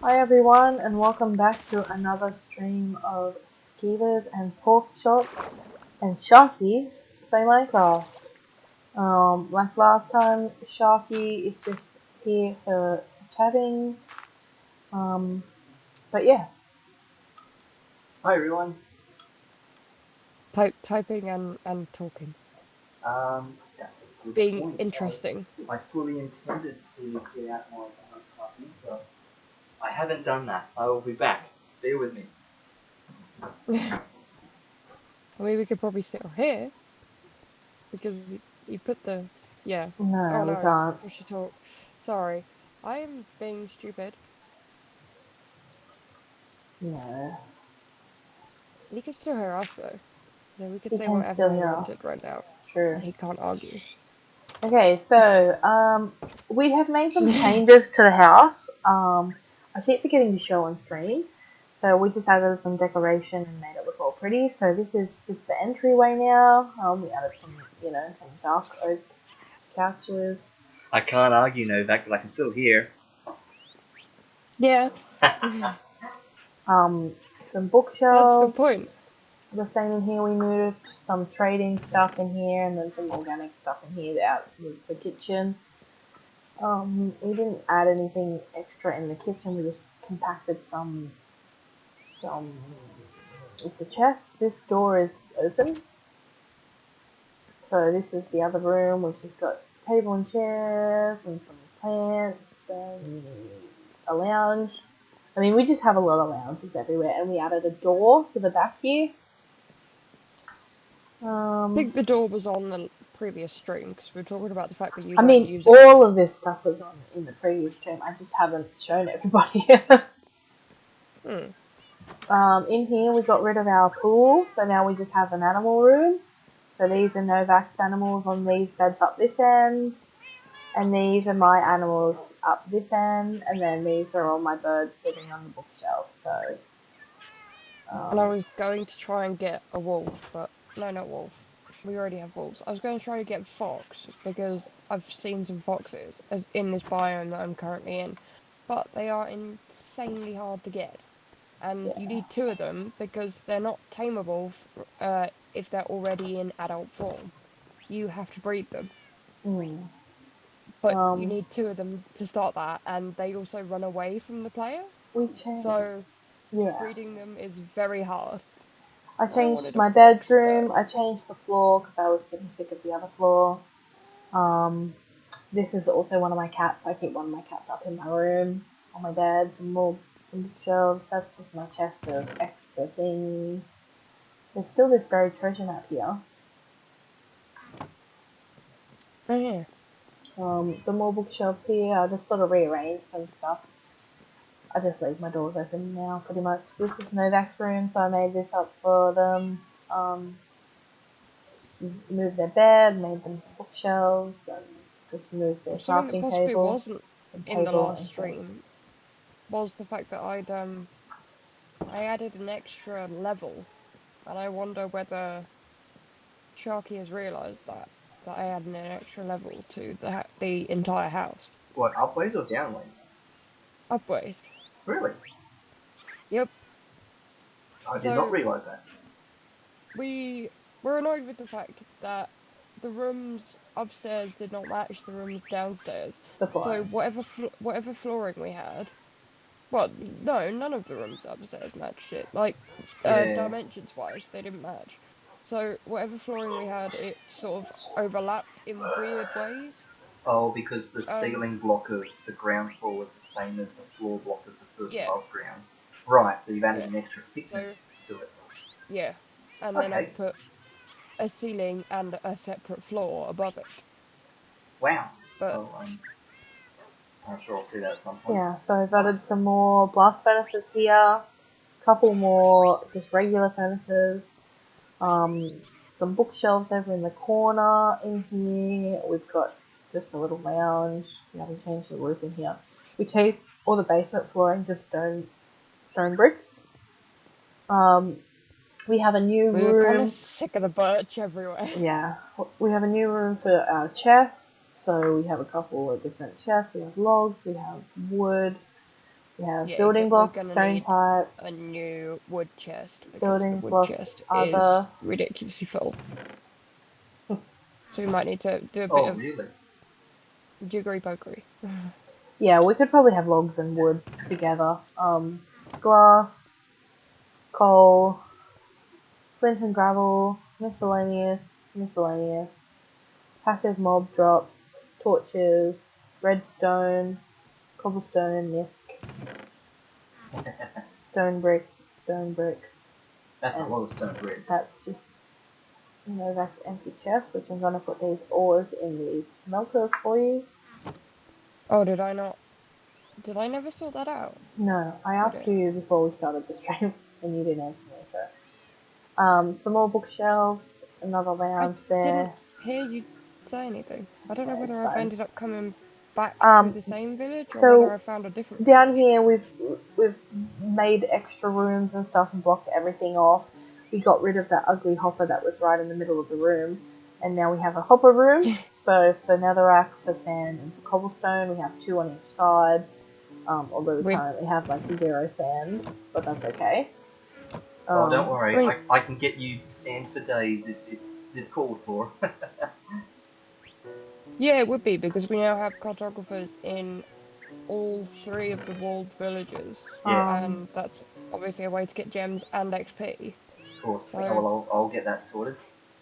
Hi everyone, and welcome back to another stream of Skievers and Pork Chop and Sharky play Minecraft. Like last time, Sharky is just here for chatting. But yeah. Hi everyone. Typing and talking. That's a good Being point. interesting. I fully intended to get out my typing, but I haven't done that. I will be back. Bear with me. I mean, we could probably sit here because you put the Oh No, we no, can't. push to talk. Sorry, I am being stupid. No. You can still hear us though. So we could He say can whatever still we hear us. wanted right now, True. and he can't argue. Okay, so, we have made some changes to the house. I keep forgetting to show on screen. So we just added some decoration and made it look all pretty. So this is just the entryway now. We added some dark oak couches. I can't argue, Novak, but I can still hear. Yeah, Some that's the point. bookshelves. The same in here. We moved some trading stuff in here, and then some organic stuff in here out with the kitchen. We didn't add anything extra in the kitchen. We just compacted some with the chest. This door is open, so this is the other room, which has got table and chairs and some plants and a lounge. I mean, we just have a lot of lounges everywhere, and we added a door to the back here. I think the door was on the previous stream because we were talking about the fact that you I don't mean, use it. all of this stuff was on in the previous stream. I just haven't shown everybody. In here we got rid of our pool, so now we just have an animal room. So these are Novak's animals on these beds up this end, and these are my animals up this end, and then these are all my birds sitting on the bookshelf. So, And I was going to try and get a wolf, but no, not wolf. We already have wolves. I was going to try to get fox because I've seen some foxes as in this biome that I'm currently in, but they are insanely hard to get, and yeah. you need two of them because they're not tameable if they're already in adult form. You have to breed them, Mm. but you Um, need two of them to start that, and they also run away from the player, we changed. so Yeah. breeding them is very hard. I And I changed wanted a my fox, bedroom. but I changed the floor because I was getting sick of the other floor. This is also one of my cats. I keep one of my cats up in my room on my bed. Some bookshelves. That's just my chest of extra things. There's still this buried treasure map here. oh yeah. Some more bookshelves here. I just sort of rearranged some stuff. I just leave my doors open now, pretty much. This is Novak's room, so I made this up for them. Just moved their bed, made them some bookshelves, and just moved their Something that crafting possibly table wasn't and in the table last and chairs. stream was the fact that I added an extra level, and I wonder whether Sharky has realised that I added an extra level to the entire house. What, upways or downways? Upways. Really? Yep. I did not So realise that. we were annoyed with the fact that the rooms upstairs did not match the rooms downstairs. The So flooring. whatever flooring we had. Well, no, none of the rooms upstairs matched it. Like, Yeah. dimensions-wise, they didn't match. So whatever flooring we had, it sort of overlapped in weird ways. Oh, because the Um, ceiling block of the ground floor was the same as the floor block of the first yeah, above ground. Right, so you've added yeah. an extra So thickness to it. yeah, and then Okay. I've put a ceiling and a separate floor above it. Wow. But Oh, I'm sure I'll see that at some point. Yeah, so I've added Nice. some more blast furnaces here, couple more just regular furnaces, some bookshelves over in the corner in here. We've got just a little lounge. We haven't changed the roof in here. We changed all the basement flooring to stone bricks. Um, we have a new we were kind of room. sick of the birch everywhere. Yeah, we have a new room for our chests. So we have a couple of different chests. We have logs. We have wood. We have Yeah, building except we're blocks, gonna stone need type, a new wood chest because the building wood blocks, chest is other. ridiculously full. So we might need to do a bit Oh, of really? jiggery pokery. Yeah, we could probably have logs and wood together. Glass, coal, flint and gravel, miscellaneous, passive mob drops, torches, redstone, cobblestone, misc, stone bricks. That's a And lot of stone bricks. that's just Novak's empty chest, which I'm gonna put these ores in these smelters for you. Oh, did I not? Did I never sort that out? No, I asked Okay. you before we started the stream, and you didn't answer me. So, some more bookshelves, another lounge I didn't there. hear you say anything. I don't know Yeah, it's whether I've fine. ended up coming back to the same village or So whether I found a different down village. here we've made extra rooms and stuff and blocked everything off. We got rid of that ugly hopper that was right in the middle of the room, and now we have a hopper room. So for netherrack, for sand, and for cobblestone, we have 2 on each side. Although we We, currently have like 0 sand, but that's okay. Oh, don't worry. I mean- I can get you sand for days if called for. yeah, it would be because we now have cartographers in all 3 of the walled villages, Yeah. and that's obviously a way to get gems and XP. Of course. So- Oh, well, I'll get that sorted.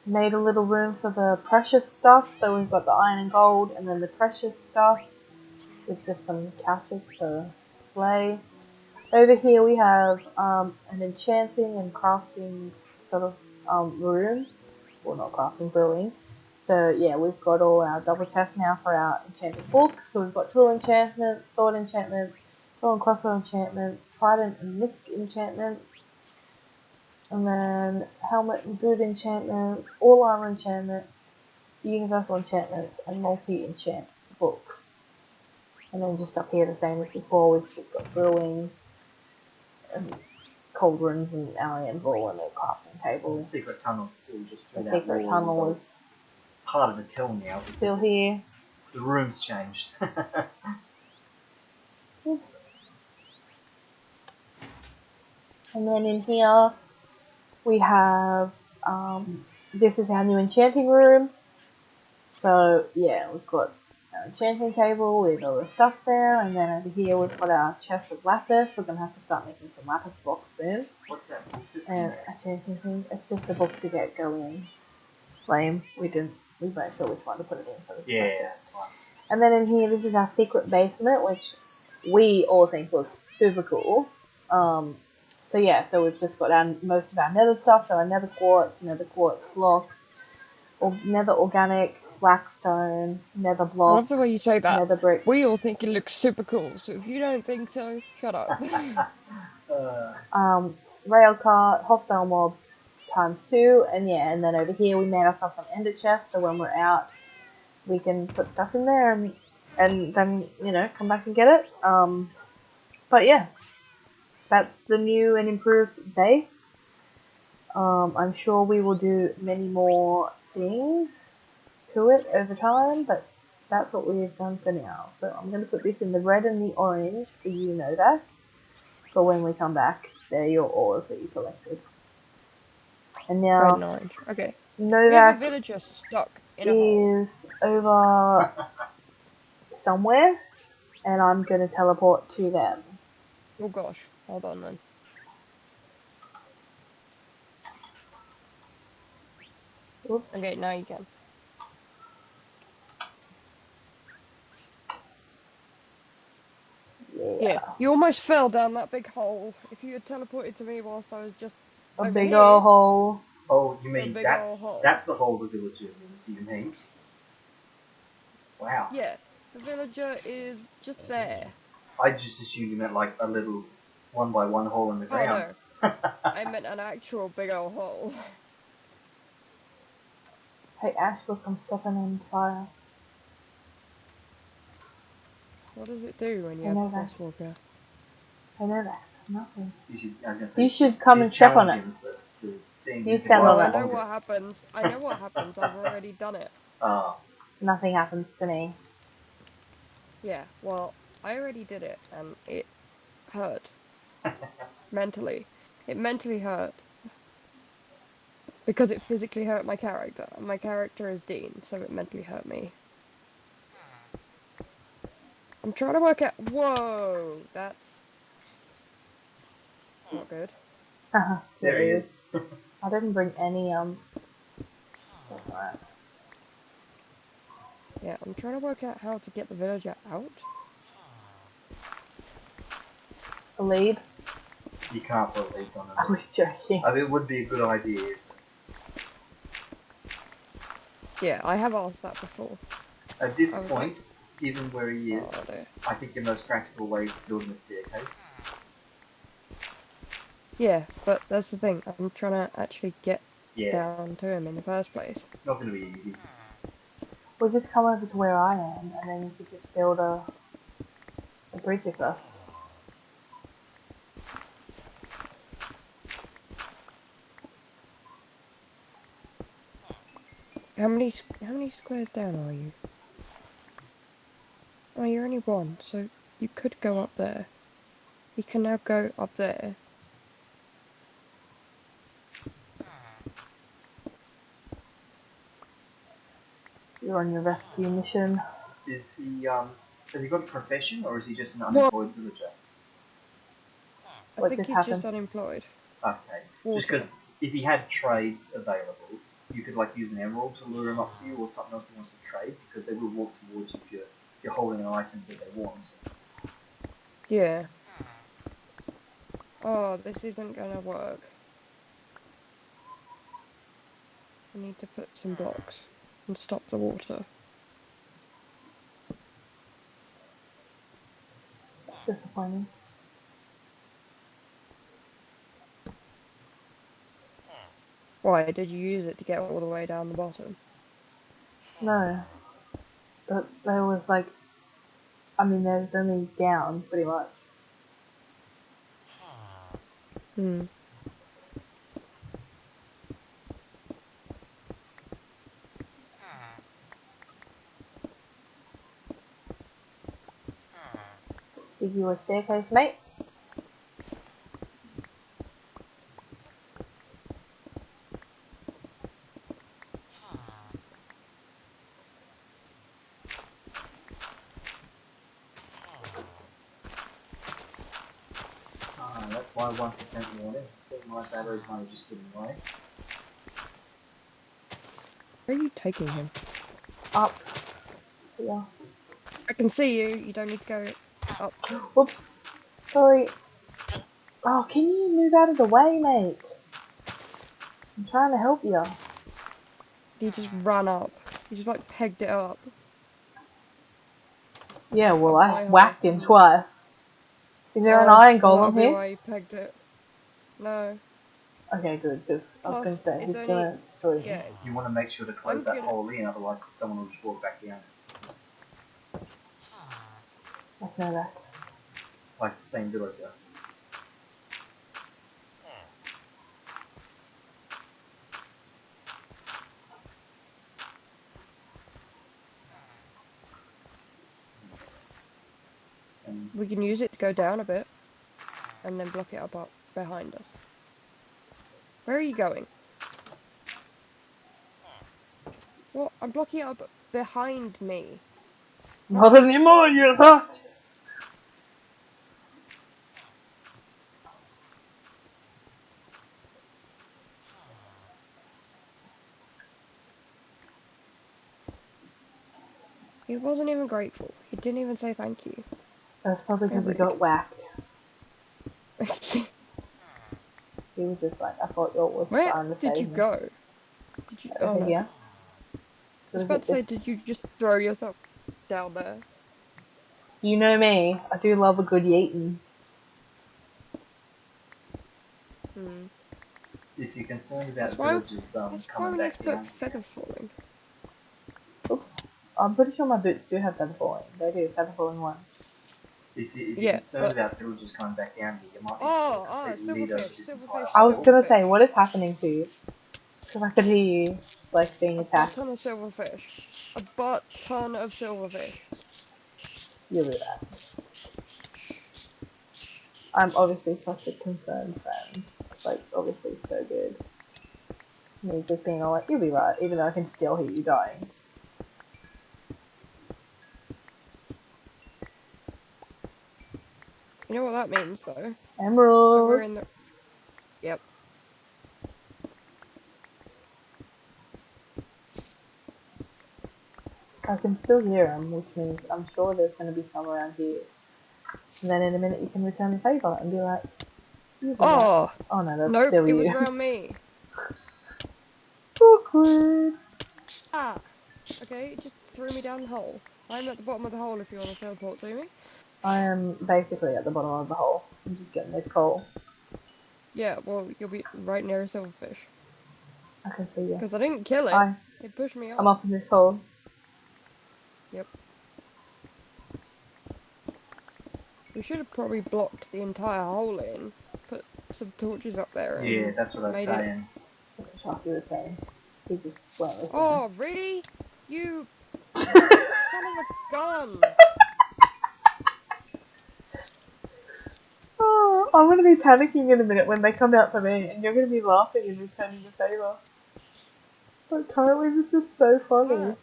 Made a little room for the precious stuff, so we've got the iron and gold, and then the precious stuff with just some couches for display. Over here we have an enchanting and crafting sort of room. Well, not crafting, brewing. So yeah, we've got all our double chests now for our enchanted books. So we've got tool enchantments, sword enchantments, bow and crossbow enchantments, trident and misc enchantments, and then helmet and boot enchantments, all armor enchantments, universal enchantments, and multi-enchant books. And then just up here, the same as before, we've just got brewing, and cauldrons and allium ball and a crafting The table. secret tunnel's still just The through that secret wall, tunnel although is it's harder to tell now because still here. the room's changed. And then in here we have this is our new enchanting room. So yeah, we've got our enchanting table with all the stuff there, and then over here we've got our chest of lapis. We're gonna have to start making some lapis blocks soon. What's that book that's in And there? enchanting thing. It's just a book to get going. Lame. We weren't sure which one to put it in, so we Yeah, kept it. that's fine. And then in here, this is our secret basement, which we all think looks super cool. So yeah, so we've just got most of our nether stuff, so our nether quartz blocks, or nether organic, blackstone, nether I love blocks, the way you say that. nether bricks. We all think it looks super cool, so if you don't think so, shut up. Rail cart, hostile mobs ×2, and yeah, and then over here we made ourselves some ender chests, so when we're out, we can put stuff in there and then, come back and get it. But yeah, that's the new and improved base. I'm sure we will do many more things to it over time, but that's what we've done for now. So I'm going to put this in the red and the orange for you, Novak. For when we come back, they're your ores that you collected. And Red now and orange. Okay. We have a Novak villager stuck in a hole. is over somewhere, and I'm going to teleport to them. Oh gosh, hold on then. Oops. Okay, now you can. Yeah, you almost fell down that big hole. If you had teleported to me whilst I was just A over big here, old hole. Oh, you mean big that's ol' hole. that's the hole the village is in, do you mean? Wow. Yeah, the villager is just there. I just assumed you meant like a little 1x1 hole in the Oh ground. no, I meant an actual big old hole. Hey Ash, look, I'm stepping on fire. What does it do when you I have know a that. crosswalker? I know that. Nothing. I was gonna say, You should come and step on challenge it. him to seeing You who stand can on last it. I the know what longest. happens. I know what happens. I've already done it. Oh, Nothing happens to me. Yeah, well, I already did it, and it hurt. Mentally. It mentally hurt. Because it physically hurt my character. And my character is Dean, so it mentally hurt me. I'm trying to work out. Whoa! That's not good. There he is. I didn't bring any, that's alright. Yeah, I'm trying to work out how to get the villager out. A lead? You can't put leads on I it. was joking. I think it would be a good idea. Yeah, I have asked that before. At this I was point, given where he is, Oh, dear. I think your most practical way is to build him a staircase. Yeah, but that's the thing. I'm trying to actually get Yeah, down to him in the first place. not going to be easy. We'll just come over to where I am, and then you could just build a bridge across. How many squares down are you? Oh, you're only one, so you could go up there. You can now go up there. You're on your rescue mission. Is he, has he got a profession, or is he just an unemployed villager? I What think just he's happened? just unemployed. Okay. Water. Just because if he had trades available, you could like use an emerald to lure him up to you, or something else he wants to trade, because they will walk towards you if you're holding an item that they want. Yeah. Oh, this isn't gonna work. I need to put some blocks and stop the water. That's disappointing. Why did you use it to get all the way down the bottom? No. But there was like, I mean, there's only down, pretty much. Hmm. Let's give you a staircase, mate. That's why 1% warning. My batteries might have just given away. Where are you taking him? Up. Yeah. I can see you. You don't need to go up. Whoops. Sorry. Oh, can you move out of the way, mate? I'm trying to help you. You just ran up. You just like pegged it up. Yeah, well, Up I my whacked hole. him twice. Is there an Oh, iron well, that'll golem be here? why you pegged it. No. Okay, good, because I was Plus, going to say, it's he's only- going to destroy me. Yeah. You want to make sure to close I'm that gonna- hole in, otherwise someone will just walk back down. Like Novak. Like the same villager. And We can use it to go down a bit. And then block it up behind us. Where are you going? What? I'm blocking it up behind me. Not anymore, you're not! He wasn't even grateful. He didn't even say thank you. That's probably because he Rude. got whacked. He was just like, I thought you was Where trying to did save you me. go? Did you? Oh Over no. here. I was about to say, did you just throw yourself down there? You know me, I do love a good yeeting. Hmm. if you're concerned about That's why. villagers That's why coming we need back to down, put feather falling. Oops. I'm pretty sure my boots do have feather falling. They do, feather falling 1. if you're Yeah, concerned but- about villagers coming back down here, you might need Oh, to completely lead over silverfish, this silverfish, entire I was hole. gonna say, what is happening to you? Because I could hear you, like, being A attacked. butt ton of silverfish. A butt ton of silverfish. You'll do that. I'm obviously such a concerned friend. Like, obviously so good. Me just being all like, you'll be right, even though I can still hear you dying. You know what that means, though? That Emerald! we're in the... Yep. I can still hear him, which means I'm sure there's going to be some around here. And then in a minute you can return the favour and be like, you'll be right. Oh! Oh no, that's Nope, still it was you. around me. Awkward. Ah! Okay, it just threw me down the hole. I'm at the bottom of the hole if you want to teleport to me. I am basically at the bottom of the hole. I'm just getting this coal. Yeah, well, you'll be right near a silverfish. I can see you. Because I didn't kill it. Hi. It pushed me I'm off. up in this hole. Yep. We should have probably blocked the entire hole in. Put some torches up there and Yeah, that's what I was made saying. That's what Sharky was saying. He just won't listen. Oh, really? You son of a gun! Oh, I'm gonna be panicking in a minute when they come out for me, and you're gonna be laughing and returning the favour. But currently, this is so funny. That.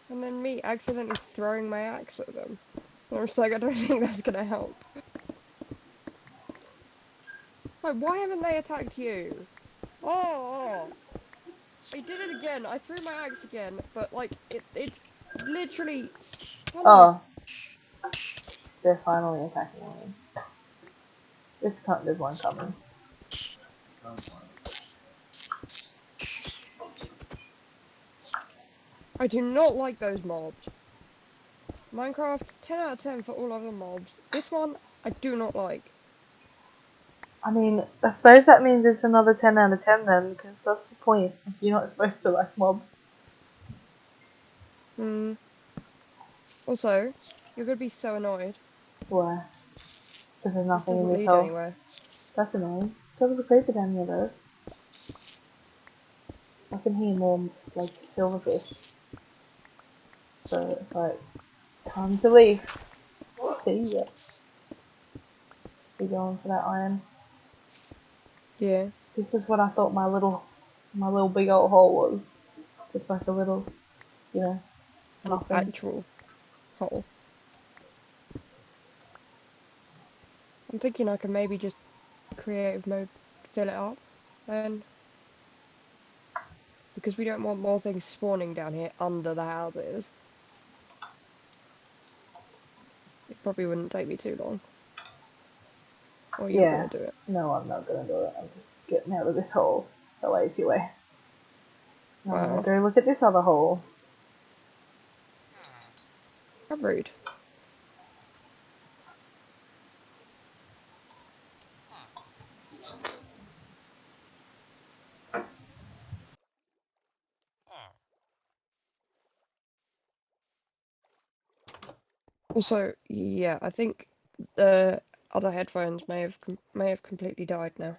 And then me accidentally throwing my axe at them. And I was like, I don't think that's gonna help. Like, why haven't they attacked you? Oh! I did it again. I threw my axe again, but like, it literally... Oh, they're finally attacking me. There's one coming. I do not like those mobs. Minecraft, 10 out of 10 for all other mobs. This one, I do not like. I mean, I suppose that means it's another 10 out of 10 then, because that's the point. If you're not supposed to like mobs. Hmm. Also, you're gonna be so annoyed. Why? Because there's This nothing in doesn't this lead hole. anywhere. That's annoying. There was a creeper down here though. I can hear more, like, silverfish. So it's like, time to leave. See ya. We going for that iron. Yeah. This is what I thought my little big old hole was. Just like a little, you know, An nothing. actual hole. I'm thinking I can maybe just creative mode fill it up then. Because we don't want more things spawning down here under the houses. It probably wouldn't take me too long. Or you're Yeah. gonna do it. No, I'm not gonna do it. I'm just getting out of this hole the lazy way. I'm Wow. gonna go look at this other hole. How rude. Also, yeah, I think the other headphones may have completely died now.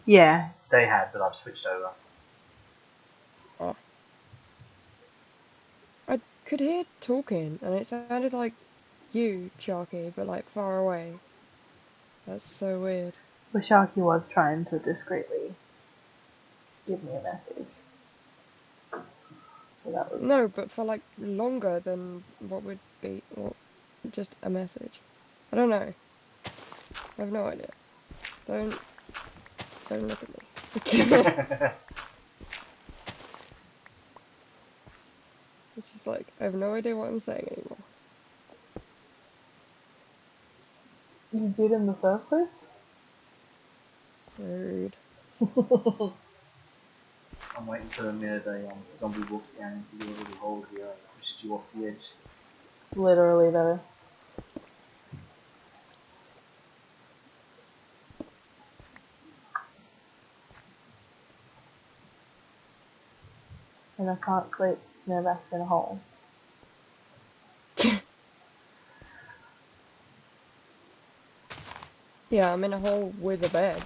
Yeah. They had, but I've switched over. Oh. I could hear talking, and it sounded like you, Sharky, but like far away. That's so weird. The Sharky was trying to discreetly give me a message. So that was... No, but for like longer than what would be, well, just a message. I don't know. I have no idea. Don't look at me. It's just like, I have no idea what I'm saying anymore. You did in the first place? Rude. I'm waiting for the minute a zombie walks down into your little hole here and pushes you off the edge. Literally though. And I can't sleep. Novak's in a hole. Yeah, I'm in a hole with a bed.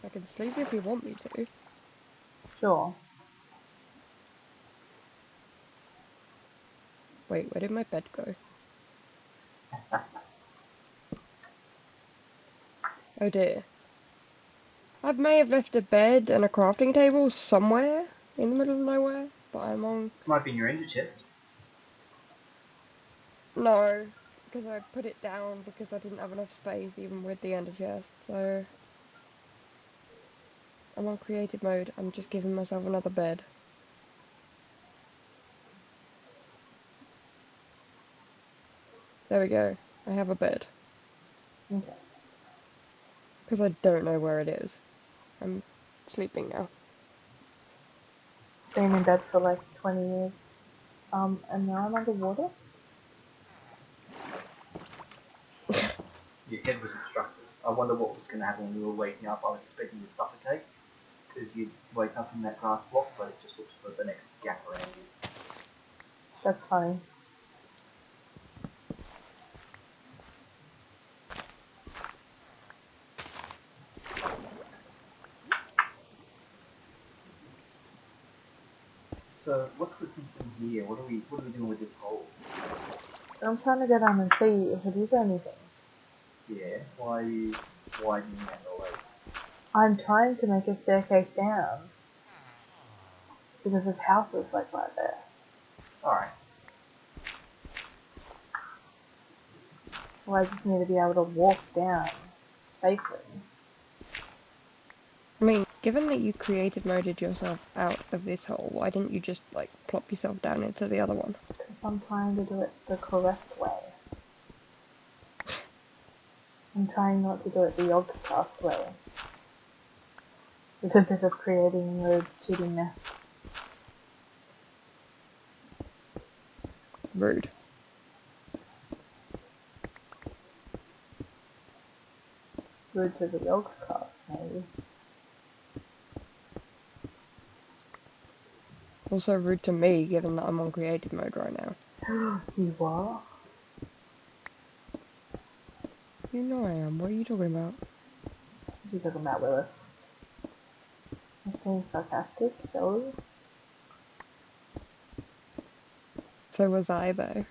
I can sleep if you want me to. Sure. Wait, where did my bed go? Oh dear. I may have left a bed and a crafting table somewhere in the middle of nowhere, but I'm on... Might be in your ender chest. No, because I put it down because I didn't have enough space even with the ender chest, so... I'm on creative mode, I'm just giving myself another bed. There we go, I have a bed. Okay. Because I don't know where it is. I'm sleeping now. Been in bed for like 20 years. And now I'm underwater? Your head was obstructed. I wonder what was going to happen when you were waking up. I was expecting you to suffocate because you'd wake up in that grass block, but it just looks for the next gap around you. That's funny. So what's the thinking here? What are we doing with this hole? So I'm trying to go down and see if it is anything. Yeah, why are you widening out the lake? I'm trying to make a staircase down. Because this house is like right there. Alright. Well, I just need to be able to walk down safely. I mean, given that you creative moded yourself out of this hole, why didn't you just, like, plop yourself down into the other one? Because I'm trying to do it the correct way. I'm trying not to do it the Yogscast way. It's a bit of creating a cheating mess. Rude. Rude to the Yogscast, maybe. Also rude to me, given that I'm on creative mode right now. You are? You know I am. What are you talking about? What are you talking about, Willis? I was being sarcastic, shall we? So was I, though.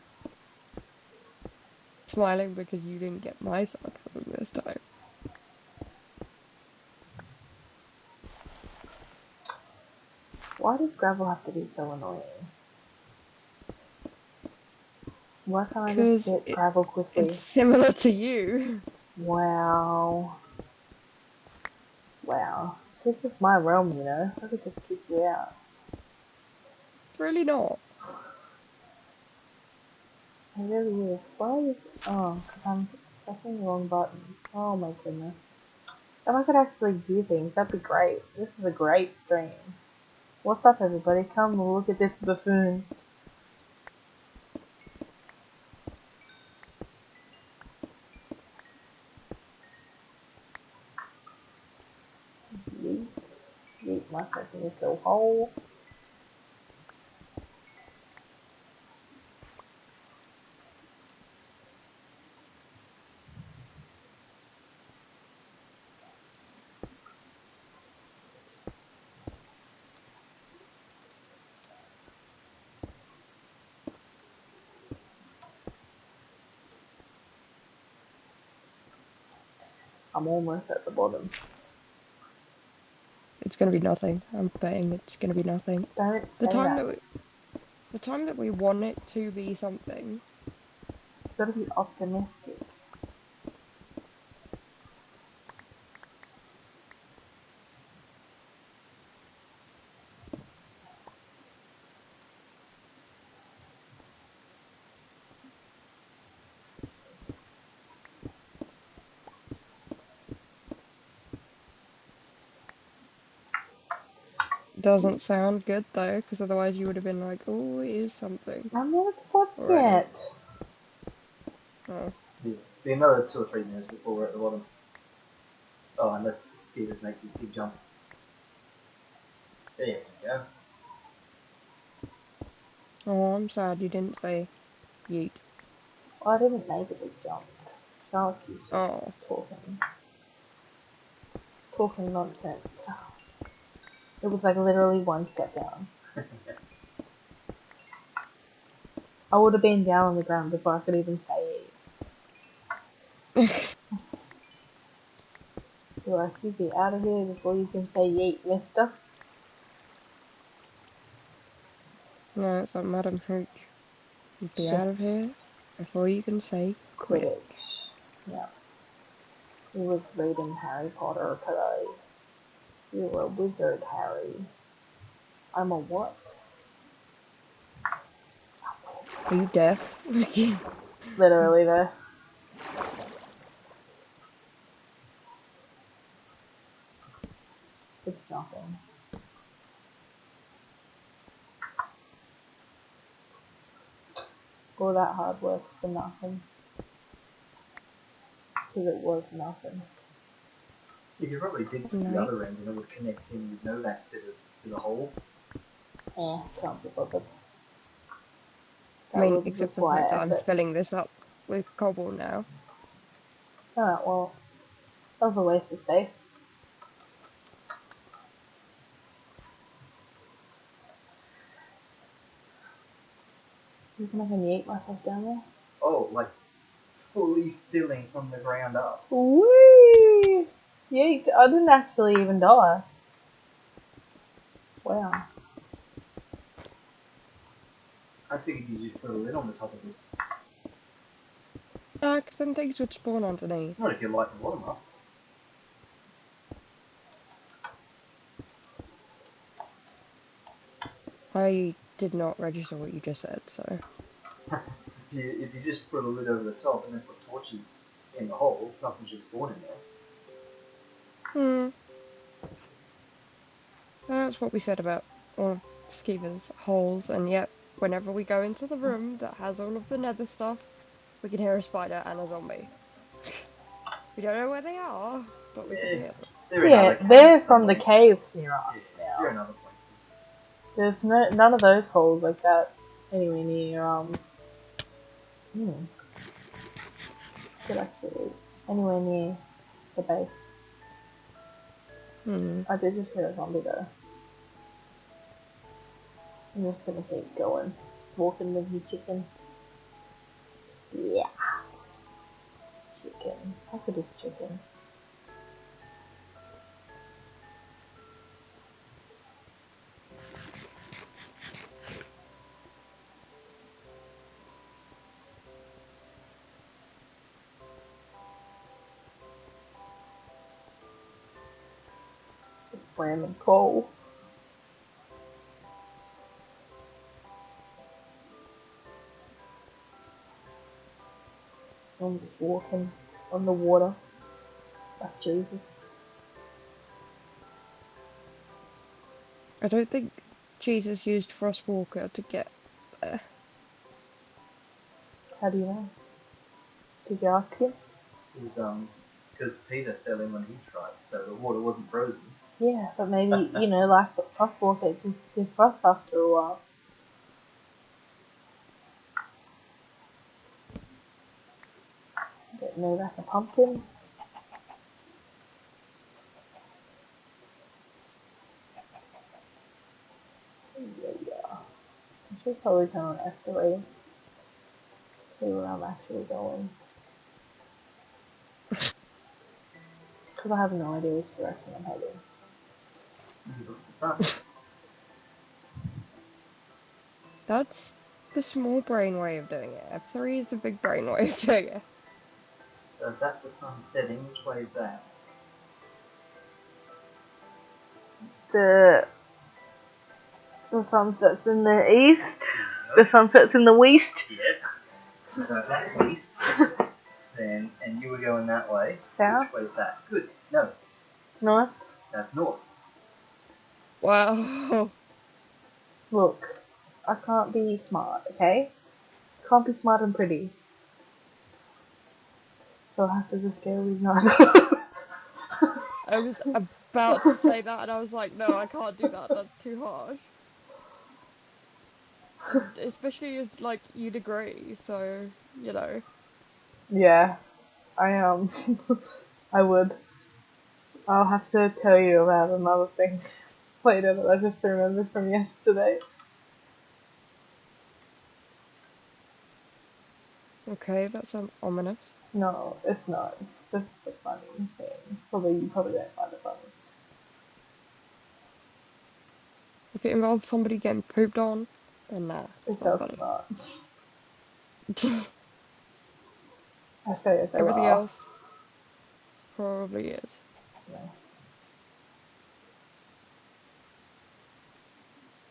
Smiling because you didn't get my sarcasm this time. Why does gravel have to be so annoying? Why can't I just Because get gravel quickly? it's similar to you. Wow. Wow. This is my realm, you know? I could just kick you out. It's really not. It really is. Why is... Oh, because I'm pressing the wrong button. Oh my goodness. If I could actually do things, that'd be great. This is a great stream. What's up, everybody? Come look at this buffoon. Yeet. Yeet myself in this little hole. I'm almost at the bottom. It's gonna be nothing. I'm betting it's gonna be nothing. Don't The say time that. the time that we want it to be something. You've got to be optimistic. Doesn't sound good though, because otherwise you would have been like, oh, it is something. I'm not at the bottom Already. yet. Oh. Yeah. Be another 2 or 3 minutes before we're at the bottom. Oh, unless Skievers makes his big jump. There you go. Oh, I'm sad you didn't say yeet. Well, I didn't make a big jump. Sharky's just Oh. talking nonsense. It was like literally one step down. I would have been down on the ground before I could even say yeet. Be like, you be out of here before you can say yeet, mister. No, it's like Madam Hooch. Be Shit. out of here before you can say quit. Quidditch. Yeah. He was reading Harry Potter today. You're a wizard, Harry. I'm a what? Are you deaf? Literally there. It's nothing. All that hard work for nothing. Because it was nothing. You could probably dig to the other end and it would connect in with Novak's bit of the hole. Can't be bothered. I mean, except for the fact that I'm filling this up with cobble now. Alright, well, that was a waste of space. You think I can yeet myself down there? Oh, like fully filling from the ground up. Whee! Yeet! I didn't actually even die. Wow. I figured you just put a lid on the top of this. Because then things would spawn underneath. Not if you light the bottom up. I did not register what you just said, so... If you just put a lid over the top and then put torches in the hole, nothing should spawn in there. That's what we said about Skievers' holes, and yet, whenever we go into the room that has all of the nether stuff, we can hear a spider and a zombie. We don't know where they are, but we can hear them. They're from the caves near us now. They're in other places. There's none of those holes like that anywhere near, Good actually, anywhere near the base. I did just hear a zombie though. I'm just gonna keep going. Walking with you, chicken. Yeah. Chicken. How good is chicken? Just random coal. I'm just walking on the water like Jesus. I don't think Jesus used Frostwalker to get there. How do you know? Did you ask him? It was because Peter fell in when he tried, so the water wasn't frozen. Yeah, but maybe, you know, like Frostwalker, it just defrosts after a while. Get me like a pumpkin. Yeah. I should probably turn on F3. See where I'm actually going. Because I have no idea which direction I'm heading. That's the small brain way of doing it. F3 is the big brain way of doing it. So if that's the sun setting, which way is that? The sun sets in the east. No. The sun sets in the west. Yes. So if that's east, then, and you were going that way. South. Which way is that? Good. No. North. That's north. Wow. Look, I can't be smart, okay? Can't be smart and pretty. So I have to just go with none. I was about to say that and I was like, no, I can't do that, that's too harsh. Especially as, like, you'd agree, so, you know. Yeah, I I would. I'll have to tell you about another thing later that I just remembered from yesterday. Okay, that sounds ominous. No, it's not. It's just a funny thing. You probably don't find it funny. If it involves somebody getting pooped on, then nah, it's It not does funny. not. I say it's a Everything laugh. else probably is. Yeah.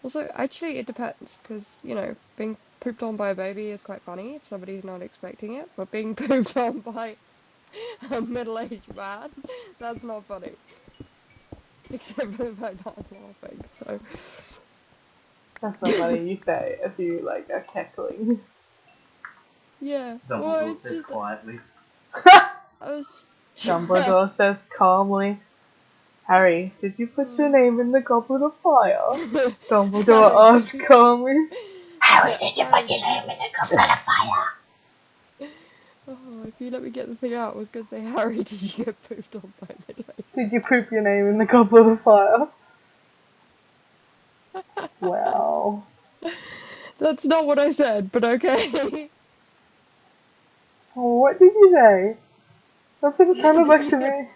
Also, actually, it depends, because, you know, being pooped on by a baby is quite funny if somebody's not expecting it, but being pooped on by a middle-aged man, that's not funny. Except for the fact that I'm laughing, so... That's not funny, you say as you like are cackling. Yeah, well, Dumbledore it's says just... quietly. I was... Dumbledore says calmly, Harry, did you put your name in the goblet of fire? Dumbledore Harry, asks calmly. Harry, did you Harry, put your name in the goblet of fire? Oh, if you let me get the thing out, I was going to say, Harry, did you get pooped on by middle-aged? Did you poop your name in the goblet of fire? Wow. That's not what I said, but okay. Oh, what did you say? That's what it sounded like to me.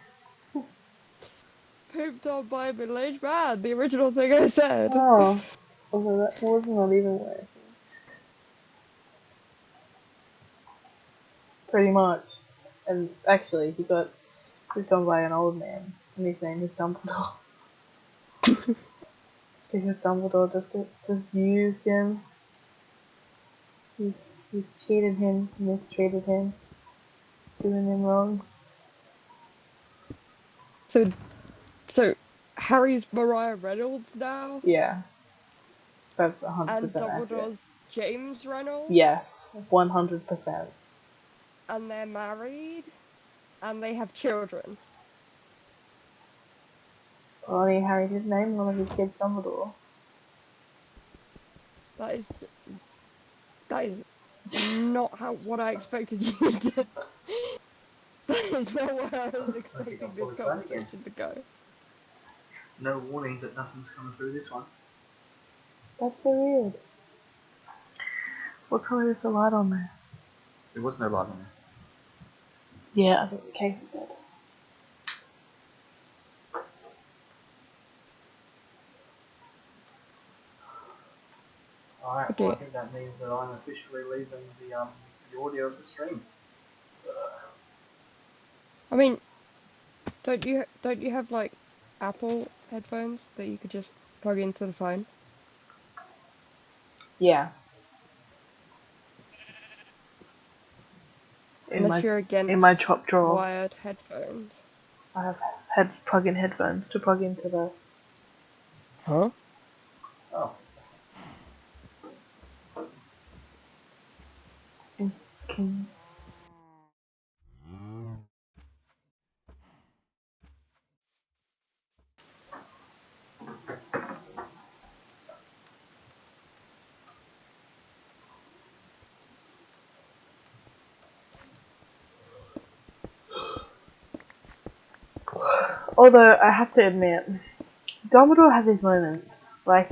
Pooped on by a middle-aged man, the original thing I said. Oh, although that was not even worse. Pretty much. And actually, he got done by an old man, and his name is Dumbledore. Because Dumbledore just used him. He's cheated him, mistreated him, doing him wrong. So Harry's Mariah Reynolds now, Yeah, that's and 100% accurate. Dumbledore's James Reynolds, Yes, 100%. and they're married, and they have children. Well, I mean, Harry did name one of his kids Dumbledore. That is not what I expected you to. That is not where I was expecting this conversation to go. No warning that nothing's coming through this one. That's so weird. What colour is the light on there? There was no light on there. Yeah, I think the case is dead. Alright, Okay. well I think that means that I'm officially leaving the audio of the stream. I mean, don't you have like Apple headphones that you could just plug into the phone? Yeah. Unless you're In my against top drawer, wired headphones. I have plug-in headphones to plug into the. Huh? Oh. Can... Although I have to admit, Dumbledore has his moments. Like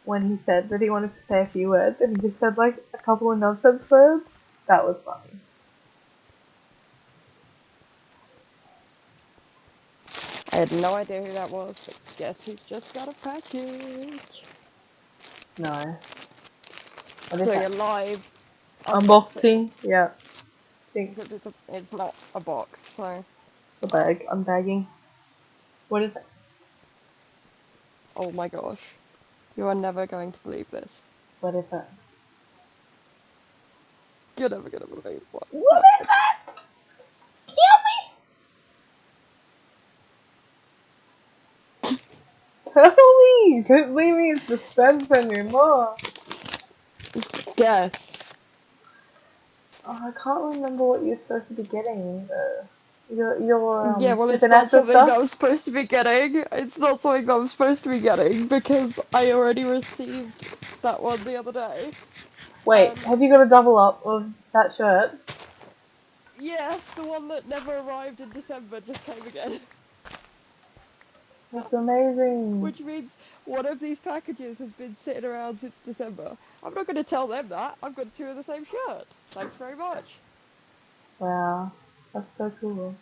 when he said that he wanted to say a few words and he just said like a couple of nonsense words. That was funny. I had no idea who that was, but guess who's just got a package? No. What is Doing a that? live Unboxing? Yeah. Think Except it's not a box, so... the bag. Unbagging. What is it? Oh my gosh. You are never going to believe this. What is it? You're never gonna believe what. What is it? Kill me! Tell me! Don't leave me in suspense anymore. Guess. Oh, I can't remember what you're supposed to be getting. Your Yeah, well, it's not supernatural something that stuff. I'm supposed to be getting. It's not something that I'm supposed to be getting because I already received that one the other day. Wait, have you got a double up of that shirt? Yeah, the one that never arrived in December just came again. That's amazing. Which means one of these packages has been sitting around since December. I'm not going to tell them that. I've got 2 of the same shirt. Thanks very much. Wow, that's so cool.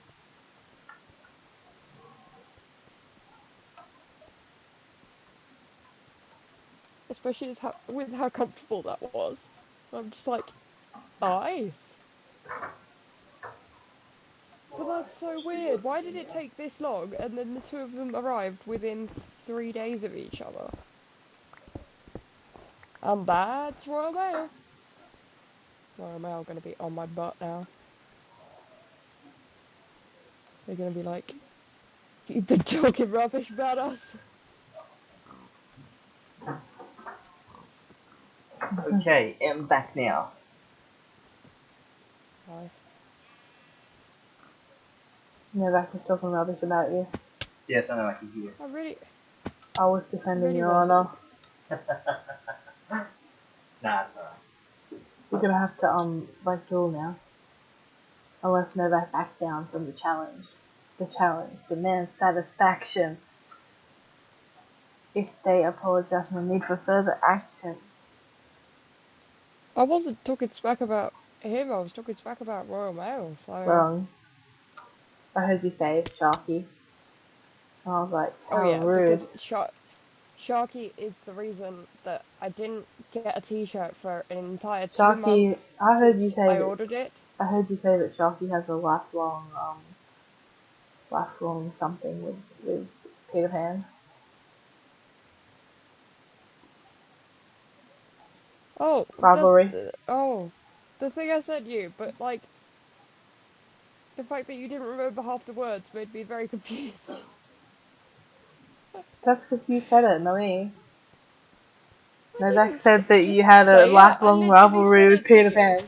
Especially with how comfortable that was. I'm just like, nice. But that's so weird. Why did it take this long and then the 2 of them arrived within 3 days of each other? And that's Royal Mail. Royal Mail gonna be on my butt now. They're gonna be like, you've been talking rubbish about us. Okay, I'm back now. Nice. Novak was talking rubbish about you. Yes, I know I can hear. I was defending really your wasn't. Nah, it's alright. We're gonna have to like duel now. Unless Novak backs down from the challenge. The challenge demands satisfaction. If they apologize for the need for further action. I wasn't talking smack about him, I was talking smack about Royal Mail, so... Wrong. I heard you say Sharky. And I was like, Oh how yeah, rude. because Sharky is the reason that I didn't get a t-shirt for an entire 2 Sharky, months I heard you since say I that. ordered it. I heard you say that Sharky has a lifelong something with Peter Pan. Oh, Rivalry. the thing I sent you, but like, the fact that you didn't remember half the words made me very confused. That's because you said it, not me. I Novak didn't said that just you had a say it, I lifelong literally rivalry said with it to Peter you. Pan.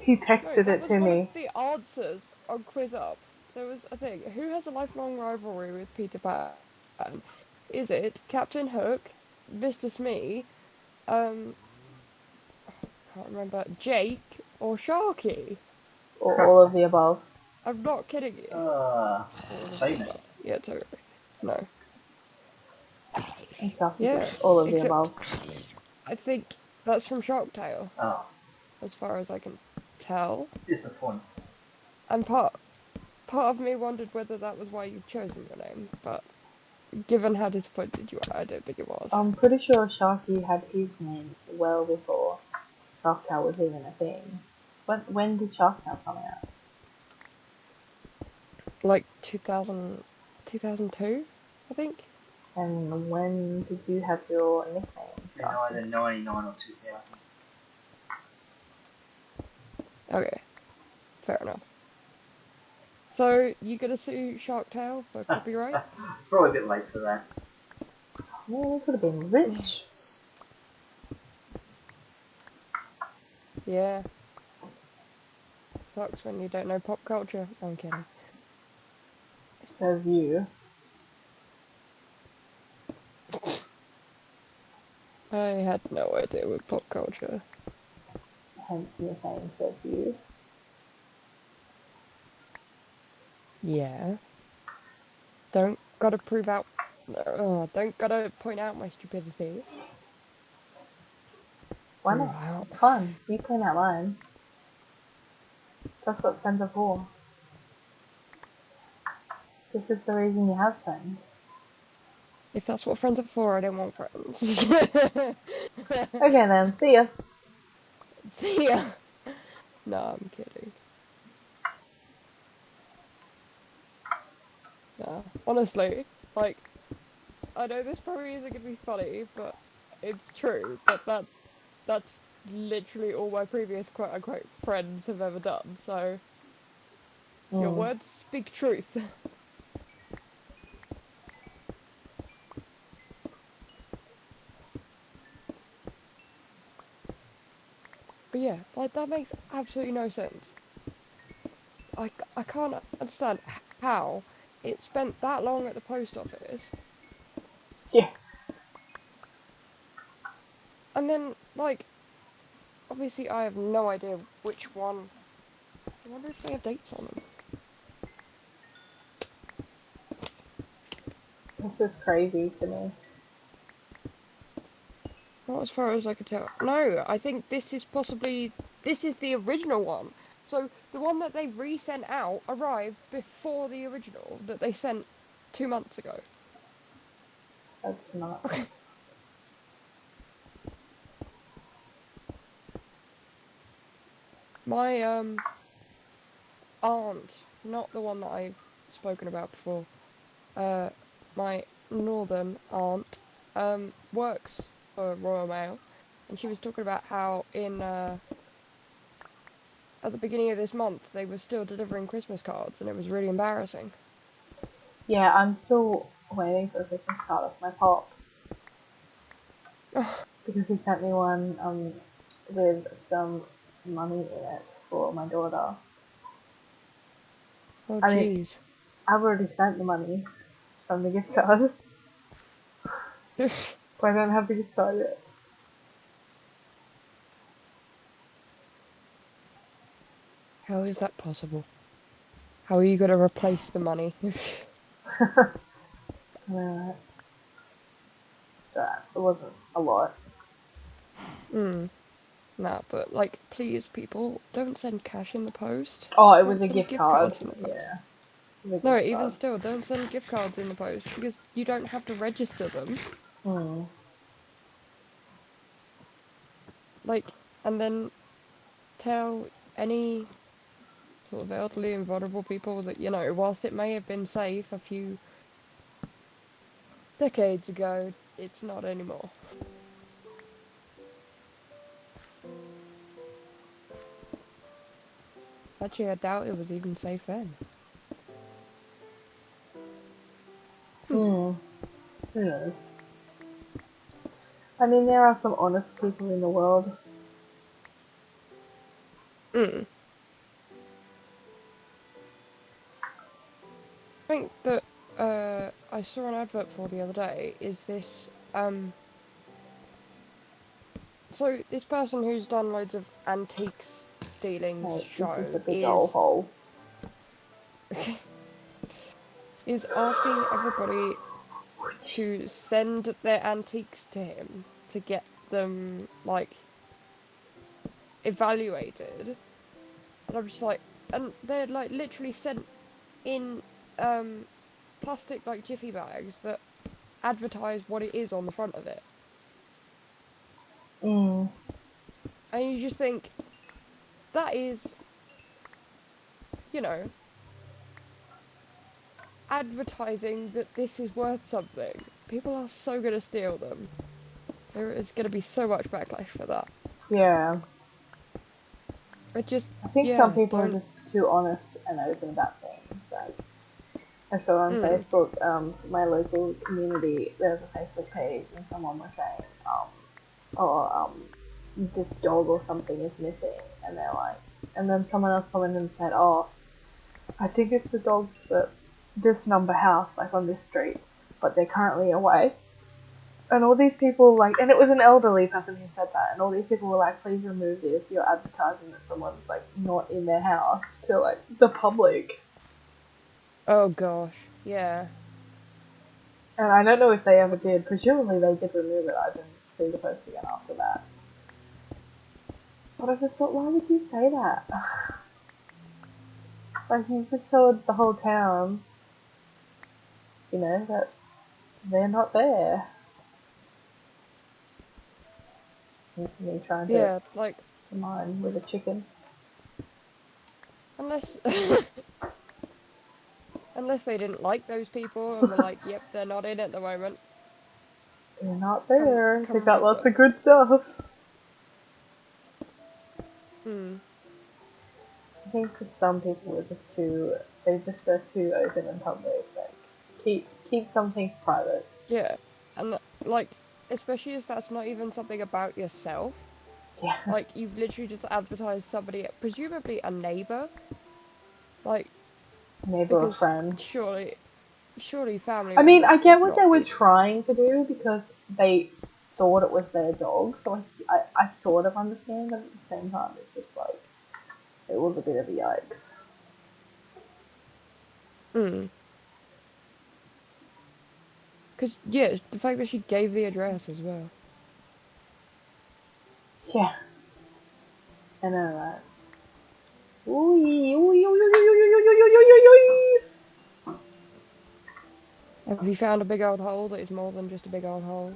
He No, texted that it was to one of me. the answers on Quiz Up. There was a thing. Who has a lifelong rivalry with Peter Pan? Is it Captain Hook, Mr. Smee, can't remember, Jake, or Sharky? Or all of the above. I'm not kidding you. Famous. Yeah, totally. No. And Sharky Yeah, did all of the except above. I think that's from Shark Tale, Oh, as far as I can tell. disappointing. And part of me wondered whether that was why you've chosen your name, but given how disappointed you are, I don't think it was. I'm pretty sure Sharky had his name well before Shark Tale was even a thing. When did Shark Tale come out? Like 2002, I think? And when did you have your nickname, In Sharky? either 99 or 2000. Okay, fair enough. So, you gonna sue Shark Tale for copyright? Probably a bit late for that. Yeah, we could have been rich. Yeah. Sucks when you don't know pop culture. I'm kidding. Says you. I had no idea with pop culture. Hence your name says you. Yeah. Don't gotta don't gotta point out my stupidity. Why Prove not? out. It's fun. You point out mine. That's what friends are for. This is the reason you have friends. If that's what friends are for, I don't want friends. Okay then, see ya. See ya. No, I'm kidding. Nah, honestly, like, I know this probably isn't gonna be funny, but it's true. That's literally all my previous quote unquote friends have ever done. So your words speak truth. But yeah, like that makes absolutely no sense. I can't understand how it spent that long at the post office. Yeah. And then, like, obviously I have no idea which one. I wonder if they have dates on them. just crazy to me. Not as far as I could tell. No, I think this is the original one. So the one that they resent out arrived before the original that they sent 2 months ago. That's nuts. Okay. My aunt, not the one that I've spoken about before, my northern aunt, works for Royal Mail, and she was talking about how at the beginning of this month they were still delivering Christmas cards, and it was really embarrassing. Yeah, I'm still waiting for a Christmas card off my pop. Because he sent me one with some money in it for my daughter. Oh, I mean, jeez. I've already spent the money from the gift card, but I don't have the gift card yet. How is that possible? How are you going to replace the money? Alright. So it wasn't a lot. Nah, but like, please, people, don't send cash in the post. Oh, it Don't was a send gift gift card. cards in the post. Yeah. It was a No, gift even card. still, don't send gift cards in the post because you don't have to register them. Hmm. Like, and then tell any sort of elderly and vulnerable people that, whilst it may have been safe a few decades ago, it's not anymore. Actually, I doubt it was even safe then. Hmm. Who knows? I mean, there are some honest people in the world. I think that I saw an advert for the other day is this so this person who's done loads of antiques dealings Hey, this is show a big old hole. is asking everybody to send their antiques to him to get them like evaluated, and I'm just like, and they're like literally sent in plastic like jiffy bags that advertise what it is on the front of it. Mm. And you just think, that is, you know, advertising that this is worth something. People are so gonna steal them. There is gonna be so much backlash for that. Yeah. It just, I think some yeah, people are don't. just too honest and open about things. Like, I saw on Mm. Facebook, my local community, there's a Facebook page, and someone was saying, this dog or something is missing, and they're like, and then someone else commented and said, oh, I think it's the dogs for this number house, like on this street, but they're currently away. And all these people, like, and it was an elderly person who said that, and all these people were like, please remove this, you're advertising that someone's, like, not in their house to, like, the public. Oh gosh, yeah. And I don't know if they ever did. Presumably they did remove it. I didn't see the post again after that. But I just thought, why would you say that? Like, you've just told the whole town, that they're not there. Me trying to Yeah, like, mine with a chicken. unless unless they didn't like those people and were like, yep, they're not in at the moment. They're not there. They Come got remove lots them. of good stuff. I think for some people are just they're too open and public. Like, keep some things private. Yeah, and like, especially if that's not even something about yourself. Yeah. Like, you've literally just advertised somebody, presumably a neighbor. Like, Neighbor or because friend. surely family I mean, members I get would what they not were be. trying to do because they thought it was their dog, so I sort of understand, but at the same time, it's just like, it was a bit of a yikes. Because, yeah, the fact that she gave the address as well. Yeah. I know that. Ooh, ooh, ooh, ooh, ooh, ooh. Have you found a big old hole that is more than just a big old hole?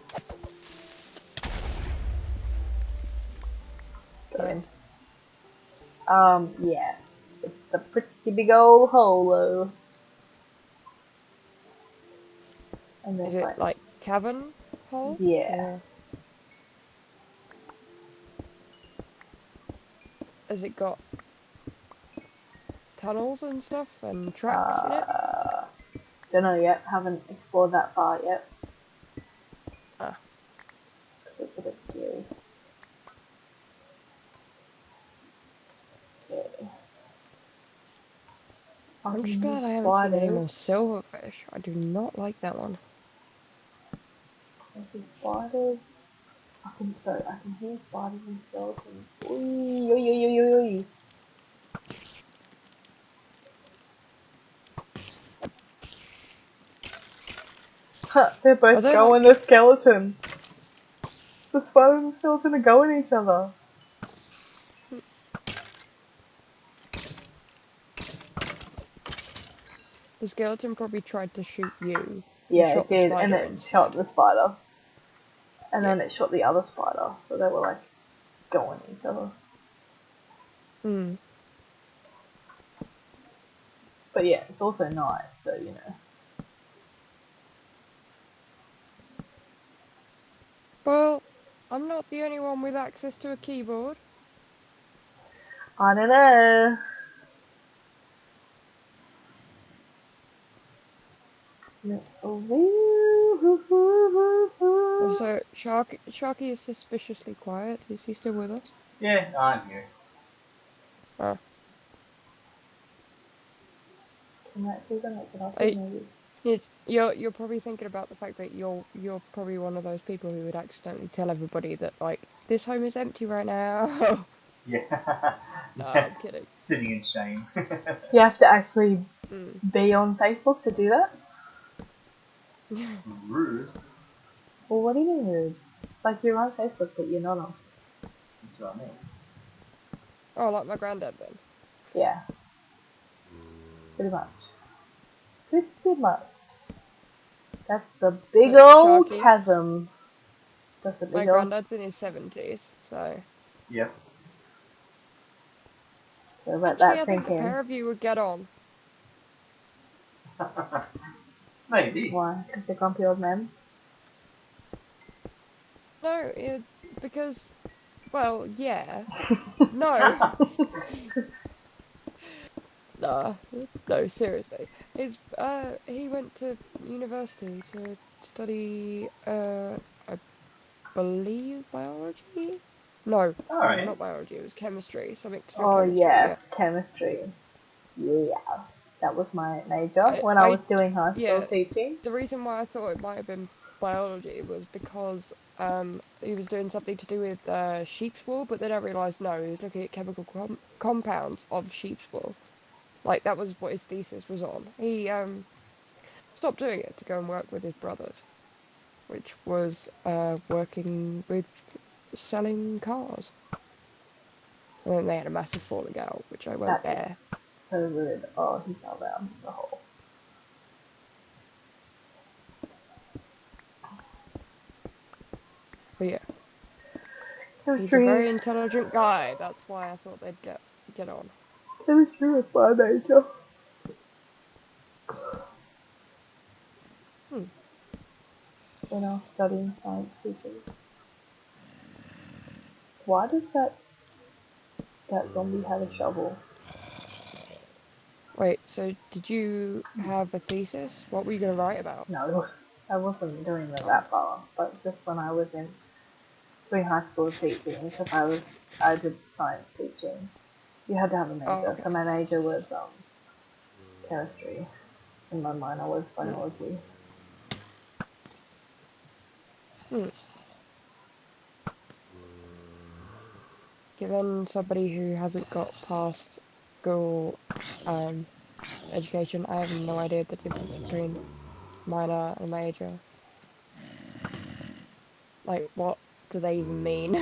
Good. Yeah. It's a pretty big old hole, though. And Is there's it like, like cavern hole? yeah. Or has it got tunnels and stuff and tracks in it? Don't know yet. Haven't explored that far yet. Ah. It's a bit scary. Okay. I'm just These glad I haven't seen any more spiders. silverfish. I do not like that one. There's these spiders. I can hear spiders and skeletons. Oy, oy, oy, oy, oy, oy. Huh, they're Are both they going like... the skeleton. The spider and the skeleton are going each other. The skeleton probably tried to shoot you and Yeah, it shot the did, and spider it shot instead. the spider. And Yeah. then it shot the other spider. So they were like going each other. Hmm. But yeah, it's also night, so you know. Well, I'm not the only one with access to a keyboard. I don't know. Also, Sharky is suspiciously quiet. Is he still with us? Yeah, I'm here. Oh. Can that see them? It up I, maybe. you're probably thinking about the fact that you're probably one of those people who would accidentally tell everybody that like this home is empty right now. Yeah. No, I'm kidding. Sitting in shame. You have to actually Mm. be on Facebook to do that? Rude. Well, what do you mean rude? Like you're on Facebook, but you're not on. That's what I mean. Oh, like my granddad then. Yeah, pretty much. Pretty much. That's a big But old Sharky, chasm. That's a my big old. granddad's in his 70s, so Yep. So let actually that I think sink the in. pair of you would get on. Maybe. Why? Because they're grumpy old men. No, because well, yeah. No. Nah, no, seriously. He went to university to study, I believe biology? No, Alright. not biology, it was chemistry, something to do with Oh chemistry, yeah. yes, chemistry. Yeah, that was my major when I I, was doing high school yeah, teaching. the reason why I thought it might have been biology was because, he was doing something to do with, sheep's wool, but then I realised no, he was looking at chemical compounds of sheep's wool. Like, that was what his thesis was on. He, stopped doing it to go and work with his brothers, which was working with selling cars. And then they had a massive falling out, which I won't That is bear. so rude. Oh, he fell down the hole. But yeah, he's a Chemistry. very intelligent guy. That's why I thought they'd get on. Chemistry was my major. Hmm. When I was studying science teaching. Why does that zombie have a shovel? Wait, so did you have a thesis? What were you going to write about? No, I wasn't doing it Oh, that far. But just when I was in doing high school teaching, because I did science teaching. You had to have a oh major. okay. So my major was chemistry, and my minor was Hmm. biology. Hmm. Given somebody who hasn't got past school education, I have no idea the difference between minor and major. Like, what do they even mean?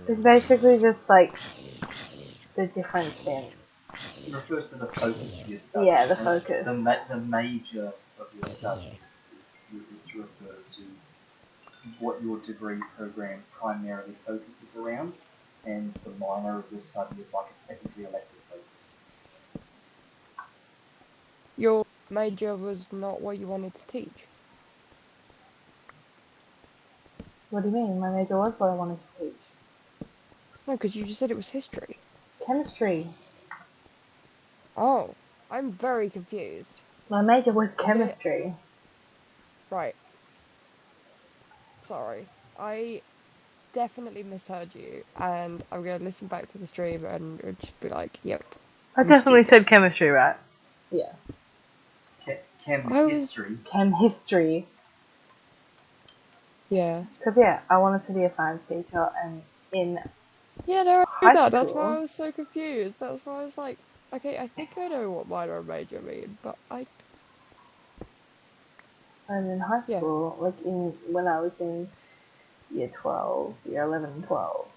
It's basically just like the difference in It refers to the focus of your study. yeah, the focus. The major of your studies is to refer to what your degree program primarily focuses around, and the minor of your study is like a secondary elective focus. Your major was not what you wanted to teach. What do you mean? My major was what I wanted to teach. No, because you just said it was history. Chemistry. Oh, I'm very confused. My major was chemistry. Right. Sorry. I definitely misheard you, and I'm going to listen back to the stream and just be like, yep. I I'm definitely stupid. said chemistry, right? Yeah. Chem I was- history. Chem history. Yeah. Because, yeah, I wanted to be a science teacher, and in Yeah, no, I high knew that. That's why school, I was so confused. That's why I was like, okay, I think I know what minor and major mean, but and in high Yeah. school, like when I was in year 12, year 11 and 12,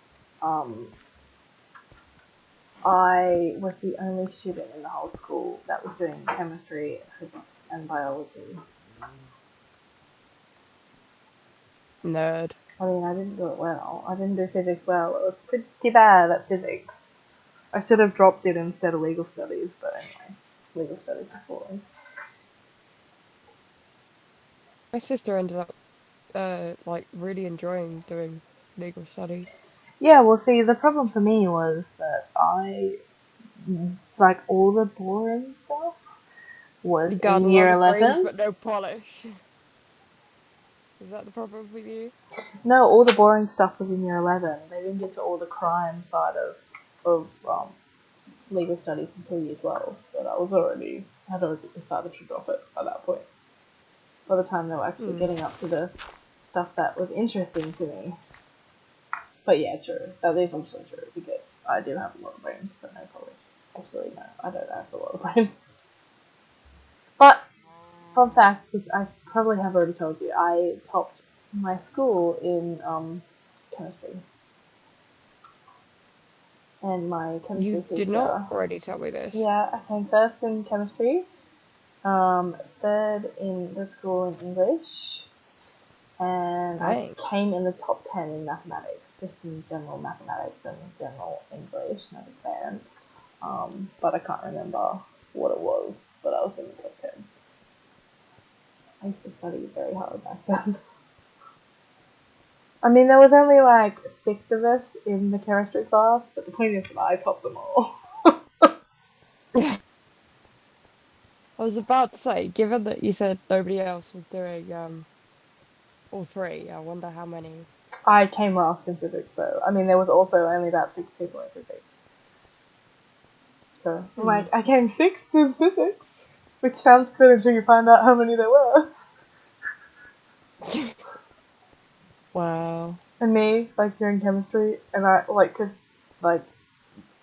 I was the only student in the whole school that was doing chemistry, physics, and biology. Nerd. I mean, I didn't do it well. I didn't do physics well. It was pretty bad at physics. I should have dropped it instead of legal studies, but anyway, legal studies is boring. My sister ended up, like, really enjoying doing legal studies. Yeah, well, see, the problem for me was that like, all the boring stuff was You got in a lot year of brains, 11. but no polish. Is that the problem with you? No, all the boring stuff was in year 11. They didn't get to all the crime side of legal studies until year 12, but had already decided to drop it at that point. By the time they were actually getting up to the stuff that was interesting to me. But yeah, true. That is also true, because I do have a lot of brains, but no polish. Actually, no, I don't have a lot of brains. But, fun fact, which I probably have already told you, I topped my school in chemistry. And my chemistry You teacher... did not already tell me this. Yeah, I came first in chemistry, third in the school in English, and I came in the top 10 in mathematics, just in general mathematics and general English, not advanced. But I can't remember what it was, but I was in the top 10. I used to study very hard back then. I mean, there was only like 6 of us in the chemistry class, but the point is that I topped them all. I was about to say, given that you said nobody else was doing all three, I wonder how many. I came last in physics, though. I mean, there was also only about 6 people in physics. So, I'm like, I came 6th in physics, which sounds good until you find out how many there were. Wow. And me, like, during chemistry, and I, like, cause, like,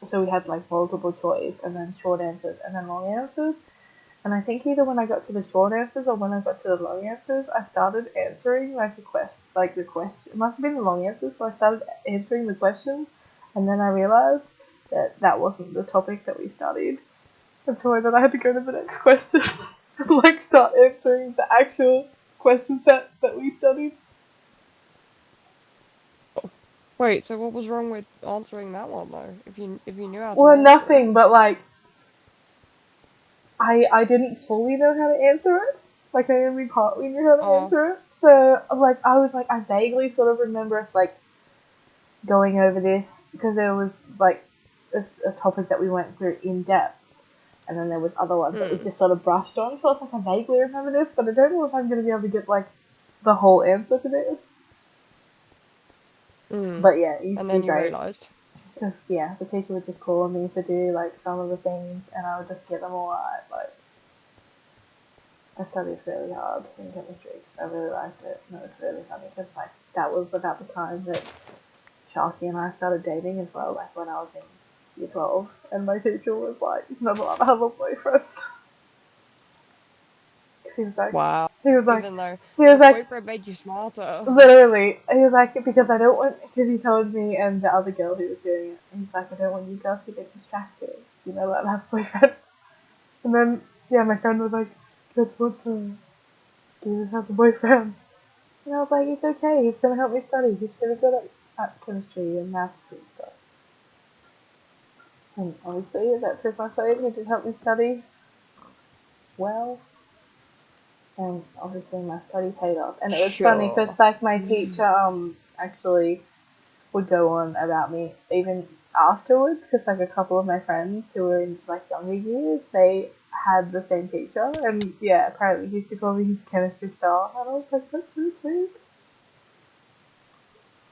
so we had, like, multiple choice, and then short answers, and then long answers. And I think either when I got to the short answers or when I got to the long answers, I started answering, like, the question. It must have been the long answers, so I started answering the questions, and then I realized that that wasn't the topic that we studied. And so then I had to go to the next question and, like, start answering the actual question set that we studied. Wait, so what was wrong with answering that one though? If you knew how to Well, answer nothing, but, like, I didn't fully know how to answer it. Like, I only partly knew how to answer it. So, like, I vaguely sort of remember us, like, going over this, because there was, like, a topic that we went through in depth, and then there was other ones that we just sort of brushed on. So I was like, I vaguely remember this, but I don't know if I'm going to be able to get, like, the whole answer to this. But yeah, it used to be great. Realised. Because, yeah, the teacher would just call on me to do, like, some of the things, and I would just get them all right. Like, I studied really hard in chemistry because I really liked it, and it was really funny because, like, that was about the time that Sharky and I started dating as well, like, when I was in year 12, and my teacher was like, you're not allowed to have a boyfriend. Because he was like, Wow. He was like, Even though he was your like, boyfriend made you smarter. literally, he was like, because I don't want, because he told me and the other girl who was doing it, he's like, I don't want you girls to get distracted, you know, let have boyfriends. And then, yeah, my friend was like, that's what Steven has a boyfriend. And I was like, it's okay, he's gonna help me study, he's really good at chemistry and maths and stuff. And obviously, that took my phone, he did help me study well. And obviously my study paid off. And it was funny because like my teacher actually would go on about me even afterwards because like a couple of my friends who were in like younger years, they had the same teacher, and yeah, apparently he used to call me his chemistry star, and I was like, that's so sweet.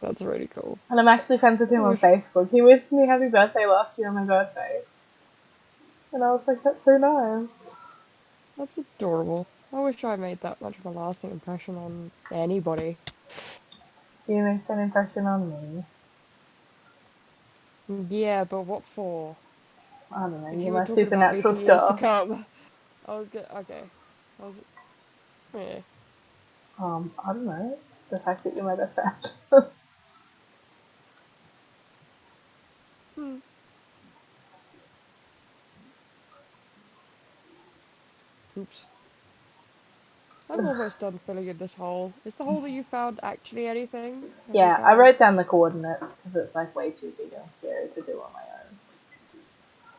That's really cool. And I'm actually friends with him on Facebook. He wished me happy birthday last year on my birthday, and I was like, that's so nice. That's adorable. I wish I made that much of a lasting impression on anybody. You make an impression on me. Yeah, but what for? I don't know, If you're you were my talking about me for supernatural years to star. come, I was good. Okay. I was. Yeah. I don't know, the fact that you're my best friend. Hmm. Oops. I'm almost done filling in this hole. Is the hole that you found actually anything? Have you Yeah, I found? wrote down the coordinates because it's like way too big and scary to do on my own.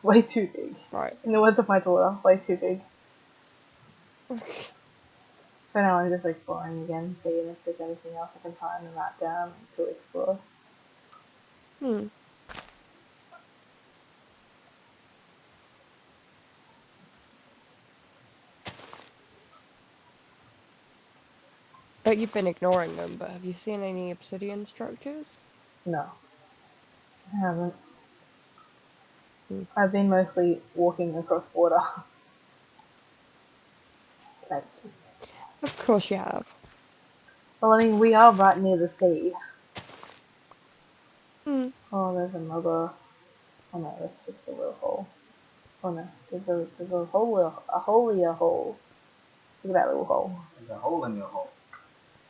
Way too big. Right. In the words of my daughter, way too big. So now I'm just exploring again, seeing if there's anything else I can find and write down to explore. Hmm. But you've been ignoring them, but have you seen any obsidian structures? No, I haven't. Hmm. I've been mostly walking across water. Like, Jesus. Of course you have. Well, I mean, we are right near the sea. Hmm. Oh, there's another. Oh no, that's just a little hole. Oh no, there's a holier hole. Look at that little hole. There's a hole in your hole.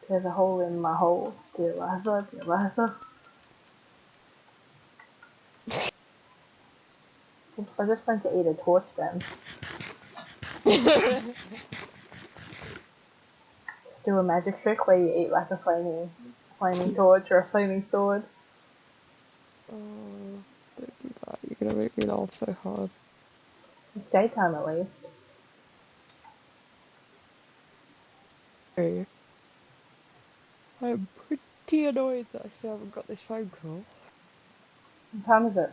There's a hole in my hole. Dear Liza, dear Liza. Oops, I just went to eat a torch then. Just do a magic trick where you eat like a flaming torch or a flaming sword. Oh, don't do that. You're gonna make me laugh so hard. It's daytime at least. Hey, I'm pretty annoyed that I still haven't got this phone call. What time is it?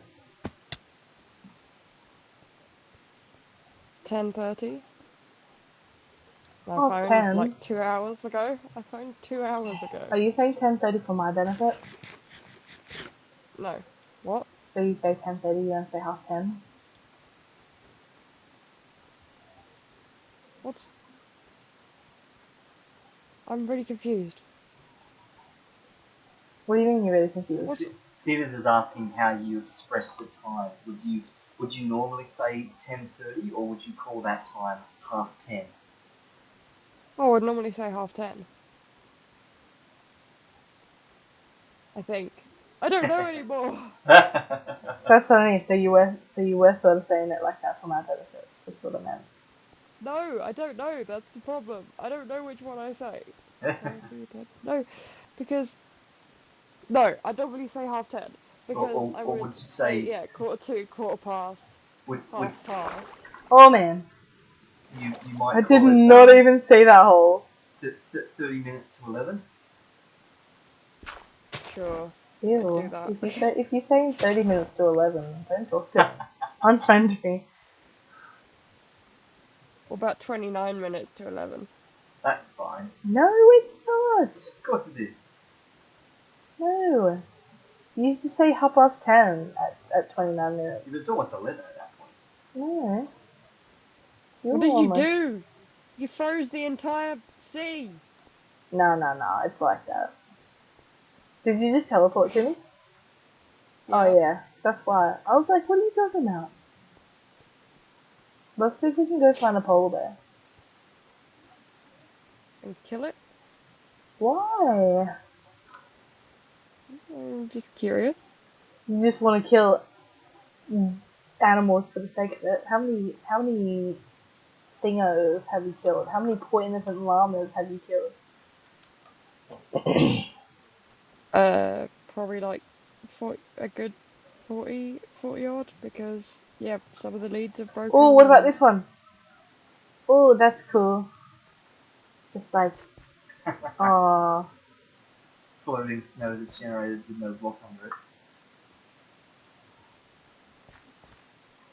10:30. I Oh, it's phoned 10. like 2 hours ago. I phoned 2 hours ago. Are you saying 10:30 for my benefit? No. What? So you say 10:30, you don't say half 10? What? I'm really confused. What do you mean you're really So confused? Skievers is asking how you express the time. Would you normally say 10:30 or would you call that time 10:30? Oh, I'd normally say 10:30. I think. I don't know anymore. That's what I mean. So you were sort of saying it like that for my benefit. That's what I meant. No, I don't know. That's the problem. I don't know which one I say. 10. No, because no, I normally say 10:30 because I or would would you say say yeah, quarter to, quarter past, would 1/2 past. Oh man, you I might did call it not even see that hole. 30 minutes to 11? Sure, I'd do Ew. that. If you say 30 minutes to 11, don't talk to me. Unfriend me. Or about 29 minutes to 11. That's fine. No, it's not. Of course it is. No. You used to say 10:30 at 29 minutes. It was almost 11 at that point. No. You What were did you almost. do? You froze the entire sea. No, it's like that. Did you just teleport to me? Oh Yeah. yeah, that's why. I was like, what are you talking about? Let's see if we can go find a polar bear. and kill it. Why? I'm just curious. You just want to kill animals for the sake of it. How many thingos have you killed? How many poor innocent llamas have you killed? Probably like 40, a good 40 odd, because yeah, some of the leads are broken. Oh, what about this one? Oh, that's cool. It's like, oh, Floating snow that's generated with no block under it.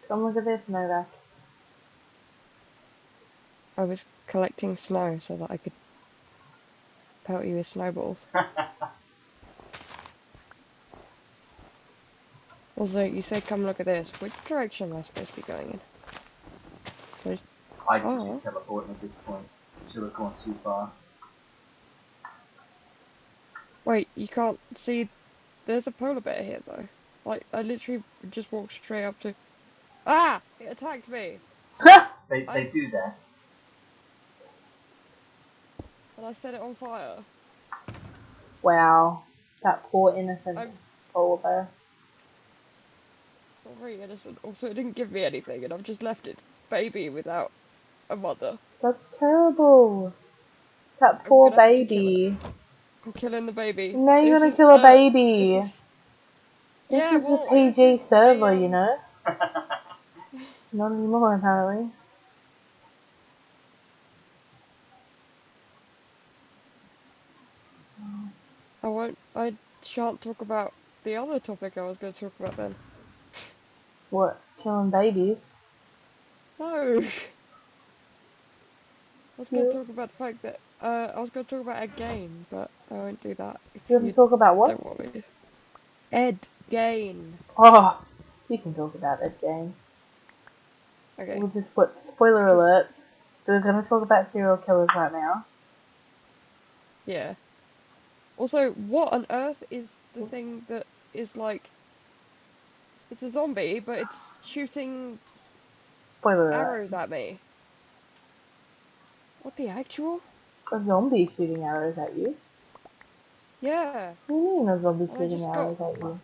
come look at this, Novak. I was collecting snow so that I could pelt you with snowballs. Also, you say come look at this. Which direction am I supposed to be going in? There's... I'd just be teleporting at this point. Should have gone too far. Wait, you can't see... There's a polar bear here, though. Like, I literally just walked straight up to... Ah! It attacked me! They do that. And I set it on fire. Wow, that poor innocent polar bear. Not very innocent. Also, it didn't give me anything, and I've just left it baby without a mother. That's terrible. That poor baby. I'm killing the baby. Now you're gonna kill a baby. This Yeah, is a well, PG server, a, you know? Not anymore, apparently. I shan't talk about the other topic I was going to talk about then. What? Killing babies? No! I was going You, to talk about the fact that, I was going to talk about a game, but I won't do that if you want to talk about what? don't want me to. Ed Gain. Oh, you can talk about it, game. Okay. We'll just put spoiler alert. We're gonna talk about serial killers right now. Yeah. Also, what on earth is the thing that is like... It's a zombie, but it's shooting Spoiler alert. arrows at me. What the actual? A zombie shooting arrows at you? Yeah. What do you mean a zombie And I shooting just arrows got... at you?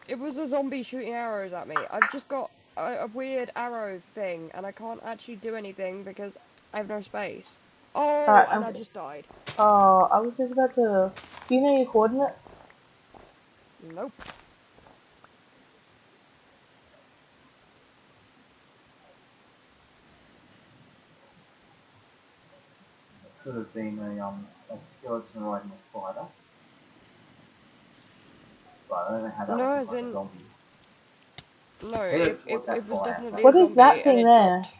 It was a zombie shooting arrows at me. I've just got a weird arrow thing, and I can't actually do anything because I have no space. Oh, Alright, and I just died. Oh, I was just about to... Do you know your coordinates? Nope. Could have been a skeleton riding a spider. But I don't know how that No, would as look like a in... zombie. No, It it that was fire. definitely What a is zombie, that and thing it there? dropped.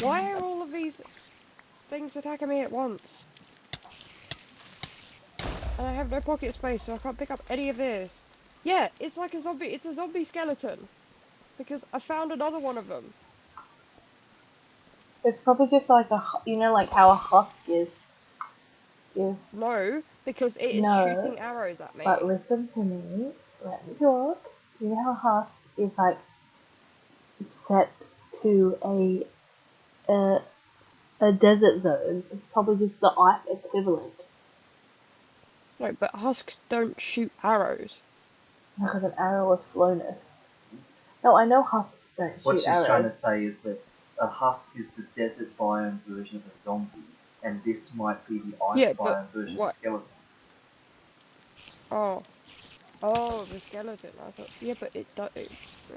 Why are all of these things attacking me at once? And I have no pocket space, so I can't pick up any of this. Yeah, it's like a zombie. It's a zombie skeleton. Because I found another one of them. It's probably just like you know, like how a husk is. No, because it is shooting arrows at me. But listen to me. Let me talk. You know how a husk is like set to a desert zone? It's probably just the ice equivalent. No, but husks don't shoot arrows. Like an arrow of slowness. No, I know husks don't shoot What she's arrows. trying to say is that a husk is the desert biome version of a zombie, and this might be the ice biome version of a skeleton. Oh, the skeleton. I thought, yeah, but it's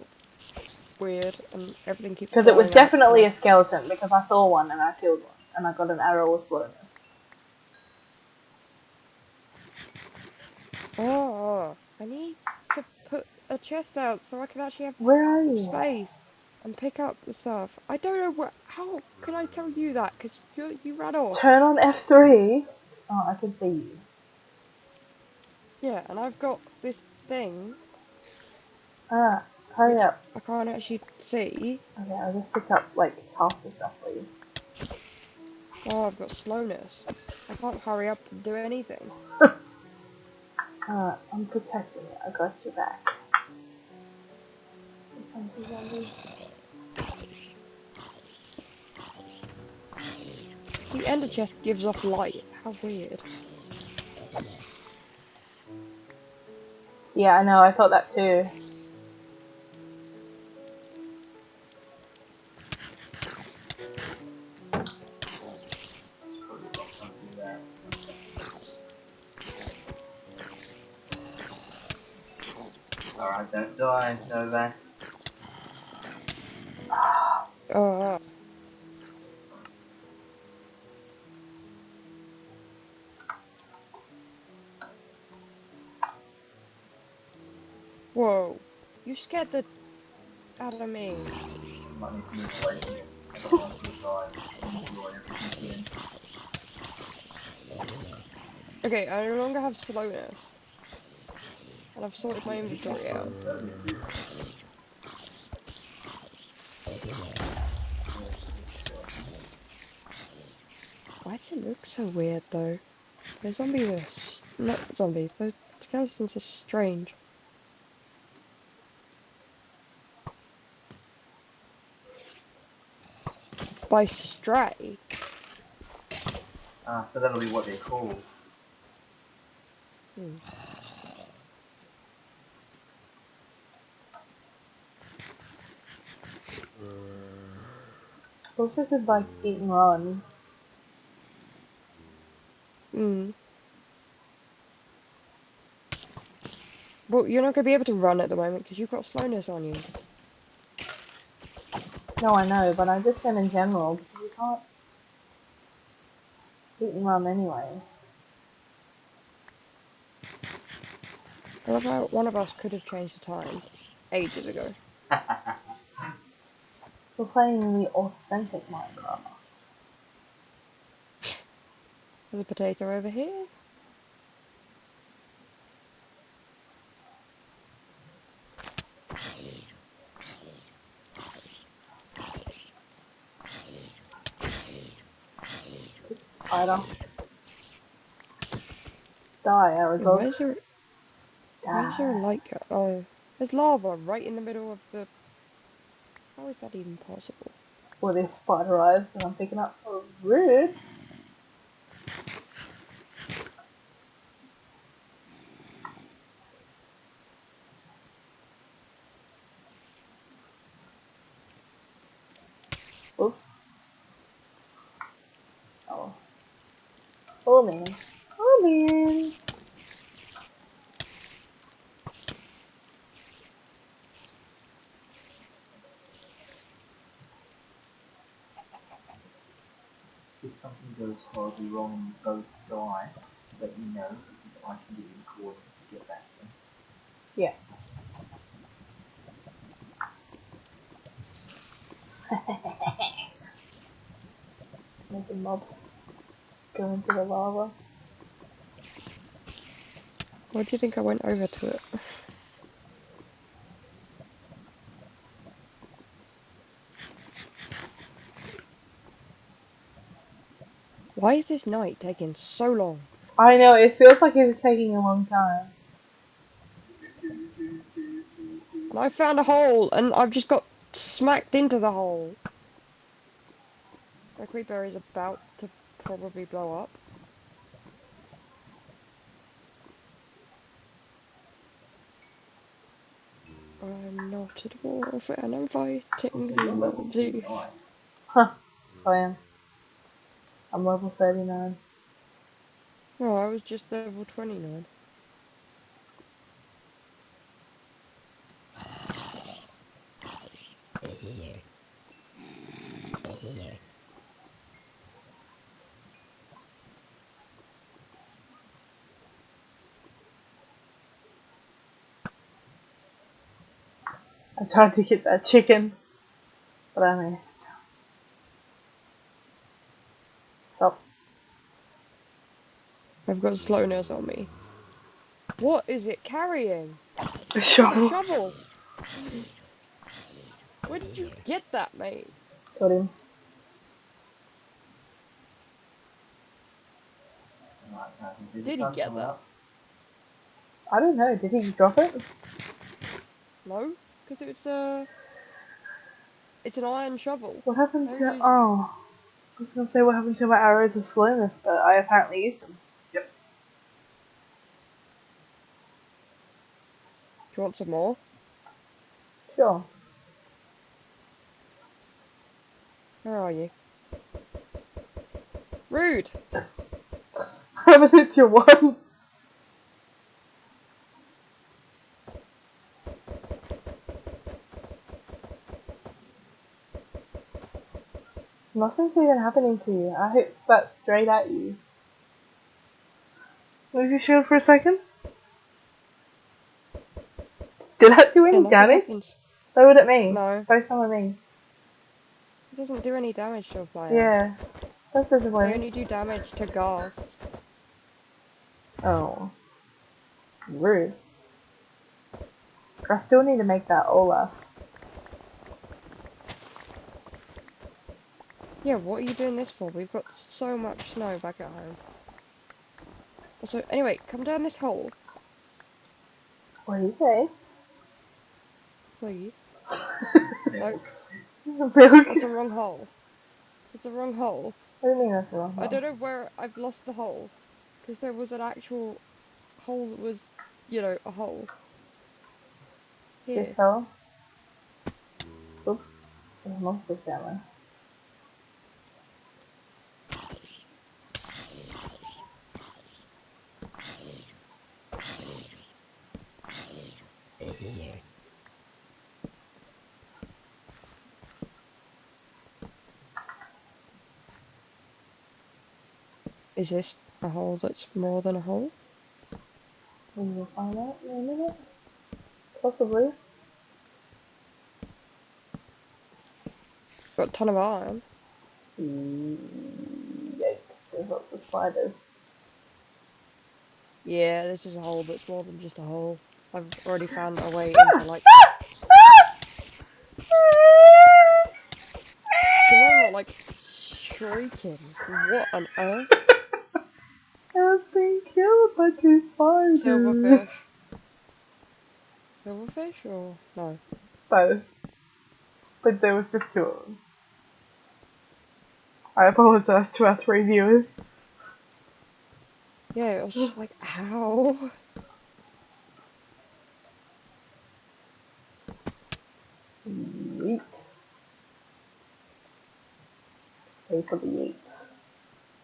weird, and everything keeps. Because it was definitely a skeleton. Because I saw one and I killed one, and I got an arrow of slowness. Oh, I need to put a chest out so I can actually have some space and pick up the stuff. I don't know where. How can I tell you that? Because you ran off. Turn on F3. Oh, I can see you. Yeah, and I've got this thing. Hurry up. I can't actually see. Okay, I just picked up like half the stuff for you. Oh, I've got slowness. I can't hurry up and do anything. I'm protecting you. I got your back. The ender chest gives off light. How weird. Yeah, I know, I thought that too. Probably not trying to do that. Alright, don't die, Novak. Uh, whoa. You scared the out of me. You might need to move away from it, otherwise you'll die and enjoy everything again. Okay, I no longer have slowness. And I've sorted my He's not inventory slowly out. starting to. Why does it look so weird though? The zombies are not zombies, the skeletons are strange. By stray? Ah, so that'll be what they're called. Hmm. I wish I could like eat and run. Hmm. Well, you're not going to be able to run at the moment because you've got slowness on you. No, I know, but I just meant in general because you can't eat and run anyway. I love how one of us could have changed the time ages ago. We're playing the authentic Minecraft. There's a potato over here. Spider. Die, Yeah, why Aragog. is there a Die. light go? Oh, there's lava right in the middle of the. How is that even possible? Well, there's spider eyes that I'm picking up. Oh, rude. Oops. Oh. Oh man. Oh man. If something goes horribly wrong and you both die, let me know because I can give you the coordinates to get back to them. Yeah. Making mobs go into the lava. Why do you think I went over to it? Why is this night taking so long? I know, it feels like it's taking a long time. And I found a hole, and I've just got smacked into the hole. My creeper is about to probably blow up. I'm not a dwarf, and I'm fighting Also, you're level Zeus. 49. Huh. So I am. I'm level 39. Oh, I was just level 29. I tried to get that chicken, but I missed. Stop. I've got slowness on me. What is it carrying? A A shovel. shovel! Where did you get that, mate? Got him. Right, now I can see the Did he sun get coming that? up. I don't know, did he drop it? No, because it's an iron shovel. What happened Don't to... use. Oh. I was gonna say what happened to my arrows of slowness, but I apparently used them. Yep. Do you want some more? Sure. Where are you? Rude! I haven't hit you once. Nothing's even happening to you. I hit that straight at you. Move your shield for a second. Did that do Yeah, any nothing damage? happens. Throw it at me. No. Throw some at me. It doesn't do any damage to a player. Yeah. That's They disappointing. only do damage to guards. Oh. Rude. I still need to make that Olaf. Yeah, what are you doing this for? We've got so much snow back at home. Also, anyway, come down this hole, What do you say? please. Milk. Milk. That's the wrong hole. It's the wrong hole. What do you mean that's the wrong I one? don't know where I've lost the hole. Because there was an actual hole that was, you know, a hole. Here. This hole? Oops. There's monsters down there. Is this a hole that's more than a hole? We will find out in a minute. Possibly. Got a ton of iron. Yikes. There's lots of spiders. Yeah, this is a hole that's more than just a hole. I've already found a way into, like... Do you mind not, like, shrieking? What on earth? I was being killed by 2 spiders. Silverfish. Silverfish or no? Spiders. But there was just 2 of them. I apologize to our 3 viewers. Yeah, it was just like, how? Yeet. Stay for the yeets.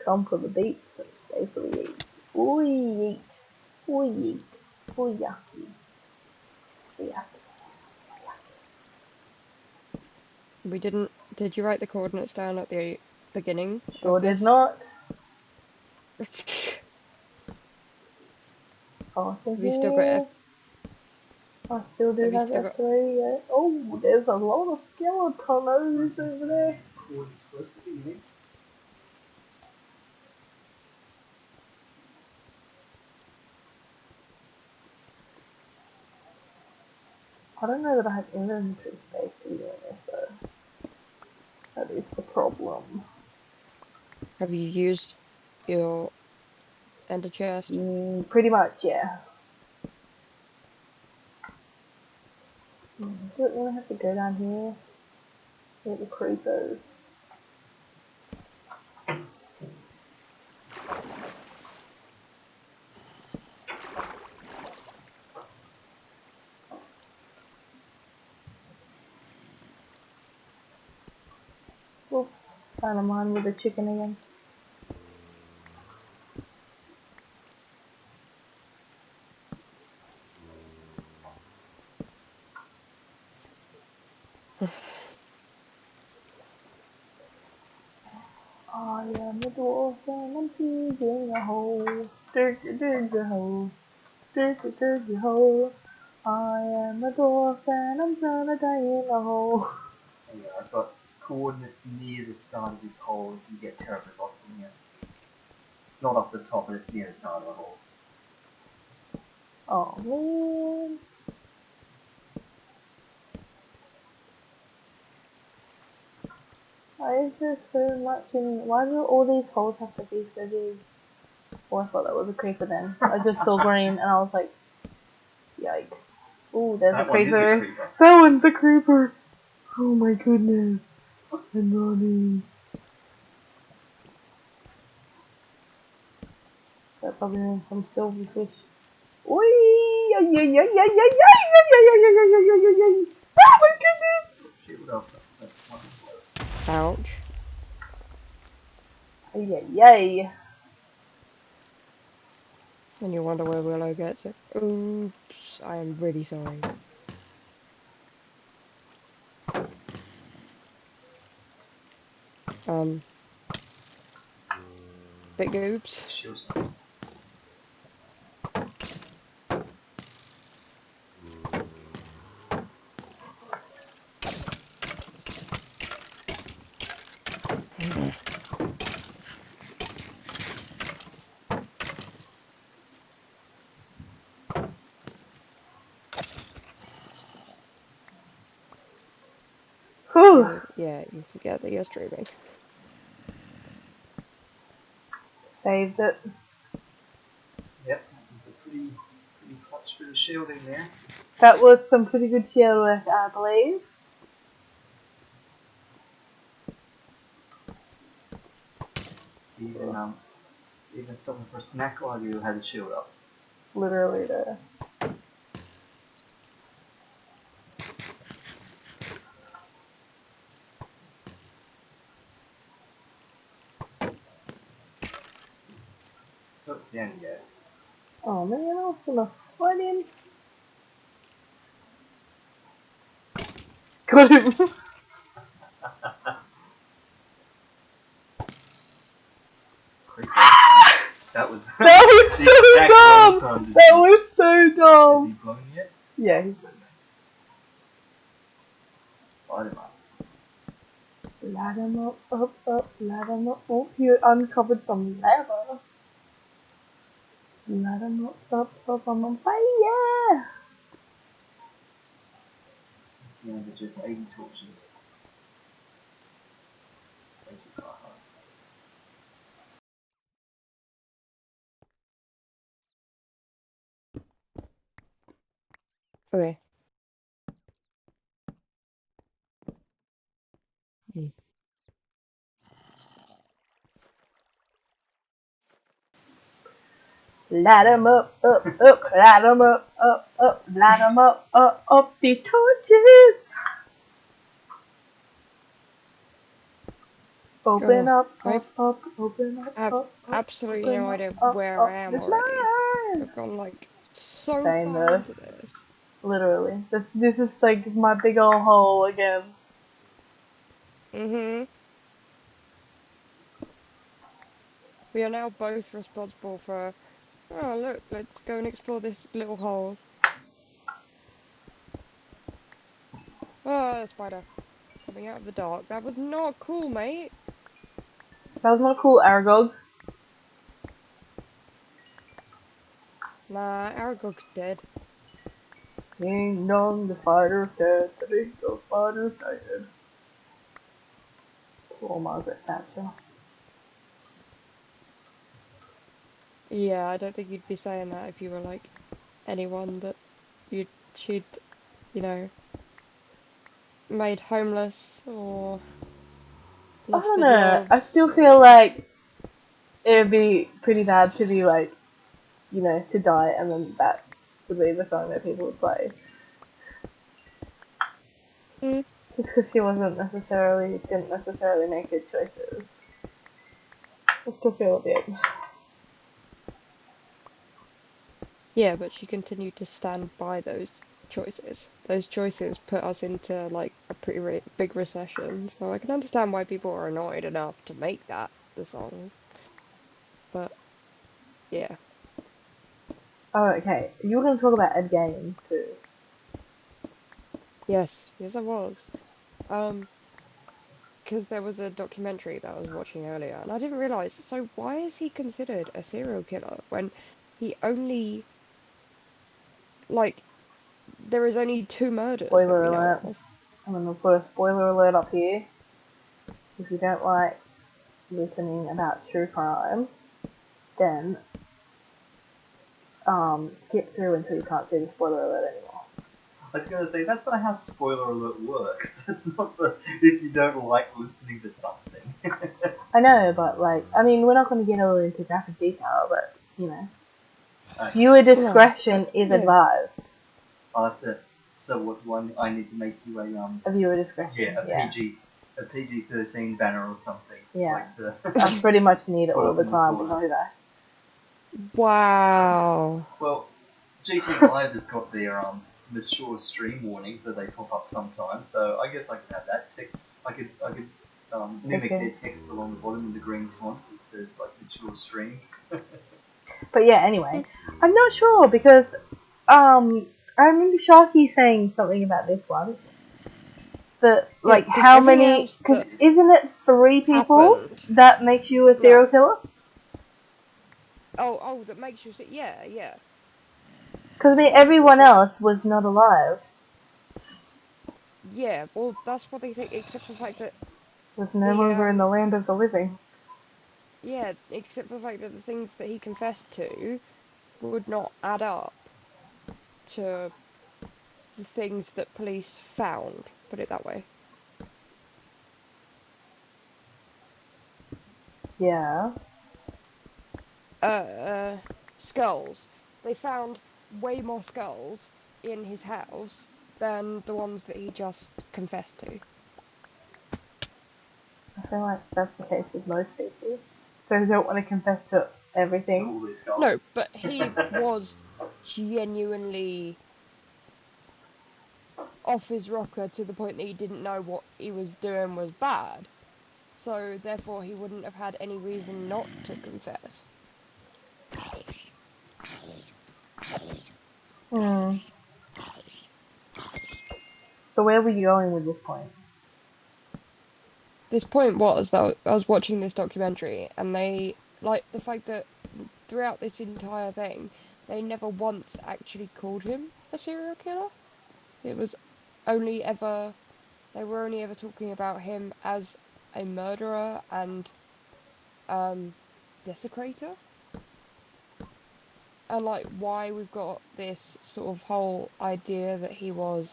Come for the beats and stay for the yeets. Ooh yeet. Ooh yeet. Ooh yucky. Ooh yucky. We didn't... Did you write the coordinates down at the beginning? Sure of did this? not. Oh, I Have you still got F? I still do Have you have still got... F3, yeah. Oh, there's a lot of skeletons over there. Coordinates first at the beginning. I don't know that I have inventory space to be doing this though. That is the problem. Have you used your ender chest? Pretty much, yeah. Do it really have to go down here? Get the creepers. Oops, found a mine with a chicken again. I am a dwarf and I'm digging a hole. Dig a hole. Dig a hole. I am a dwarf and I'm gonna die in a hole. Oh, yeah, I've got coordinates near the start of this hole if you get terribly lost in here. It's not off the top, but it's near the start of the hole. Oh man. Why is there so much in... Why do all these holes have to be so big? Oh, I thought that was a creeper then. I just saw green and I was like, yikes. Ooh, there's That a one is a creeper. creeper. That one's a creeper. Oh my goodness. I'm running. That probably means some silverfish. Oi! Oh my goodness! Shield up. Ouch. Yay! And you wonder where Willow gets it. Oops, I am really sorry. Big oops. Shields up. Whew! Yeah, you forget that you're streaming. Saved it. Yep, that was a pretty clutch bit of shielding there. That was some pretty good shield work, I believe. Even stopping for a snack while you had the shield up. Literally there. Oh, down he goes. Oh man, I was gonna flood in. Got him. That was That was the so exact dumb! wrong time. That was so Has he dumb! blown yet? Yeah, he's Light him up. light him up, light him up. Oh, he uncovered some lava. Light him up, I'm on fire! Yeah, they're just 80 torches. Way too far. Okay. Light 'em up, light 'em up, light 'em up, the torches! Open up, I've open up, absolutely open no idea up, where I am this already. line! I've gone like so Same far though. into this. Literally. This is like my big old hole again. We are now both responsible for, oh look, let's go and explore this little hole. Oh, a spider. Coming out of the dark. That was not cool, mate. That was not cool, Aragog. Nah, Aragog's dead. Ding dong, the spider's dead. The big old spider's dead. Poor Margaret Thatcher. Yeah, I don't think you'd be saying that if you were like anyone that she'd, you know, made homeless or I lost don't their know. jobs. I still feel like it would be pretty bad to be like, you know, to die and then that would be the song that people would play. Mm. Just because she didn't necessarily make good choices. I still feel a bit. Yeah, but she continued to stand by those choices. Those choices put us into like a pretty big recession, so I can understand why people are annoyed enough to make that the song. But yeah. Oh, okay. You were going to talk about Ed Gein too. Yes, I was. Because there was a documentary that I was watching earlier, and I didn't realise, so why is he considered a serial killer when he only, like, there is only 2 murders that Spoiler we know alert. of. I'm going to put a spoiler alert up here. If you don't like listening about true crime, then skip through until you can't see the spoiler alert anymore. I was going to say, that's not how spoiler alert works. That's not the if you don't like listening to something. I know, but like, I mean, we're not going to get all into graphic detail, but you know, Okay. viewer discretion is Yeah. advised. I'll have to. So what do I need to make you A viewer discretion. a PG-13 banner or something? Yeah. Like I pretty much need it Put all up the in the time to corner. know that. Wow. Well, GT Live has got their mature stream warning that they pop up sometimes, so I guess I could have that. I could mimic Okay. their text along the bottom in the green font that says like mature stream. But yeah, anyway, I'm not sure because I remember Sharky saying something about this once. That like 'cause how everything many? else Because that's isn't it 3 people happened. that makes you a serial killer? Oh, that makes you see. Yeah. Because I mean, everyone else was not alive. Yeah, well, that's what they think, except for the fact that Was no longer in the land of the living. except for the fact that the things that he confessed to would not add up to the things that police found, put it that way. Yeah. Skulls. They found way more skulls in his house than the ones that he just confessed to. I feel like that's the case with most people. So they don't want to confess to everything. All these skulls. No, but he was genuinely off his rocker to the point that he didn't know what he was doing was bad. So therefore he wouldn't have had any reason not to confess. Hmm. So where were you going with this point? This point was that I was watching this documentary and they, like, the fact that throughout this entire thing, they never once actually called him a serial killer. It was only ever, they were only ever talking about him as a murderer and desecrator. And like why we've got this sort of whole idea that he was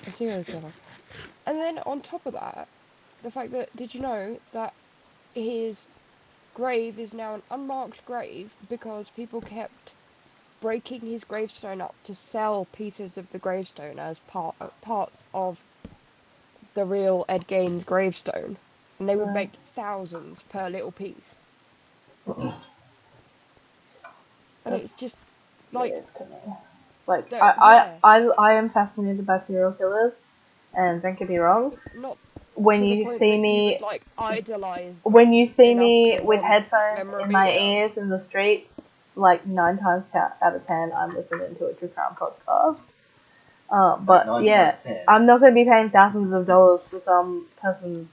a serial killer. And then on top of that, the fact that, did you know that his grave is now an unmarked grave because people kept breaking his gravestone up to sell pieces of the gravestone as parts of the real Ed Gaines gravestone, and they would Right. make thousands per little piece. And it's That's just like, weird to me. Like yeah, I am fascinated by serial killers, and don't get me wrong. not When to the you point see that you me would like idolize when them you see enough me to with want headphones in my memorabilia. ears in the street, like 9 times out of 10, I'm listening to a true crime podcast. But 9 yeah, times 10. I'm not going to be paying thousands of dollars for some person's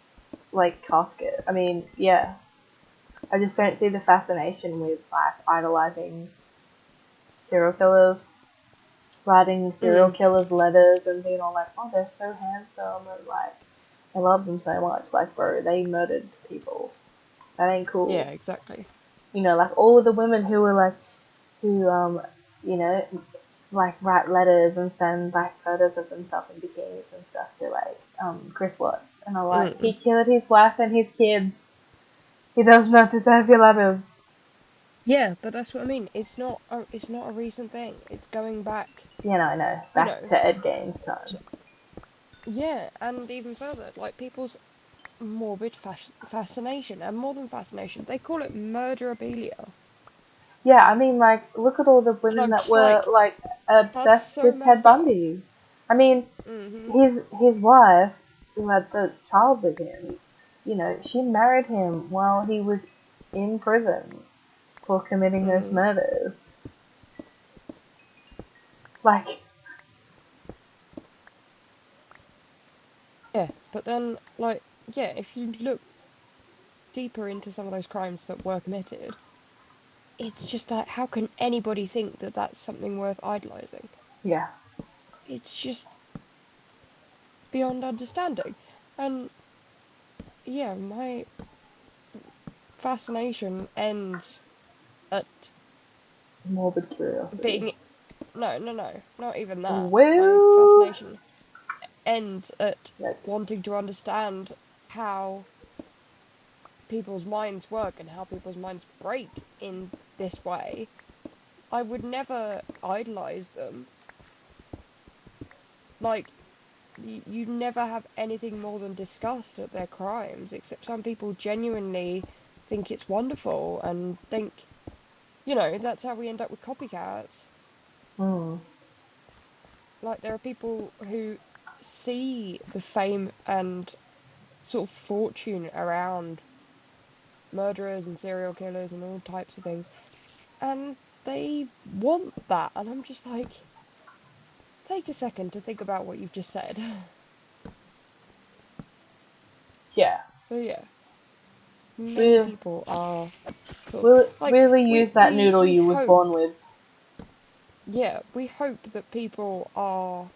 like casket. I mean, yeah, I just don't see the fascination with like idolizing serial killers, writing serial killers letters and being all like, oh, they're so handsome and like I love them so much. Like, bro, they murdered people. That ain't cool. Yeah, exactly. You know, like all of the women who were like, who you know, like write letters and send like photos of themselves in bikinis and stuff to like Chris Watts, and I'm like, he killed his wife and his kids. He does not deserve your letters. Yeah, but that's what I mean. It's not a recent thing. It's going back, Yeah, no, I know. you Back know. to Ed Gaines' time. Yeah, and even further, like people's morbid fascination, and more than fascination, they call it murderabilia. Yeah, I mean, like, look at all the And women I'm that just were like, like that's obsessed so with Ted messed up. Bundy. I mean, Mhm. his wife, who had the child with him, you know, she married him while he was in prison for committing those Mhm. murders. Like, Yeah, but then like, yeah, if you look deeper into some of those crimes that were committed, it's just like, how can anybody think that that's something worth idolizing? yeah, It's just beyond understanding. And yeah, my fascination ends at morbid curiosity. being, no, not even that. My Well, fascination ends at yikes. wanting to understand how people's minds work and how people's minds break in this way, I would never idolize them. Like, you never have anything more than disgust at their crimes, except some people genuinely think it's wonderful and think, you know, that's how we end up with copycats. Like, there are people who see the fame and sort of fortune around murderers and serial killers and all types of things, and they want that, and I'm just like, take a second to think about what you've just said. Yeah. So yeah, many people are sort of like, Really use that noodle you was born with. Yeah, we hope that people are,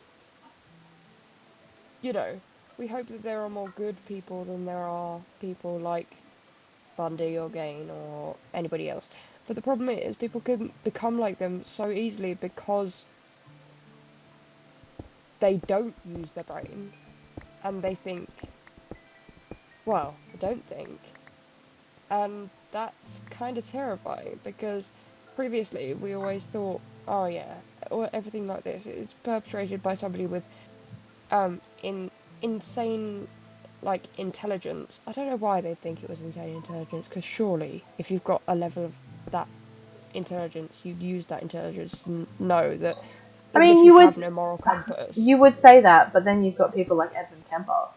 you know, we hope that there are more good people than there are people like Bundy or Gain or anybody else. But the problem is people can become like them so easily because they don't use their brain and they think, well, I don't think. And that's kind of terrifying because previously we always thought, oh yeah, or everything like this is perpetrated by somebody with insane like intelligence. I don't know why they think it was insane intelligence, because surely if you've got a level of that intelligence, you'd use that intelligence to know that I even mean, if you have no moral compass. You would say that, but then you've got people like Edmund Kemper.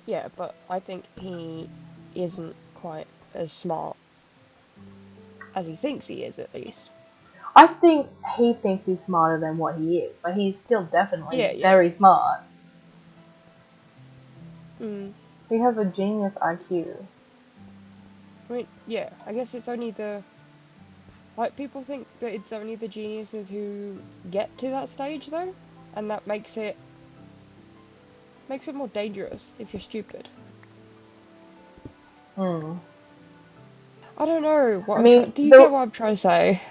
Yeah, but I think he isn't quite as smart as he thinks he is, at least. I think he thinks he's smarter than what he is, but he's still definitely Yeah. very smart. Mm. He has a genius IQ. I mean, yeah, I guess it's only like, people think that it's only the geniuses who get to that stage, though, and that makes it more dangerous if you're stupid. Hmm. I don't know what I mean, do you get what I'm trying to say?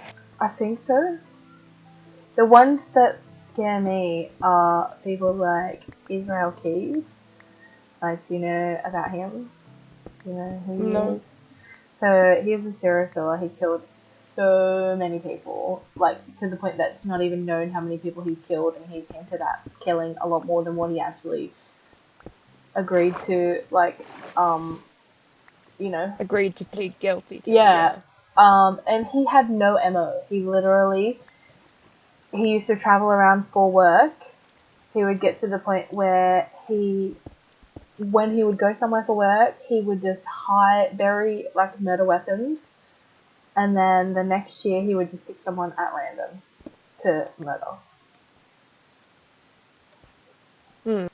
I think so. The ones that scare me are people like Israel Keys. Like, do you know about him? Do you know who he No. is? So he's a serial killer. He killed so many people, like to the point that it's not even known how many people he's killed, and he's hinted at killing a lot more than what he actually agreed to. Like, you know. Agreed to plead guilty to. Yeah. And he had no MO. He used to travel around for work. He would get to the point where when he would go somewhere for work, he would just bury like murder weapons, and then the next year he would just pick someone at random to murder. Hmm.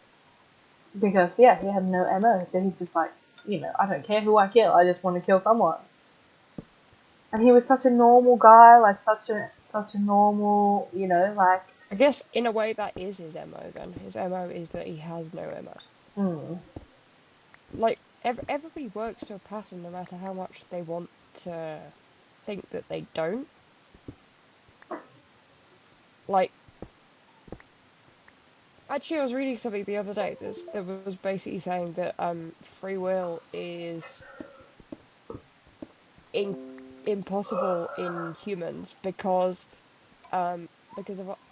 Because yeah, he had no MO, so he's just like, I don't care who I kill, I just want to kill someone. And he was such a normal guy, like such a normal, like. I guess in a way that is his MO then. His MO is that he has no MO. Like, everybody works to a pattern no matter how much they want to think that they don't. Like, actually, I was reading something the other day that was basically saying that free will is impossible in humans because of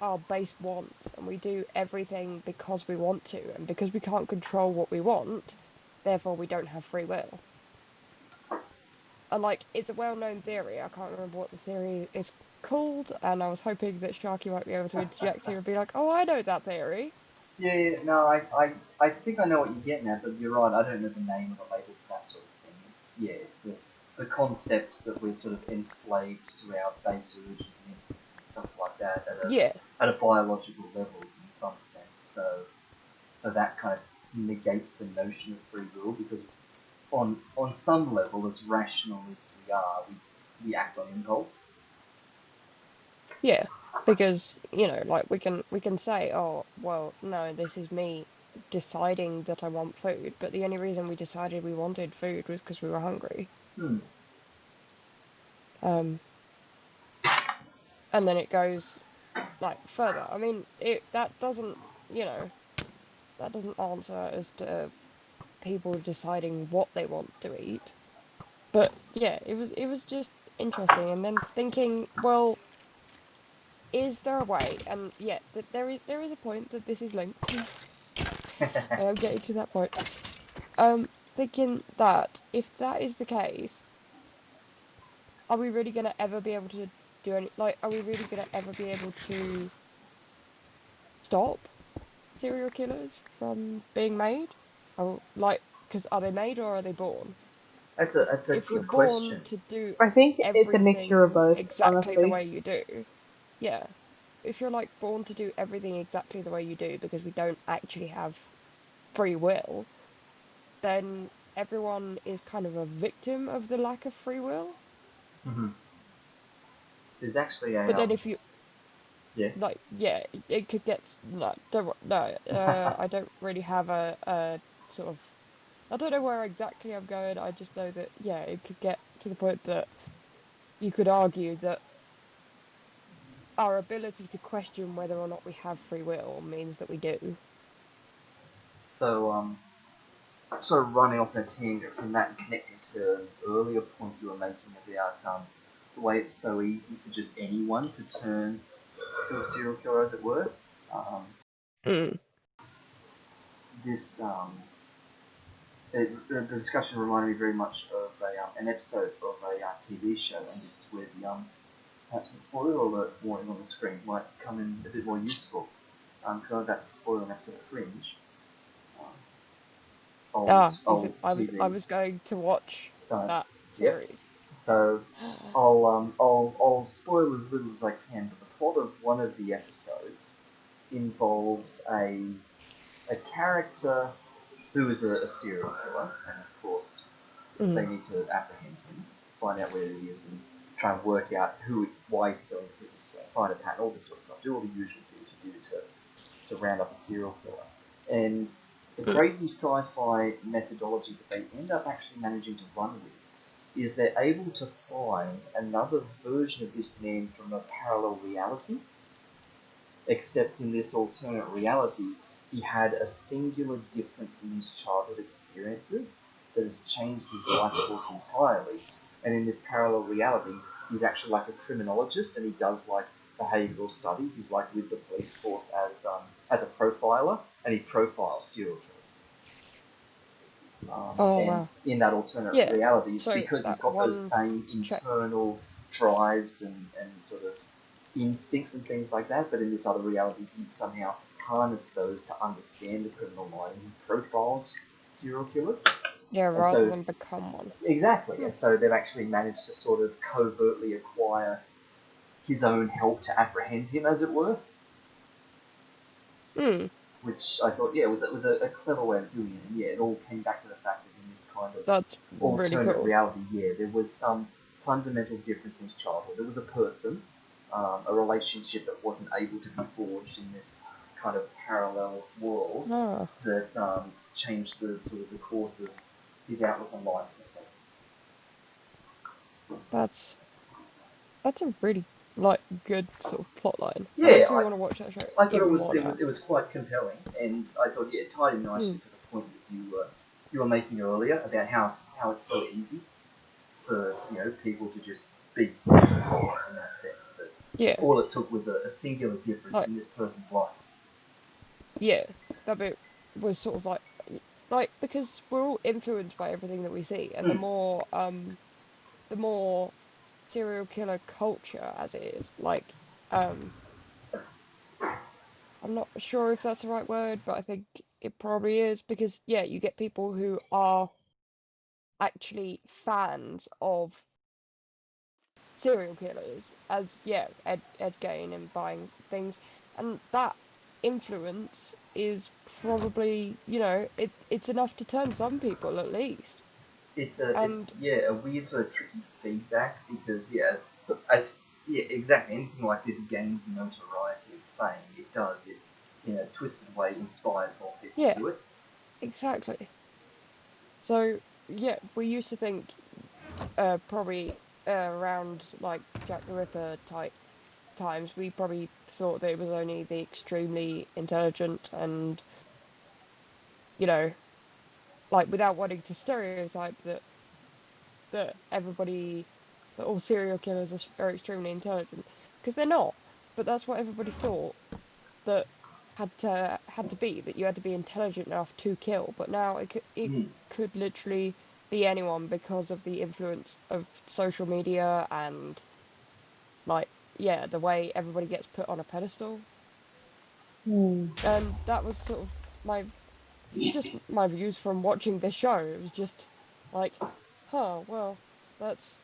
our base wants, and we do everything because we want to, and because we can't control what we want, therefore we don't have free will. And like, it's a well-known theory. I can't remember what the theory is called, and I was hoping that Sharky might be able to interject here and be like, "Oh, I know that theory." Yeah, no, I think I know what you're getting at, but you're right. I don't know the name of the label for that sort of thing. It's the concept that we're sort of enslaved to our base urges and instincts and stuff like that at a biological level in some sense. So that kind of negates the notion of free will, because on some level, as rational as we are, we act on impulse. Yeah, because, like, we can say, oh, well, no, this is me deciding that I want food, but the only reason we decided we wanted food was because we were hungry. And then it goes like further. I mean, that doesn't answer as to people deciding what they want to eat. But yeah, it was just interesting, and then thinking, well, is there a way? And yeah, there is a point that this is linked. I am getting to that point. Thinking that if that is the case, are we really gonna ever be able to do any? Like, are we really gonna ever be able to stop serial killers from being made? Oh, like, because are they made or are they born? That's a If you're good born question. to do I think it's a mixture of everything both, exactly the honestly. way you do, yeah. If you're like born to do everything exactly the way you do because we don't actually have free will, then everyone is kind of a victim of the lack of free will. Hmm. There's actually a But then if you yeah. like, yeah, it could get no, no. I don't really have a sort of. I don't know where exactly I'm going. I just know that yeah, it could get to the point that you could argue that our ability to question whether or not we have free will means that we do. So sort of running off on a tangent from that and connecting to an earlier point you were making about the way it's so easy for just anyone to turn to a serial killer, as it were. Um, Mm. this the discussion reminded me very much of an episode of a TV show, and this is where the perhaps the spoiler alert warning on the screen might come in a bit more useful, because I'm about to spoil an episode of Fringe, um, old I TV was going to watch science. that Yep. series. So I'll spoil as little as I can, but the plot of one of the episodes involves a character who is a serial killer, and of course they Mm. need to apprehend him, find out where he is, and try and work out why he's killing, who he's killing, find a pattern, all this sort of stuff. Do all the usual things you do to round up a serial killer. And the Mm. crazy sci-fi methodology that they end up actually managing to run with is they're able to find another version of this man from a parallel reality, except in this alternate reality, he had a singular difference in his childhood experiences that has changed his life course entirely. And in this parallel reality, he's actually like a criminologist, and he does like behavioural studies. He's like with the police force as a profiler, and he profiles serial killers. Oh And wow. in that alternate Yeah. reality, it's So because he's that got those one same check. internal drives and sort of instincts and things like that, but in this other reality, he's somehow harnessed those to understand the criminal mind, and he profiles serial killers. Yeah, And rather so, than become one. exactly, Hmm. and so they've actually managed to sort of covertly acquire his own help to apprehend him, as it were. Hmm. Which I thought, yeah, it was a clever way of doing it, and yeah, it all came back to the fact that in this kind of That's really alternate cool. reality, yeah, there was some fundamental difference in his childhood. There was a person, a relationship that wasn't able to be forged in this kind of parallel world Ah, that changed the sort of the course of his outlook on life, in a sense. that's that's a really like good sort of plot line. That Yeah, makes me want to watch that show I thought even more now. it was quite compelling, and I thought yeah, it tied in Hmm. nicely to the point that you were making earlier about how it's so easy for people to just be serial in that sense that Yeah. all it took was a singular difference Like in this person's life. yeah, that bit was sort of like because we're all influenced by everything that we see, and Mm. the more serial killer culture as it is, like um I'm not sure if that's the right word, but I think it probably is because yeah, you get people who are actually fans of serial killers as yeah, Ed Gein and buying things, and that influence is probably it's enough to turn some people at least. And It's yeah a weird sort of tricky feedback because yeah as yeah exactly anything like this gains notoriety and fame, it does it in a twisted way inspires more people yeah, to it. exactly. So yeah, we used to think probably around like Jack the Ripper type times, we probably thought that it was only the extremely intelligent and, you know, like without wanting to stereotype that that that all serial killers are extremely intelligent, because they're not. But that's what everybody thought that had to be, that you had to be intelligent enough to kill. But now it could literally be anyone because of the influence of social media and like the way everybody gets put on a pedestal. And that was sort of my views from watching this show. It was just like, well, that's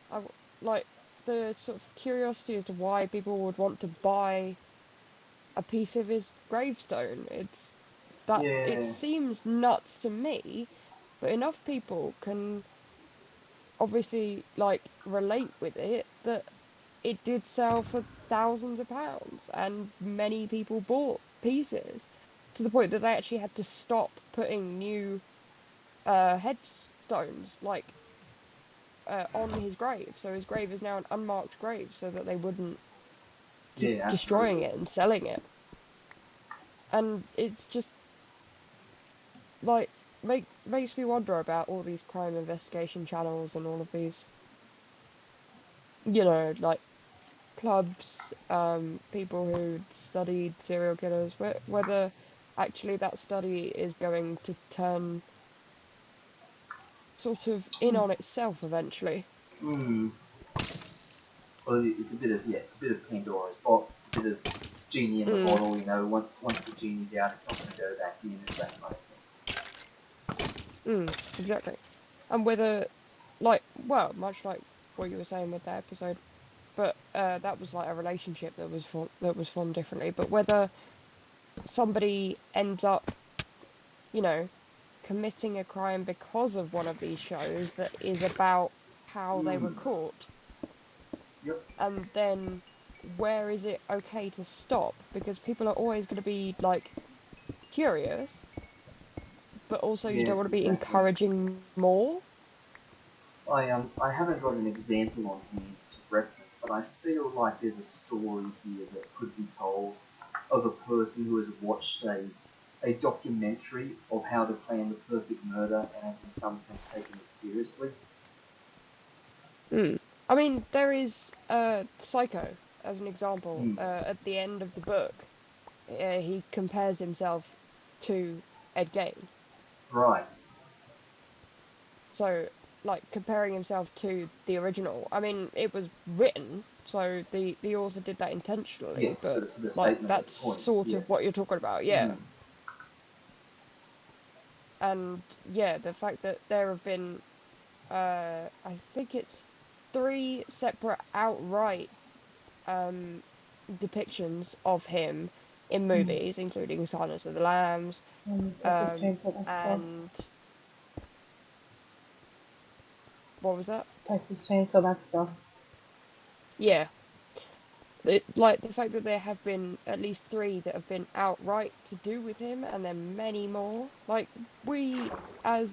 like the sort of curiosity as to why people would want to buy a piece of his gravestone. It seems nuts to me, but enough people can obviously like relate with it that it did sell for thousands of pounds, and many people bought pieces to the point that they actually had to stop putting new headstones like on his grave. So his grave is now an unmarked grave, so that they wouldn't keep destroying it and selling it. And it's just like makes me wonder about all these crime investigation channels and all of these, like clubs, people who studied serial killers, whether actually that study is going to turn sort of in on itself eventually. Well, it's a bit of Pandora's box. It's a bit of genie in the bottle. Once the genie's out, it's not going to go back in. It's that kind of thing. Exactly. And whether, much like what you were saying with that episode, but that was like a relationship that was formed differently. But whether somebody ends up, committing a crime because of one of these shows that is about how they were caught. Yep. And then where is it okay to stop? Because people are always going to be like curious, but also you don't want to be encouraging more. I haven't got an example on hand to reference, but I feel like there's a story here that could be told of a person who has watched a documentary of how to plan the perfect murder and has in some sense taken it seriously. I mean, there is Psycho as an example. At the end of the book, he compares himself to Ed Gein. Right. So, like, comparing himself to the original. I mean, it was written, so the author did that intentionally. Yes, but for the statement that's of the point, sort of what you're talking about, yeah. And yeah, the fact that there have been, I think it's 3 separate outright depictions of him in movies, including Silence of the Lambs, and what was that? Texas Chainsaw Massacre. Yeah. Like the fact that there have been at least 3 that have been outright to do with him, and then many more. Like, we as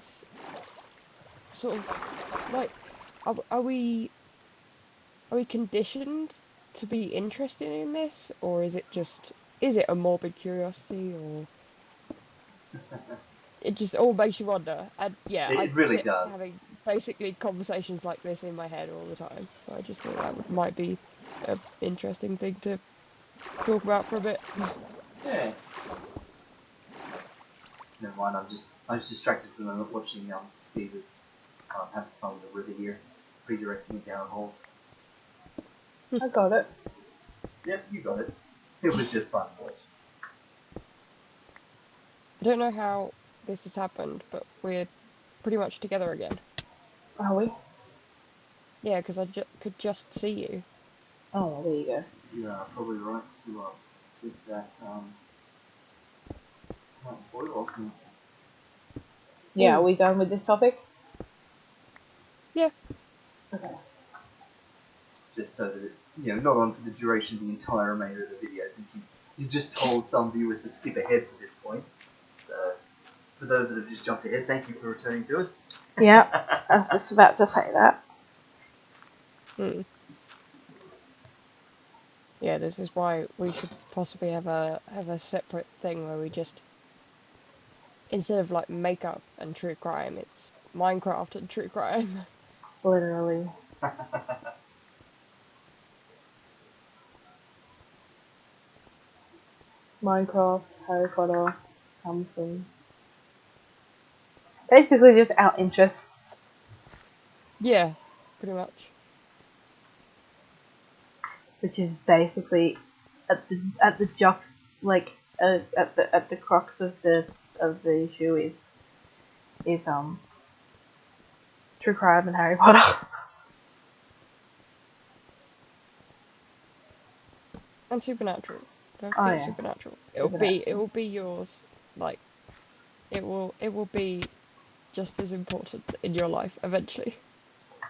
sort of like, are we conditioned to be interested in this, or is it a morbid curiosity, or it just all makes you wonder? And yeah, it really does. Having basically conversations like this in my head all the time, so I just thought that might be an interesting thing to talk about for a bit. Yeah. Never mind. I was distracted for the moment watching Skievers have some fun with the river here, redirecting it down a hole. I got it. Yep, you got it. It was just fun, boys. I don't know how this has happened, but we're pretty much together again. Are we? Yeah, because I could just see you. Oh, well, there you go. You are probably right to with that spoiler ultimate. Yeah, are we done with this topic? Yeah. Okay. Just so that it's not on for the duration of the entire remainder of the video, since you just told some viewers to skip ahead to this point. So for those that have just jumped ahead, thank you for returning to us. Yeah, I was just about to say that. Yeah, this is why we should possibly have a separate thing where we just, instead of like makeup and true crime, it's Minecraft and true crime. Literally. Minecraft, Harry Potter, Hamilton. Basically just our interests. Yeah, pretty much. Which is basically at the jux at the crux of the issue is true crime and Harry Potter. And Supernatural. Don't Oh, forget yeah. Supernatural. It Supernatural. will be yours. Like, it will be just as important in your life eventually.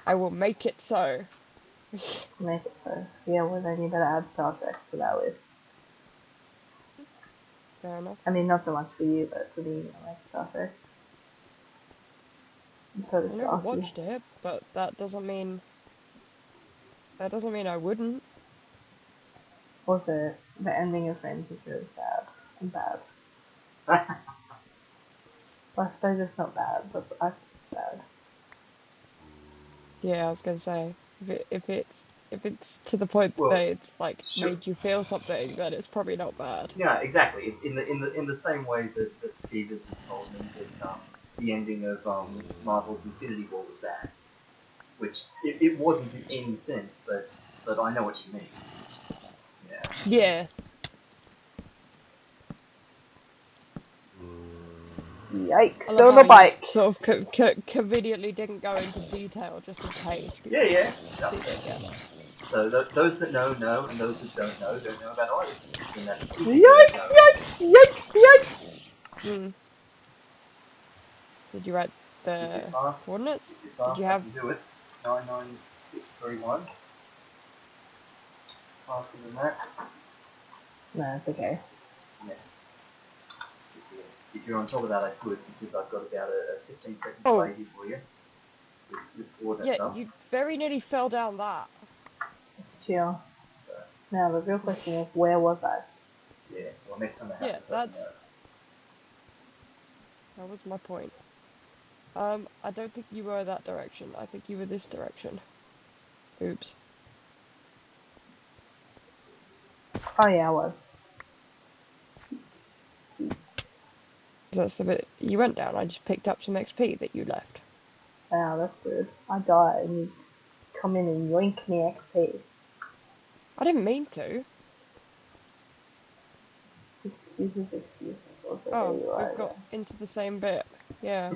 I will make it so. Make it so. Yeah, well then you better add Star Trek to that list. Fair enough. I mean, not so much for you, but for me, I like Star Trek. And so does I never Sparky. watched it, but that doesn't mean I wouldn't. Also, the ending of Friends is really sad and bad. Well, I suppose it's not bad, but I think it's bad. Yeah, I was gonna say if it's to the point Well, that it's like sure. made you feel something, then it's probably not bad. Yeah, exactly. It's in the same way that Skievers has told me that the ending of Marvel's Infinity War was bad, which it wasn't in any sense, but I know what she means. Yeah. Yeah. Yikes! I love On how a you bike. sort of conveniently didn't go into detail just in case people Yeah. see it again. So those that know, and those that don't know about either. And that's two people that Yikes! know. Yikes! Yikes! Yikes! Hmm. Did you write If the you're fast, coordinates? if you're Did fast, you I have? can do it. 99631. Faster than that. No, it's okay. Yeah. If you're on top of that, I could, because I've got about a 15-second Oh. delay here for you. With coordinate Yeah, stuff. you very nearly fell down that. It's chill. So, Now the real question is, where was I? yeah. Well, next time that Yeah, happens, let me know. that was my point. I don't think you were that direction. I think you were this direction. Oops. Oh yeah, I was. Beats. That's the bit you went down. I just picked up some XP that you left. Wow, that's good. I died and you come in and yoink me XP. I didn't mean to. Excuses. Also, there Oh, you are we've got again. into the same bit. Yeah.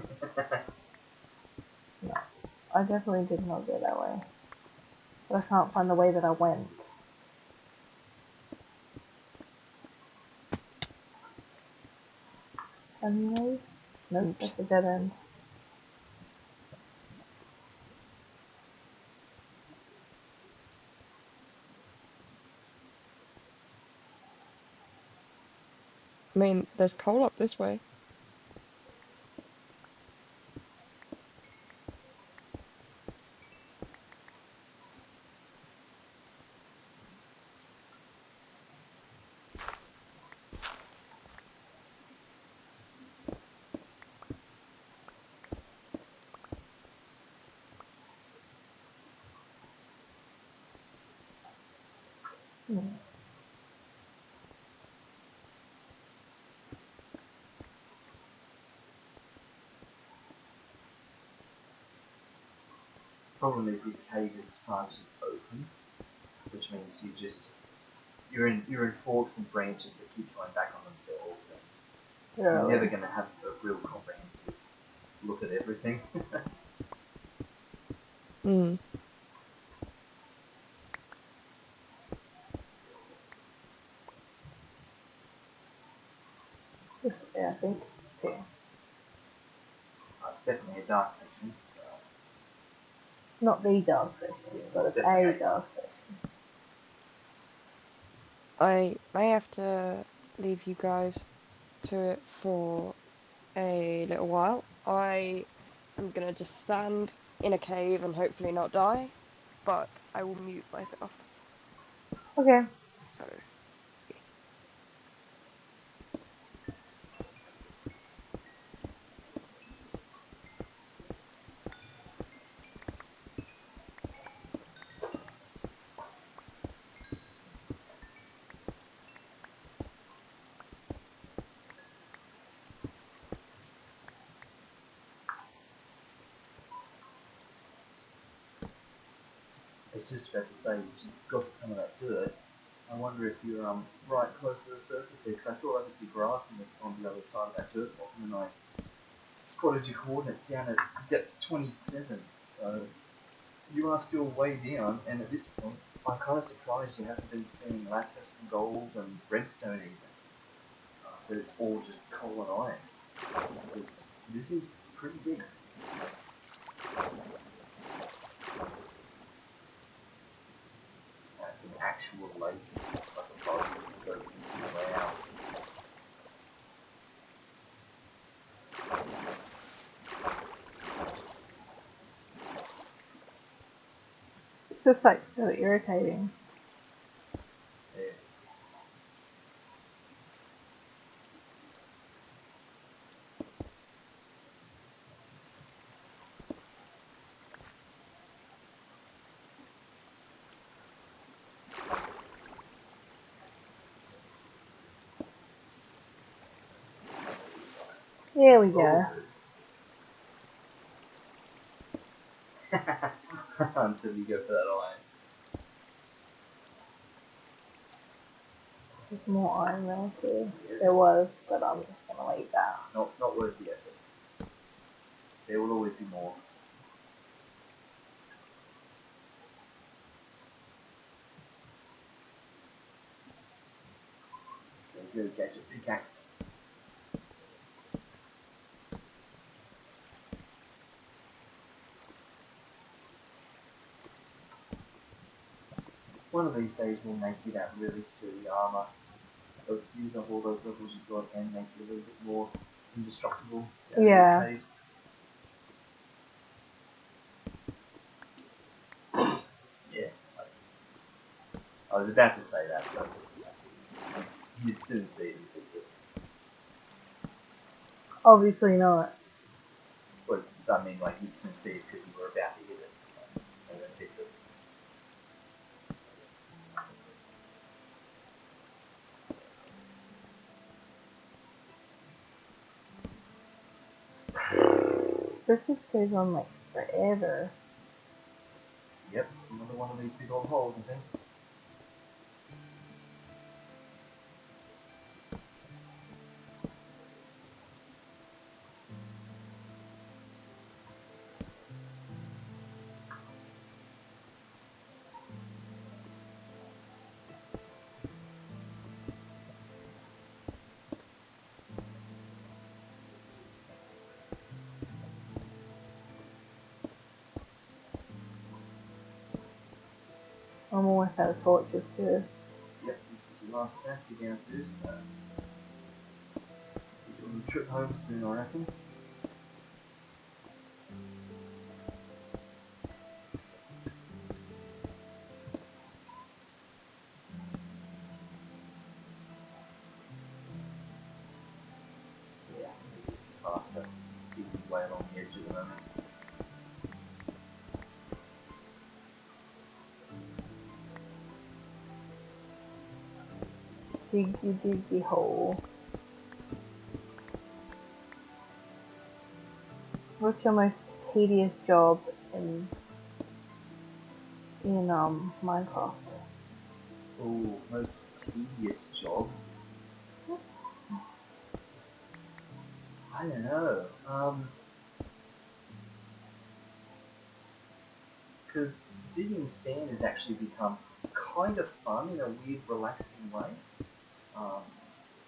No, I definitely did not go that way. But I can't find the way that I went. Anyway? Nope, Oops. that's a dead end. I mean, there's coal up this way. Problem is, this cave is far too open, which means you're in forks and branches that keep coming back on themselves, and you're never going to have a real comprehensive look at everything. Hmm. This way, I think. Okay. It's definitely a dark section, so Not the dark section, but it's a dark section. I may have to leave you guys to it for a little while. I am gonna just stand in a cave and hopefully not die, but I will mute myself. Okay. So. I was just about to say, if you got to some of that dirt, I wonder if you're right close to the surface there, because I thought I could see grass on the other side of that dirt block, and then I spotted your coordinates down at depth 27. So you are still way down, and at this point, I'm kind of surprised you haven't been seeing lapis and gold and redstone even. That it's all just coal and iron. Because this is pretty big. That's an actual lake, like a boat that goes wow. It's just like so irritating. Yeah. There we go. Until you go for that iron. There's more iron there too. There was, but I'm just gonna leave that. Not worth the effort. There will always be more. There you go, gadget pickaxe. One of these days we'll make you that really sturdy armor. Both use up all those levels you've got and make you a little bit more indestructible down Yeah. those caves. Yeah. I was about to say that, but you'd soon see it and fix it. Obviously not. But I mean, like, you'd soon see it because you were about to hit it and then fix it. This just goes on like forever. Yep, it's another one of these big old holes, I think. I'm almost out of torches too. Yep, this is your last stack you're down to, so you're doing a trip home soon, I reckon. Yeah, faster. Keeping way along the edge at the moment. Diggy hole. What's your most tedious job in Minecraft? Oh, most tedious job? I don't know. Because digging sand has actually become kind of fun in a weird, relaxing way. Um,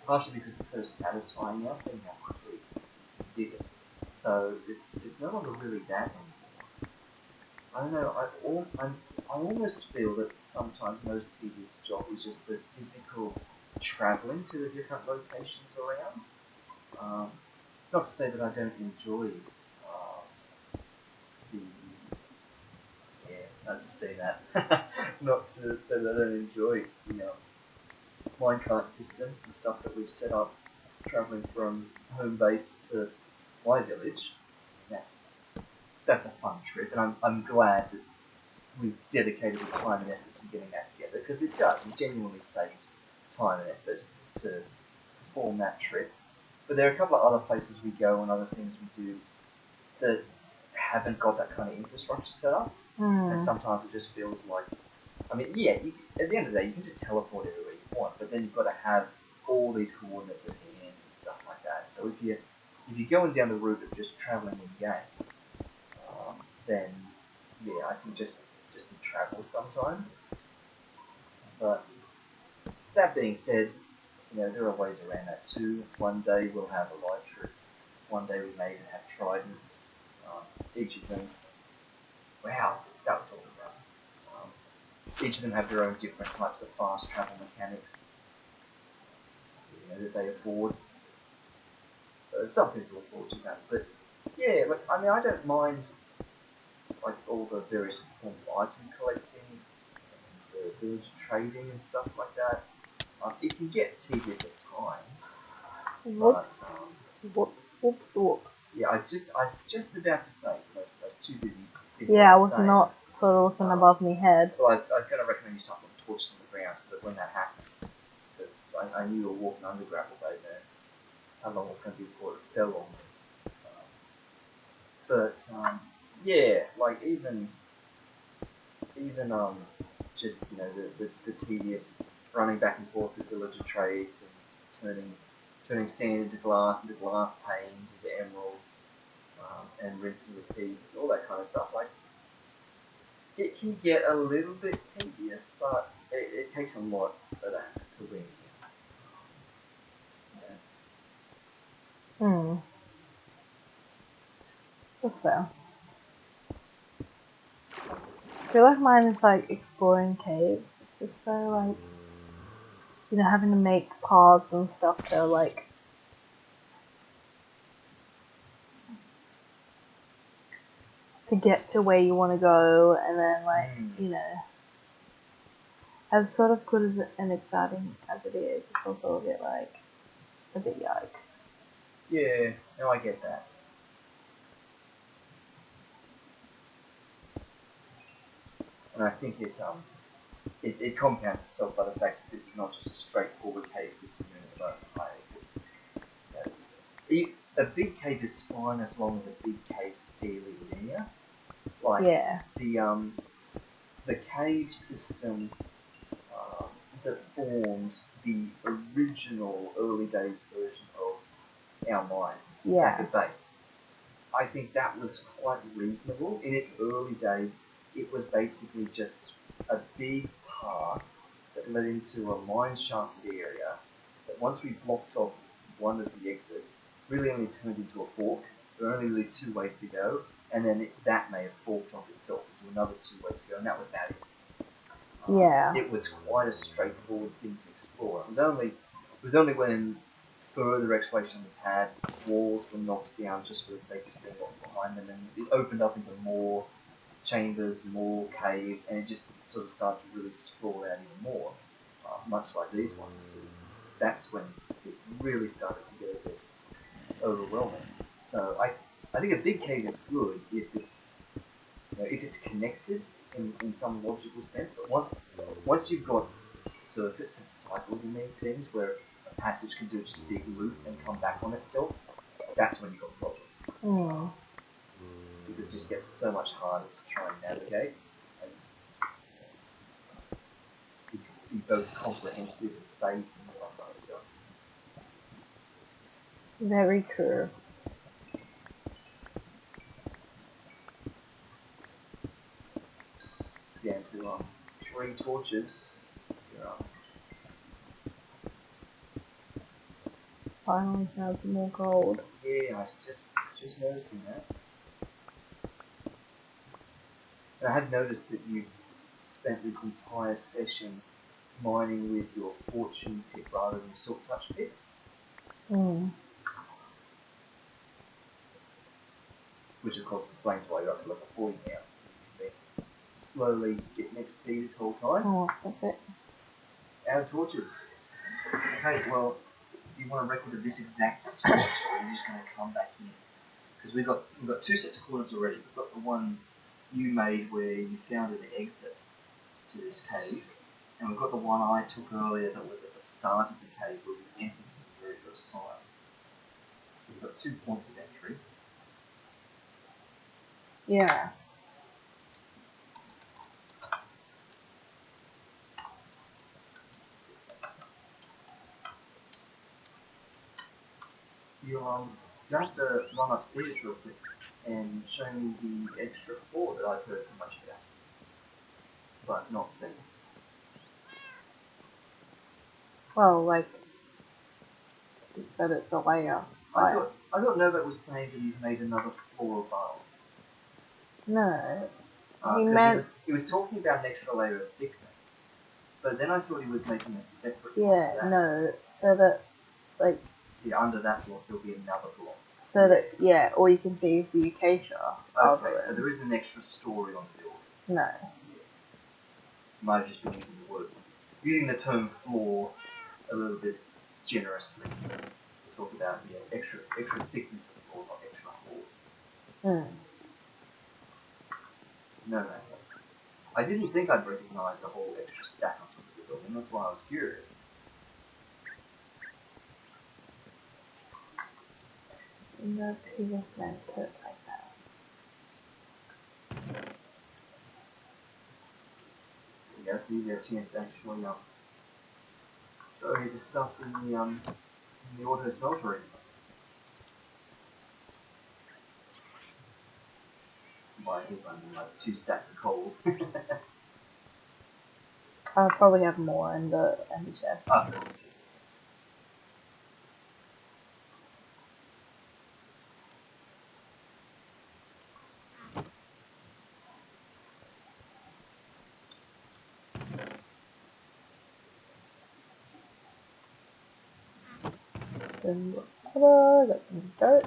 Partially because it's so satisfying now, seeing how quickly you dig it. So it's no longer really that anymore. I don't know. I almost feel that sometimes most tedious job is just the physical travelling to the different locations around. Not to say that I don't enjoy the not to say that. Not to say that I don't enjoy the minecart system, the stuff that we've set up, travelling from home base to my village. That's a fun trip, and I'm glad that we've dedicated the time and effort to getting that together, because it does. It genuinely saves time and effort to perform that trip. But there are a couple of other places we go and other things we do that haven't got that kind of infrastructure set up, and sometimes it just feels like, I mean, yeah, at the end of the day, you can just teleport everywhere you want, but then you've got to have all these coordinates at hand and stuff like that. So if you're going down the route of just traveling in game, then yeah, I think just the travel sometimes. But that being said, there are ways around that too. One day we'll have elytras. One day we may even have tridents. Each of them, wow, that was all around. Each of them have their own different types of fast travel mechanics that they afford. So it's something to look forward to that. But yeah, I mean, I don't mind all the various forms of item collecting, the village trading and stuff like that. It can get tedious at times. Whoops. Whoops. Yeah, I was just about to say, I was too busy. Yeah, I was not sort of looking above my head. Well, I was going to recommend you something torches on the ground so that when that happens, because I knew you were walking under gravel bay there, how long it was going to be before it fell on me. But yeah, even just the tedious running back and forth with villager trades and turning sand into glass panes into emeralds, and rinsing with thieves, all that kind of stuff. It can get a little bit tedious, but it takes a lot of that to win. That's fair. I feel like mine is exploring caves. It's just so having to make paths and stuff that are to get to where you want to go, and then as sort of good as and exciting as it is, it's also a bit yikes. Yeah, no, I get that. And I think it compounds itself by the fact that this is not just a straightforward cave system in the moment. A big cave is fine as long as a big cave's fairly linear. The cave system that formed the original early days version of our mine back at base. I think that was quite reasonable. In its early days, it was basically just a big path that led into a mine shafted area that once we blocked off one of the exits, really only turned into a fork. There were only really two ways to go, and then that may have forked off itself into another two ways to go, and that was about it. It was quite a straightforward thing to explore. It was only when further exploration was had, walls were knocked down just for the sake of seeing what's behind them, and it opened up into more chambers, more caves, and it just sort of started to really sprawl out even more, much like these ones do. That's when it really started to get a bit overwhelming. So I think a big cave is good if it's connected in some logical sense, but once you've got circuits and cycles in these things where a passage can do just a big loop and come back on itself, that's when you've got problems. Because it just gets so much harder to try and navigate and be both comprehensive and safe and all that kind of stuff. Very true. Down to 3 torches. Finally found some more gold. Yeah, I was just noticing that. And I had noticed that you've spent this entire session mining with your fortune pit rather than silk touch pit. Which of course explains why you're up to level 40 now. You've been slowly getting XP this whole time. Oh, that's it. Our torches. Okay, well, do you want to record at this exact spot, or are you just going to come back in? Because we've got 2 sets of coordinates already. We've got the one you made where you found an exit to this cave, and we've got the one I took earlier that was at the start of the cave where we entered for the very first time. So we've got 2 points of entry. Yeah. You have to run upstairs real quick and show me the extra floor that I've heard so much about, but not seen. Well, like, it's just that it's a layer. I thought Novak was saying that he's made another floor above. No. He was talking about an extra layer of thickness, but then I thought he was making a separate one Yeah, to that. no. So that, like, Yeah, under that block there'll be another block. so that, yeah, all you can see is the acacia. Okay, so there is an extra story on the building. No. Might have just been using the term floor a little bit generously to talk about extra thickness of floor, not extra floor. Hmm. No matter. I didn't think I'd recognise a whole extra stack on top of the building, that's why I was curious. No, he was meant to like that. Yeah, so you have a chance to actually show you the stuff in the auto smeltery. By I think I mean like 2 stacks of coal. I'll probably have more in the chest. Of course. Then got some dirt.